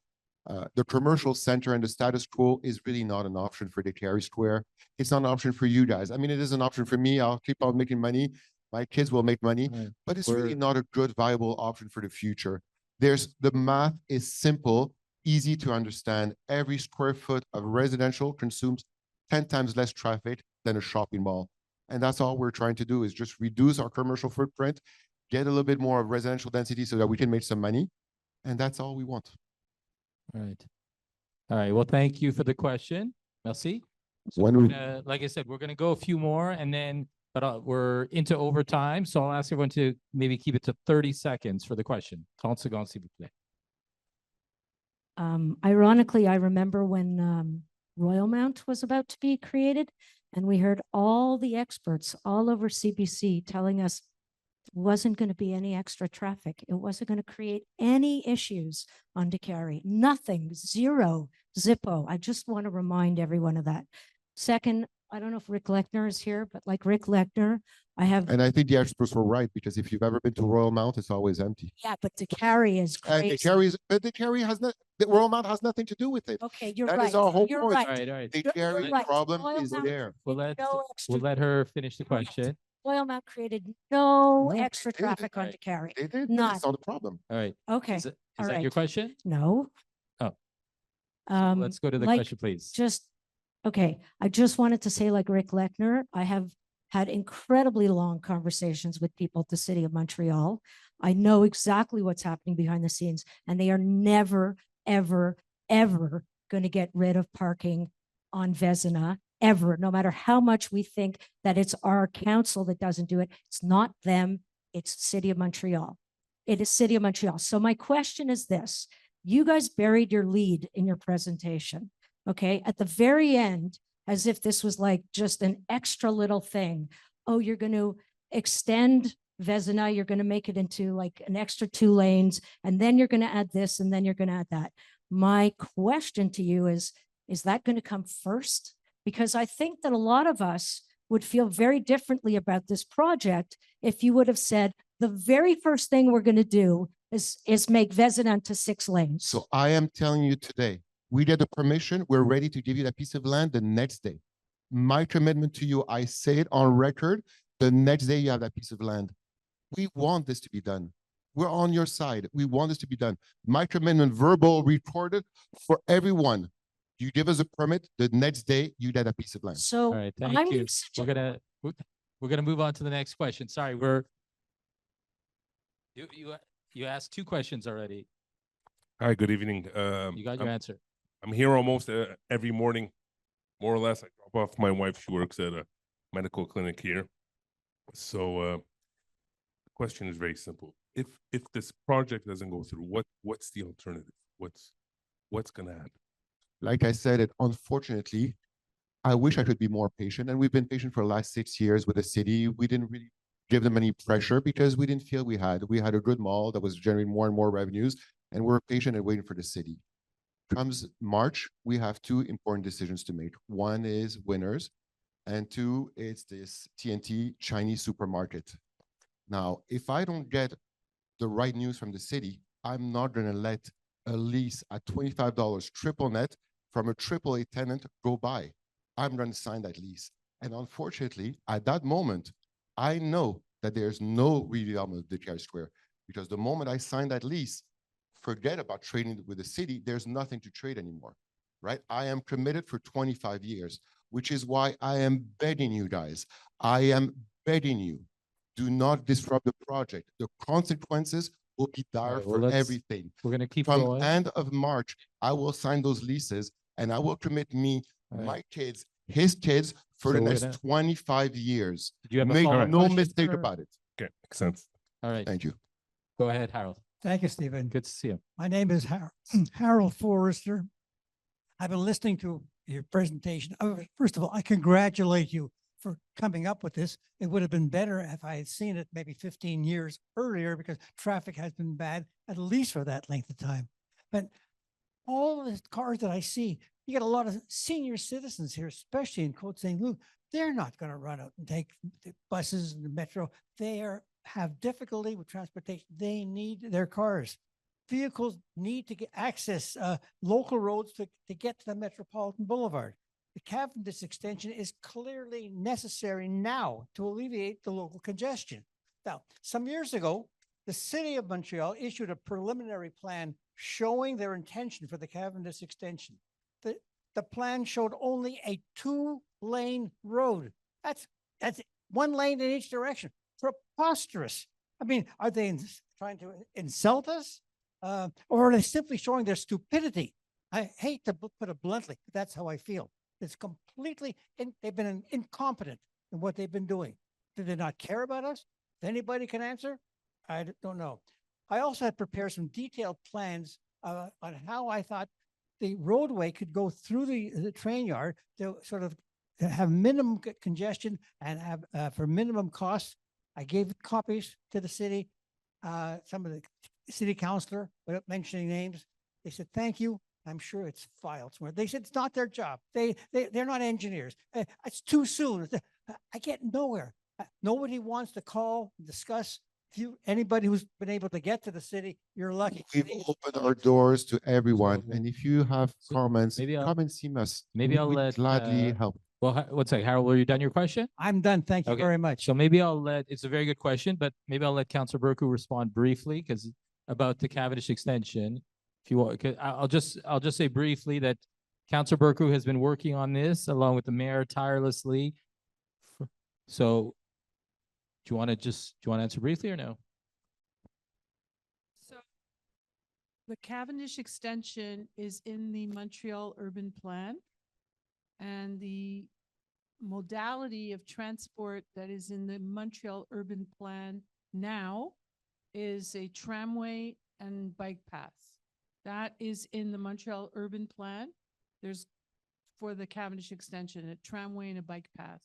Speaker 6: The commercial center and the status quo is really not an option for Décarie Square. It's not an option for you guys. I mean, it is an option for me. I'll keep on making money. My kids will make money, but it's really not a good, viable option for the future. The math is simple, easy to understand. Every square foot of residential consumes 10 times less traffic than a shopping mall. And that's all we're trying to do is just reduce our commercial footprint, get a little bit more of residential density so that we can make some money. And that's all we want.
Speaker 3: All right. All right. Well, thank you for the question. Merci. So like I said, we're going to go a few more and then, but we're into overtime. So I'll ask everyone to maybe keep it to 30 seconds for the question. 30 secondes, s'il vous plaît.
Speaker 1: Ironically, I remember when Royal Mount was about to be created, and we heard all the experts all over CBC telling us there wasn't going to be any extra traffic. It wasn't going to create any issues on Décarie. Nothing, zero, zippo. I just want to remind everyone of that. Second, I don't know if Rick Lechner is here, but like Rick Lechner, I have.
Speaker 6: And I think the experts were right because if you've ever been to Royal Mount, it's always empty.
Speaker 1: Yeah, but Décarie is crazy.
Speaker 6: Décarie has not. The Royal Mount has nothing to do with it.
Speaker 1: Okay, you're
Speaker 6: that
Speaker 1: right.
Speaker 6: That is our whole
Speaker 1: you're
Speaker 6: point.
Speaker 1: right.
Speaker 3: All right, all right.
Speaker 6: Décarie
Speaker 1: right.
Speaker 6: problem
Speaker 1: Royal
Speaker 6: is
Speaker 1: Mount
Speaker 6: there.
Speaker 3: We'll let her finish the question.
Speaker 1: Royal Mount created no extra traffic on Décarie.
Speaker 6: They did.
Speaker 1: None.
Speaker 6: That's not the problem.
Speaker 3: All right.
Speaker 1: Okay.
Speaker 3: Is
Speaker 1: all
Speaker 3: that
Speaker 1: right.
Speaker 3: your question?
Speaker 1: No.
Speaker 3: Oh. So let's go to the question, please.
Speaker 1: Okay. I just wanted to say, like Rick Lechner, I have had incredibly long conversations with people at the City of Montreal. I know exactly what's happening behind the scenes, and they are never, ever, ever going to get rid of parking on Vézina, ever, no matter how much we think that it's our council that doesn't do it. It's not them, it's City of Montreal. It is City of Montreal. So my question is this. You guys buried your lead in your presentation, okay? At the very end, as if this was like just an extra little thing. Oh, you're going to extend Vézina, you're going to make it into like an extra 2 lanes, and then you're going to add this, and then you're going to add that. My question to you is that going to come first? Because I think that a lot of us would feel very differently about this project if you would have said, the very first thing we're going to do is make Vézina into 6 lanes.
Speaker 6: So I am telling you today, we get the permission. We're ready to give you that piece of land the next day. My commitment to you, I say it on record, the next day you have that piece of land. We want this to be done. We're on your side. We want this to be done. My commitment, verbal, recorded for everyone. You give us a permit, the next day you get a piece of land.
Speaker 1: So
Speaker 3: all right, thank you. We're gonna move on to the next question. Sorry, you asked 2 questions already.
Speaker 5: Hi, good evening.
Speaker 3: You got your answer.
Speaker 5: I'm here almost every morning, more or less. I drop off my wife. She works at a medical clinic here. So the question is very simple. If this project doesn't go through, what's the alternative? What's gonna happen?
Speaker 6: Like I said, unfortunately, I wish I could be more patient. And we've been patient for the last 6 years with the city. We didn't really give them any pressure because we didn't feel we had a good mall that was generating more and more revenues. And we're patient and waiting for the city. comes March, we have two important decisions to make. One is winners, and two, it's this TNT Chinese supermarket. Now, if I don't get the right news from the city, I'm not going to let a lease at $25 triple net from a AAA tenant go by. I'm going to sign that lease. And unfortunately, at that moment, I know that there's no redevelopment of Décarie Square, because the moment I sign that lease, forget about trading with the city, there's nothing to trade anymore, right? I am committed for 25 years, which is why I am begging you guys, I am begging you, do not disrupt the project. The consequences will be dire
Speaker 3: right, well,
Speaker 6: for
Speaker 3: let's-
Speaker 6: everything.
Speaker 3: We're gonna keep
Speaker 6: From
Speaker 3: going.
Speaker 6: end of March, I will sign those leases and I will commit me,
Speaker 3: All
Speaker 6: my
Speaker 3: right.
Speaker 6: kids, his kids for
Speaker 3: So
Speaker 6: the
Speaker 3: we're
Speaker 6: next
Speaker 3: gonna-
Speaker 6: 25 years.
Speaker 3: Do you have a
Speaker 6: Make
Speaker 3: follow-up
Speaker 6: no
Speaker 3: question
Speaker 6: mistake
Speaker 3: for-
Speaker 6: about it.
Speaker 5: Okay, makes sense.
Speaker 3: All right.
Speaker 6: Thank you.
Speaker 3: Go ahead, Harold.
Speaker 4: Thank you, Stephen.
Speaker 3: Good to see you.
Speaker 4: My name is Harold Forrester. I've been listening to your presentation. First of all, I congratulate you for coming up with this. It would have been better if I had seen it maybe 15 years earlier, because traffic has been bad at least for that length of time. But all the cars that I see, you get a lot of senior citizens here, especially in Côte Saint-Luc. They're not going to run out and take the buses and the metro. Have difficulty with transportation. They need their cars. Vehicles need to get access local roads to get to the Metropolitan Boulevard. The Cavendish extension is clearly necessary now to alleviate the local congestion. Now, some years ago, the city of Montreal issued a preliminary plan showing their intention for the Cavendish extension. The plan showed only a 2-lane road. That's one lane in each direction. Preposterous. I mean, are they trying to insult us? Or are they simply showing their stupidity? I hate to put it bluntly, but that's how I feel. It's completely, they've been incompetent in what they've been doing. Do they not care about us? If anybody can answer, I don't know. I also had prepared some detailed plans on how I thought the roadway could go through the train yard to sort of have minimum congestion and have for minimum costs. I gave copies to the city, some of the city councilor, without mentioning names. They said, thank you. I'm sure it's filed somewhere. They said it's not their job. They're not engineers. It's too soon. I get nowhere. Nobody wants to call, discuss. Anybody who's been able to get to the city, you're lucky.
Speaker 6: We've opened our doors to everyone, and if you have comments, come and see us.
Speaker 3: Maybe I'll
Speaker 6: We'd
Speaker 3: let
Speaker 6: gladly help.
Speaker 3: Well, one second, Harold, were you done your question?
Speaker 4: I'm done. Thank you
Speaker 3: Okay.
Speaker 4: very much.
Speaker 3: So maybe it's a very good question, but maybe I'll let Councillor Burku respond briefly because about the Cavendish extension. If you want, I'll just say briefly that Councillor Burku has been working on this along with the mayor tirelessly. So do you want to answer briefly or no?
Speaker 9: So the Cavendish extension is in the Montreal urban plan, and the modality of transport that is in the Montreal urban plan now is a tramway and bike paths. That is in the Montreal urban plan. There's, for the Cavendish extension, a tramway and a bike path.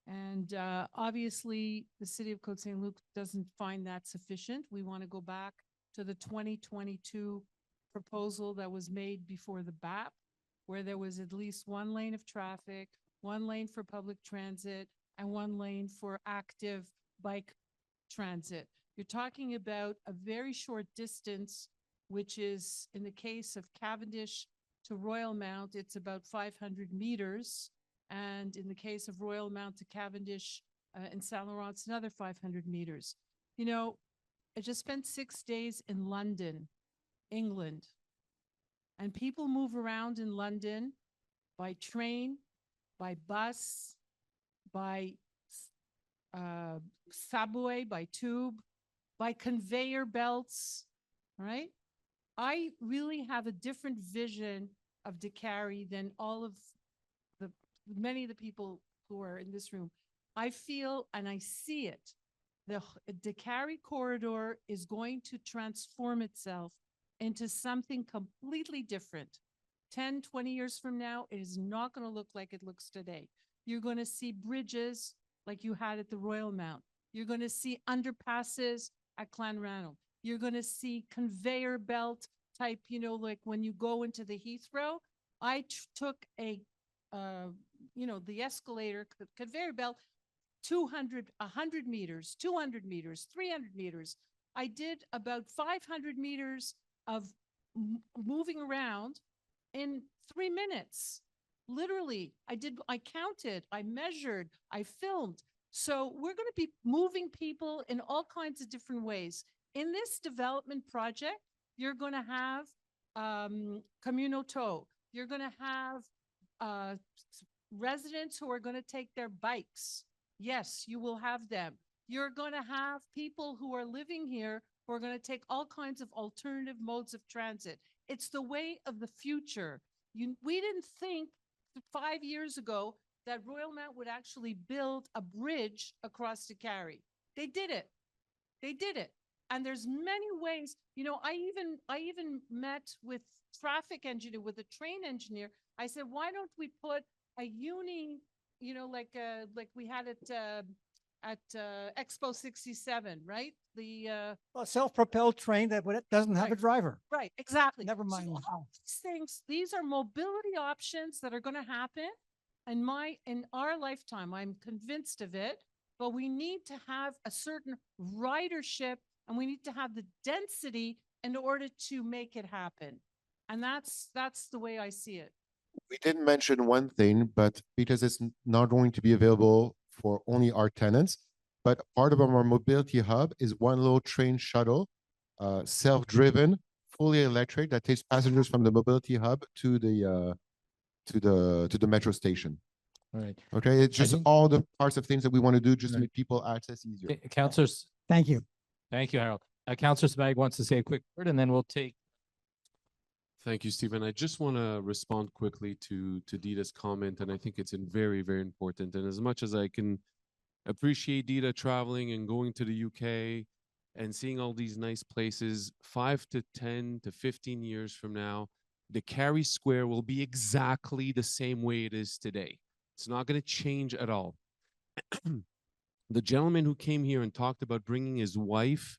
Speaker 9: And obviously, the city of Côte Saint-Luc doesn't find that sufficient. We want to go back to the 2022 proposal that was made before the BAP, where there was at least 1 lane of traffic, 1 lane for public transit, and 1 lane for active bike transit. You're talking about a very short distance, which is, in the case of Cavendish to Royal Mount, it's about 500 meters. And in the case of Royal Mount to Cavendish and Saint Laurent, it's another 500 meters. You know, I just spent 6 days in London, England, and people move around in London by train, by bus, by subway, by tube, by conveyor belts, right? I really have a different vision of Décarie than all of many of the people who are in this room. I feel and I see it. The Décarie corridor is going to transform itself into something completely different. 10, 20 years from now, it is not going to look like it looks today. You're going to see bridges like you had at the Royal Mount. You're going to see underpasses at Clanranald. You're going to see conveyor belt type, you know, like when you go into the Heathrow, I took a, you know, the escalator, conveyor belt, 200, 100 meters, 200 meters, 300 meters. I did about 500 meters of moving around in 3 minutes. Literally, I counted, I measured, I filmed. So we're going to be moving people in all kinds of different ways. In this development project, you're going to have communal tow. You're going to have residents who are going to take their bikes. Yes, you will have them. You're going to have people who are living here who are going to take all kinds of alternative modes of transit. It's the way of the future. We didn't think 5 years ago that Royal Mount would actually build a bridge across Décarie. They did it. They did it. And there's many ways, you know, I even met with traffic engineer, with a train engineer. I said, why don't we put a you know, like we had it at Expo 67, right? The
Speaker 4: A self-propelled train that doesn't have a driver.
Speaker 9: right, exactly.
Speaker 4: Never mind.
Speaker 9: So all these things, these are mobility options that are going to happen in our lifetime. I'm convinced of it. But we need to have a certain ridership, and we need to have the density in order to make it happen. And that's the way I see it.
Speaker 6: We didn't mention one thing, but because it's not going to be available for only our tenants, but part of our mobility hub is one little train shuttle, self-driven, fully electric, that takes passengers from the mobility hub to the metro station.
Speaker 3: All right.
Speaker 6: Okay, it's just all the parts of things that we want to do just to make people access easier.
Speaker 3: Councillors.
Speaker 4: Thank you.
Speaker 3: Thank you, Harold. Councillor Spag wants to say a quick word, and then we'll take.
Speaker 7: Thank you, Stephen. I just want to respond quickly to Dita's comment, and I think it's very, very important. And as much as I can appreciate Dita traveling and going to the UK and seeing all these nice places, 5 to 10 to 15 years from now, Décarie Square will be exactly the same way it is today. It's not going to change at all. The gentleman who came here and talked about bringing his wife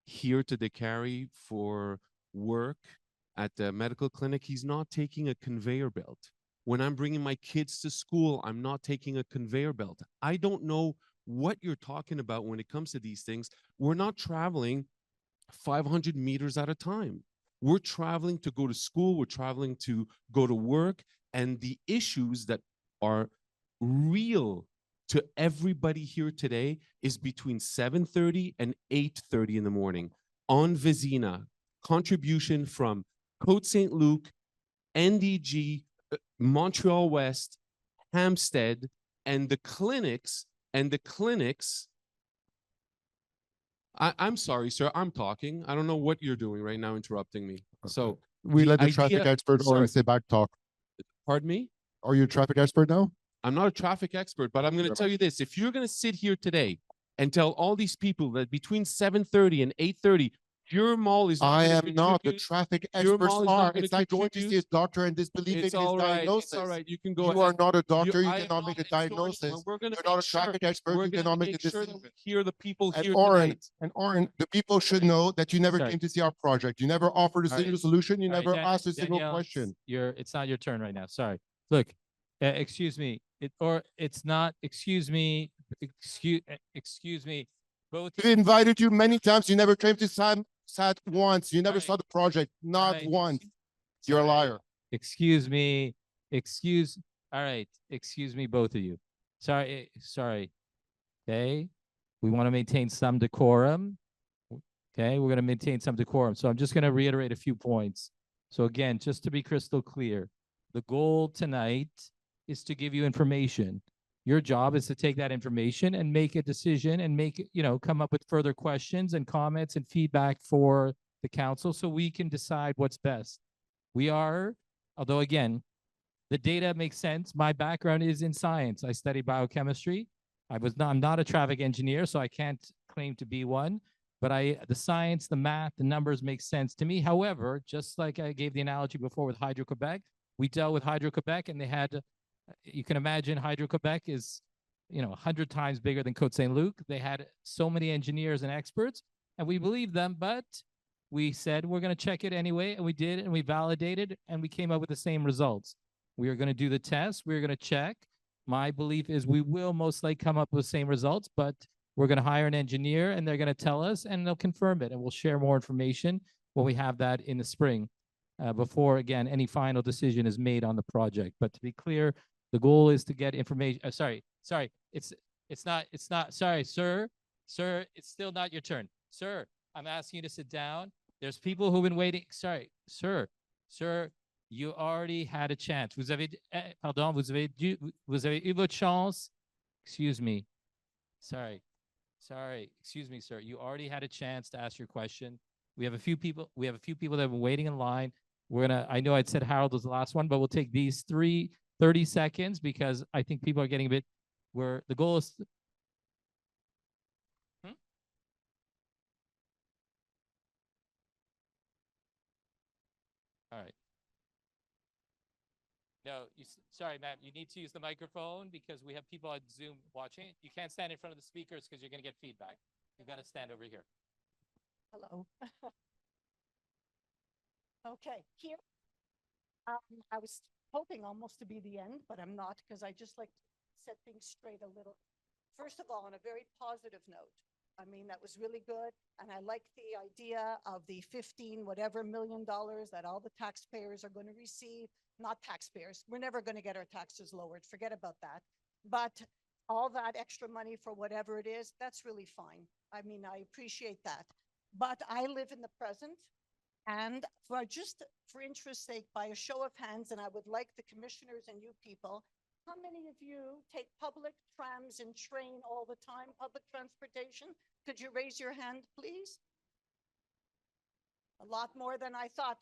Speaker 7: here to Décarie for work at the medical clinic, he's not taking a conveyor belt. When I'm bringing my kids to school, I'm not taking a conveyor belt. I don't know what you're talking about when it comes to these things. We're not traveling 500 meters at a time. We're traveling to go to school. We're traveling to go to work. And the issues that are real to everybody here today is between 7:30 and 8:30 in the morning. On Vézina, contribution from Côte Saint-Luc, NDG, Montreal West, Hampstead, and the clinics. I'm sorry, sir, I'm talking. I don't know what you're doing right now, interrupting me.
Speaker 6: Okay.
Speaker 7: So
Speaker 6: we let the traffic expert or say back talk.
Speaker 7: Pardon me?
Speaker 6: Are you a traffic expert now?
Speaker 7: I'm not a traffic expert, but I'm going to tell you this. If you're going to sit here today and tell all these people that between 7:30 and 8:30, your mall is
Speaker 6: I am not the traffic experts are. It's like going to see a doctor and disbelieving his diagnosis.
Speaker 7: It's all right. You can go.
Speaker 6: You are not a doctor. You cannot make a diagnosis.
Speaker 7: We're
Speaker 6: You're not a traffic expert. You cannot make a decision.
Speaker 7: Hear the people here
Speaker 6: And Oren, the people should know that you never came to see our project. You never offered a single solution. You never asked a single question.
Speaker 3: It's not your turn right now. Sorry. Look, excuse me. It's not. Excuse me. Excuse me. Both.
Speaker 6: We invited you many times. You never came to sat once. You never saw the project. Not once. You're a liar.
Speaker 3: Excuse me. All right. Excuse me, both of you. Sorry. Okay. We want to maintain some decorum. Okay. We're going to maintain some decorum. So I'm just going to reiterate a few points. So again, just to be crystal clear, the goal tonight is to give you information. Your job is to take that information and make a decision and come up with further questions and comments and feedback for the council so we can decide what's best. Although again, the data makes sense. My background is in science. I study biochemistry. I'm not a traffic engineer, so I can't claim to be one, but the science, the math, the numbers make sense to me. However, just like I gave the analogy before with Hydro-Quebec, we dealt with Hydro-Quebec and they had, you can imagine Hydro-Quebec is, 100 times bigger than Côte Saint-Luc. They had so many engineers and experts, and we believe them, but we said we're going to check it anyway, and we did, and we validated, and we came up with the same results. We are going to do the test. We're going to check. My belief is we will most likely come up with the same results, but we're going to hire an engineer, and they're going to tell us, and they'll confirm it, and we'll share more information when we have that in the spring, before, again, any final decision is made on the project. But to be clear, the goal is to get information. Sorry, it's not. Sorry, sir, it's still not your turn, sir. I'm asking you to sit down. There's people who've been waiting. Sorry, sir, you already had a chance. Vous avez eu votre chance. Excuse me. Sorry. Excuse me, sir. You already had a chance to ask your question. We have a few people that have been waiting in line. I know I'd said Harold was the last one, but we'll take these 30 seconds because I think people are getting a bit where the goal is. All right. No, sorry, ma'am. You need to use the microphone because we have people on Zoom watching. You can't stand in front of the speakers because you're going to get feedback. You've got to stand over here.
Speaker 8: Hello. Okay, here. I was hoping almost to be the end, but I'm not because I just like to set things straight a little. First of all, on a very positive note, I mean, that was really good. And I like the idea of the 15 whatever $million that all the taxpayers are going to receive. Not taxpayers. We're never going to get our taxes lowered. Forget about that. But all that extra money for whatever it is, that's really fine. I mean, I appreciate that. But I live in the present. And for interest's sake, by a show of hands, and I would like the commissioners and you people, how many of you take public trams and train all the time, public transportation? Could you raise your hand, please? A lot more than I thought.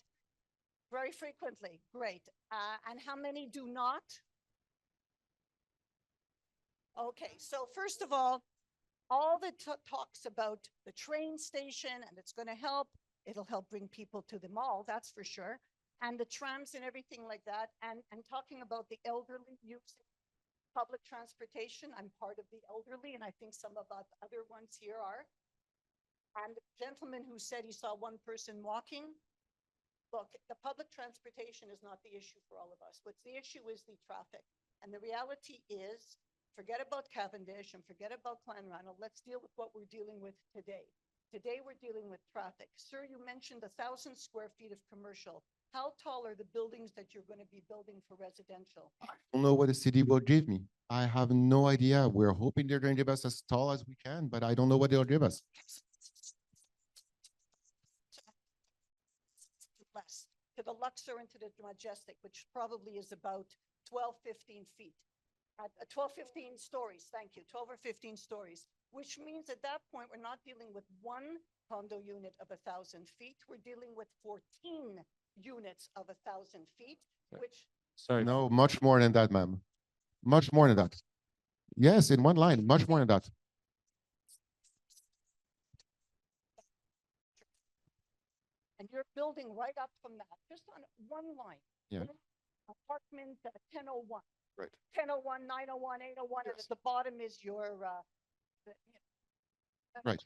Speaker 8: Very frequently. Great. And how many do not? Okay, so first of all the talks about the train station and it's going to help. It'll help bring people to the mall, that's for sure. And the trams and everything like that. And talking about the elderly using public transportation. I'm part of the elderly, and I think some of the other ones here are. And the gentleman who said he saw one person walking, look, the public transportation is not the issue for all of us. What's the issue is the traffic. And the reality is, forget about Cavendish and forget about Clanranald. Let's deal with what we're dealing with today. Today, we're dealing with traffic. Sir, you mentioned 1,000 square feet of commercial. How tall are the buildings that you're going to be building for residential?
Speaker 6: I don't know what the city will give me. I have no idea. We're hoping they're going to give us as tall as we can, but I don't know what they'll give us.
Speaker 8: Less. To the Luxor and to the Majestic, which probably is about 12, 15 feet. 12, 15 stories, thank you, 12 or 15 stories, which means at that point, we're not dealing with one condo unit of 1,000 feet. We're dealing with 14 units of 1,000 feet, which...
Speaker 6: Sorry. No, much more than that, ma'am. Much more than that. Yes, in one line, much more than that.
Speaker 8: And you're building right up from that, just on one line.
Speaker 6: Yeah.
Speaker 8: Apartment 1001.
Speaker 6: Right.
Speaker 8: 1001, 901, 801, and at the bottom is your...
Speaker 6: Right.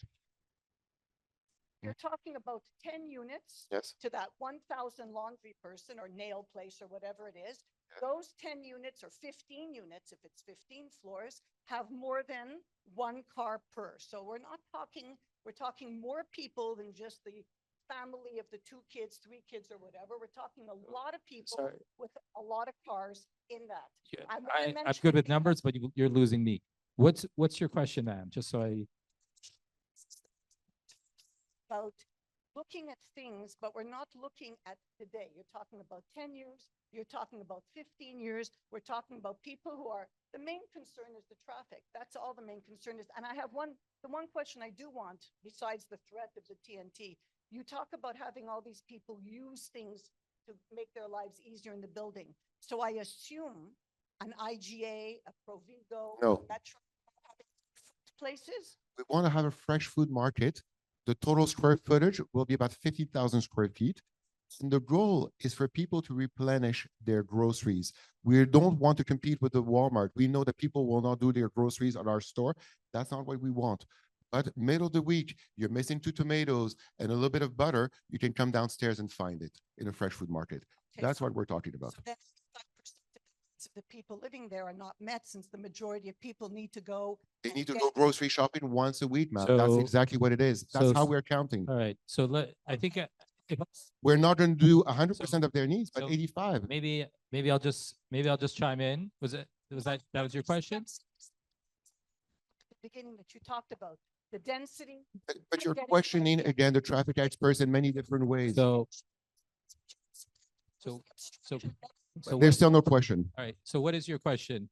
Speaker 8: You're talking about 10 units
Speaker 6: Yes.
Speaker 8: to that 1,000 laundry person or nail place or whatever it is. Those 10 units or 15 units, if it's 15 floors, have more than one car per. So we're talking more people than just the family of the 2 kids, 3 kids or whatever. We're talking a lot of people with a lot of cars in that.
Speaker 3: Yeah,
Speaker 8: I'm
Speaker 3: I'm good with numbers, but you're losing me. What's your question, ma'am? Just so I...
Speaker 8: About looking at things, but we're not looking at today. You're talking about 10 years, you're talking about 15 years, we're talking about people who are, the main concern is the traffic. That's all the main concern is. And I have the one question I do want, besides the threat of the TNT, you talk about having all these people use things to make their lives easier in the building. So I assume an IGA, a Provigo,
Speaker 6: No.
Speaker 8: a Metro, places?
Speaker 6: We want to have a fresh food market. The total square footage will be about 50,000 square feet. And the goal is for people to replenish their groceries. We don't want to compete with the Walmart. We know that people will not do their groceries at our store. That's not what we want. But middle of the week, you're missing 2 tomatoes and a little bit of butter, you can come downstairs and find it in a fresh food market.
Speaker 8: Okay,
Speaker 6: That's
Speaker 8: so-
Speaker 6: what we're talking about.
Speaker 8: So then 5% of the people living there are not met, since the majority of people need to go.
Speaker 6: They
Speaker 8: and
Speaker 6: need to
Speaker 8: get-
Speaker 6: go grocery shopping once a week, man. That's
Speaker 3: So-
Speaker 6: exactly what it is. That's
Speaker 3: so-
Speaker 6: how we're counting.
Speaker 3: All right. So I think if
Speaker 6: We're not going to do 100% of their needs, but
Speaker 3: so
Speaker 6: 85.
Speaker 3: maybe I'll just chime in. Was that was your question?
Speaker 8: The beginning that you talked about, the density.
Speaker 6: But you're
Speaker 8: getting
Speaker 6: questioning
Speaker 8: somebody-
Speaker 6: again the traffic experts in many different ways.
Speaker 3: So
Speaker 6: But there's still no question.
Speaker 3: All right. So what is your question?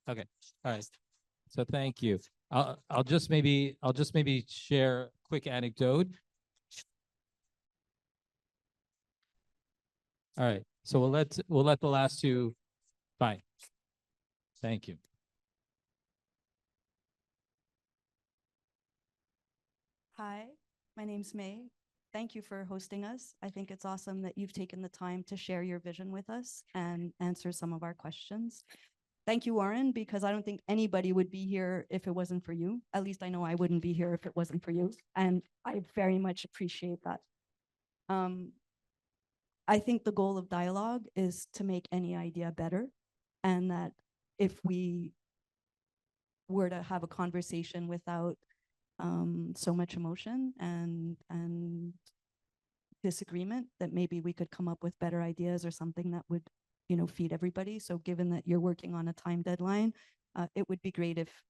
Speaker 3: Okay. All right. So thank you. I'll just maybe share a quick anecdote. All right. So we'll let the last two. Fine. Thank you.
Speaker 11: Hi, my name's May. Thank you for hosting us. I think it's awesome that you've taken the time to share your vision with us and answer some of our questions. Thank you, Warren, because I don't think anybody would be here if it wasn't for you. At least I know I wouldn't be here if it wasn't for you. And I very much appreciate that. I think the goal of dialogue is to make any idea better. And that if we were to have a conversation without so much emotion and disagreement, that maybe we could come up with better ideas or something that would, feed everybody. So given that you're working on a time deadline, it would be great if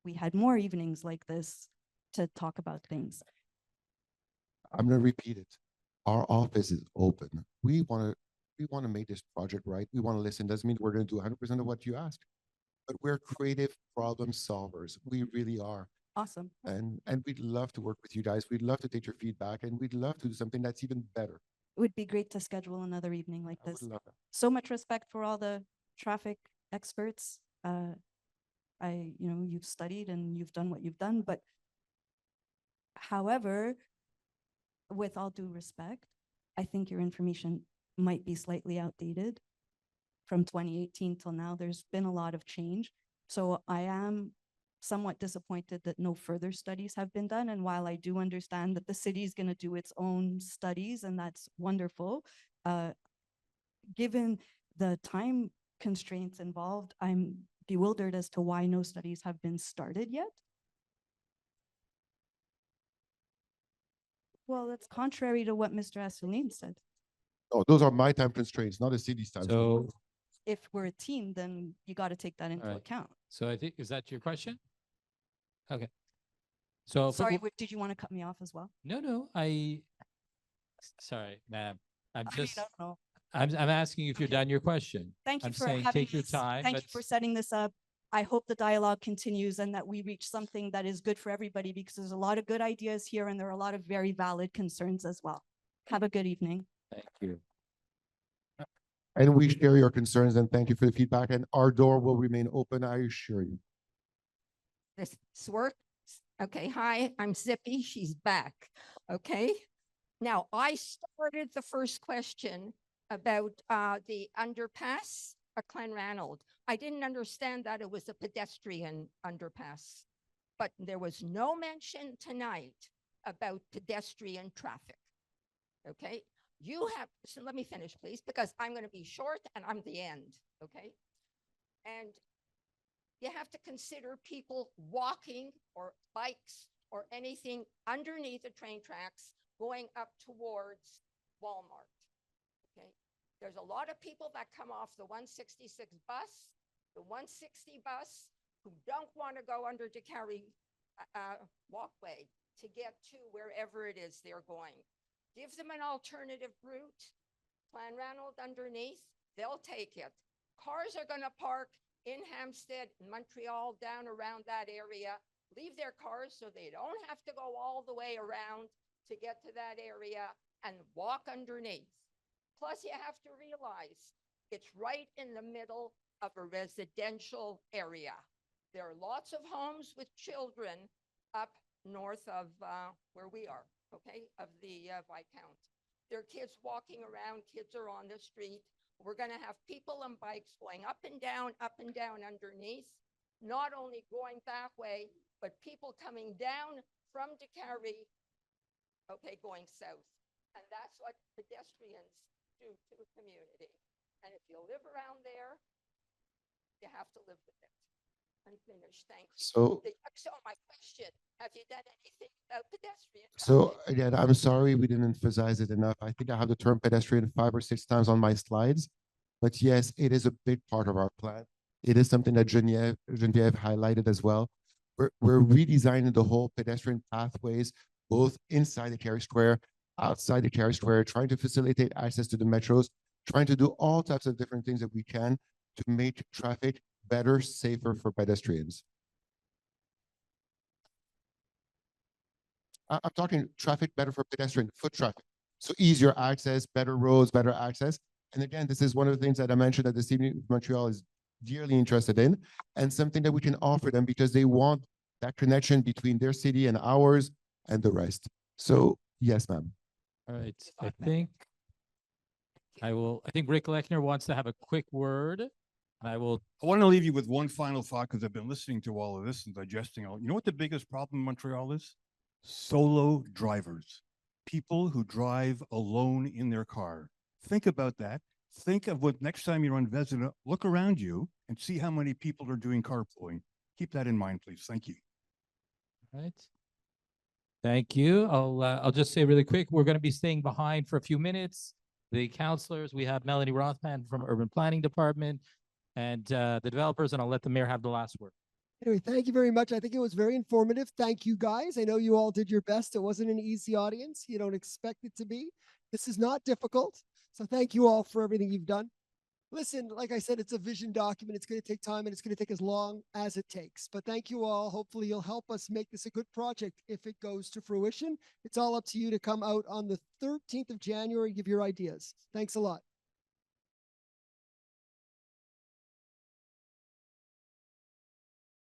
Speaker 11: we had more evenings like this to talk about things.
Speaker 6: I'm going to repeat it. Our office is open. We want to make this project right. We want to listen. Doesn't mean we're going to do 100% of what you ask, but we're creative problem solvers. We really are.
Speaker 11: Awesome.
Speaker 6: And we'd love to work with you guys. We'd love to take your feedback, and we'd love to do something that's even better.
Speaker 11: It would be great to schedule another evening like
Speaker 6: I would
Speaker 11: this.
Speaker 6: love that.
Speaker 11: So much respect for all the traffic experts. You've studied and you've done what you've done, but however, with all due respect, I think your information might be slightly outdated. From 2018 till now, there's been a lot of change. So I am somewhat disappointed that no further studies have been done. And while I do understand that the city is going to do its own studies, and that's wonderful, given the time constraints involved, I'm bewildered as to why no studies have been started yet. Well, that's contrary to what Mr. Assouline said.
Speaker 6: Oh, those are my time constraints, not the city's time.
Speaker 3: So,
Speaker 11: If we're a team, then you got to take that into
Speaker 3: right.
Speaker 11: account.
Speaker 3: So I think, is that your question? Okay. So
Speaker 11: Sorry, did you want to cut me off as well?
Speaker 3: No, sorry, ma'am. I'm
Speaker 11: I mean,
Speaker 3: just,
Speaker 11: I don't know.
Speaker 3: I'm asking you if you're done your question.
Speaker 11: Thank you
Speaker 3: I'm
Speaker 11: for
Speaker 3: saying
Speaker 11: having
Speaker 3: take your
Speaker 11: this.
Speaker 3: time.
Speaker 11: Thank you for setting this up. I hope the dialogue continues and that we reach something that is good for everybody, because there's a lot of good ideas here and there are a lot of very valid concerns as well. Have a good evening.
Speaker 3: Thank you.
Speaker 6: And we share your concerns, and thank you for the feedback. And our door will remain open, I assure you.
Speaker 12: This works. Okay, hi, I'm Zippy. She's back. Okay. Now, I started the first question about the underpass at Clanranald. I didn't understand that it was a pedestrian underpass, but there was no mention tonight about pedestrian traffic. Okay. You have, so let me finish, please, because I'm going to be short and I'm the end. Okay. And you have to consider people walking or bikes or anything underneath the train tracks going up towards Walmart. Okay. There's a lot of people that come off the 166 bus, the 160 bus, who don't want to go under Décarie walkway to get to wherever it is they're going. Give them an alternative route, Clanranald underneath, they'll take it. Cars are going to park in Hampstead, Montreal, down around that area, leave their cars so they don't have to go all the way around to get to that area and walk underneath. Plus, you have to realize it's right in the middle of a residential area. There are lots of homes with children up north of where we are, okay, of the Viscount. There are kids walking around, kids are on the street. We're going to have people on bikes going up and down underneath, not only going that way, but people coming down from Décarie, okay, going south. And that's what pedestrians do to a community. And if you live around there, you have to live with it. I'm finished, thank you.
Speaker 6: So-
Speaker 12: So my question, have you done anything about pedestrians?
Speaker 6: So again, I'm sorry we didn't emphasize it enough. I think I have the term pedestrian 5 or 6 times on my slides. But yes, it is a big part of our plan. It is something that Geneviève highlighted as well. We're redesigning the whole pedestrian pathways, both inside the Décarie Square, outside the Décarie Square, trying to facilitate access to the metros, trying to do all types of different things that we can to make traffic better, safer for pedestrians. I'm talking traffic better for pedestrian, foot traffic. So easier access, better roads, better access. And again, this is one of the things that I mentioned that the city of Montreal is dearly interested in, and something that we can offer them because they want that connection between their city and ours and the rest. So yes, ma'am.
Speaker 3: All right, I think Rick Lechner wants to have a quick word. I want
Speaker 15: to leave you with one final thought because I've been listening to all of this and digesting all. You know what the biggest problem in Montreal is? Solo drivers, people who drive alone in their car. Think about that. Think of what next time you're on Vezina, look around you and see how many people are doing carpooling. Keep that in mind, please. Thank you.
Speaker 3: All right. Thank you. I'll just say really quick, we're going to be staying behind for a few minutes. The counselors, we have Melanie Rothman from Urban Planning Department and the developers, and I'll let the mayor have the last word.
Speaker 2: Anyway, thank you very much. I think it was very informative. Thank you, guys. I know you all did your best. It wasn't an easy audience. You don't expect it to be. This is not difficult. So thank you all for everything you've done. Listen, like I said, it's a vision document. It's going to take time and it's going to take as long as it takes. But thank you all. Hopefully you'll help us make this a good project if it goes to fruition. It's all up to you to come out on the 13th of January, give your ideas. Thanks a lot.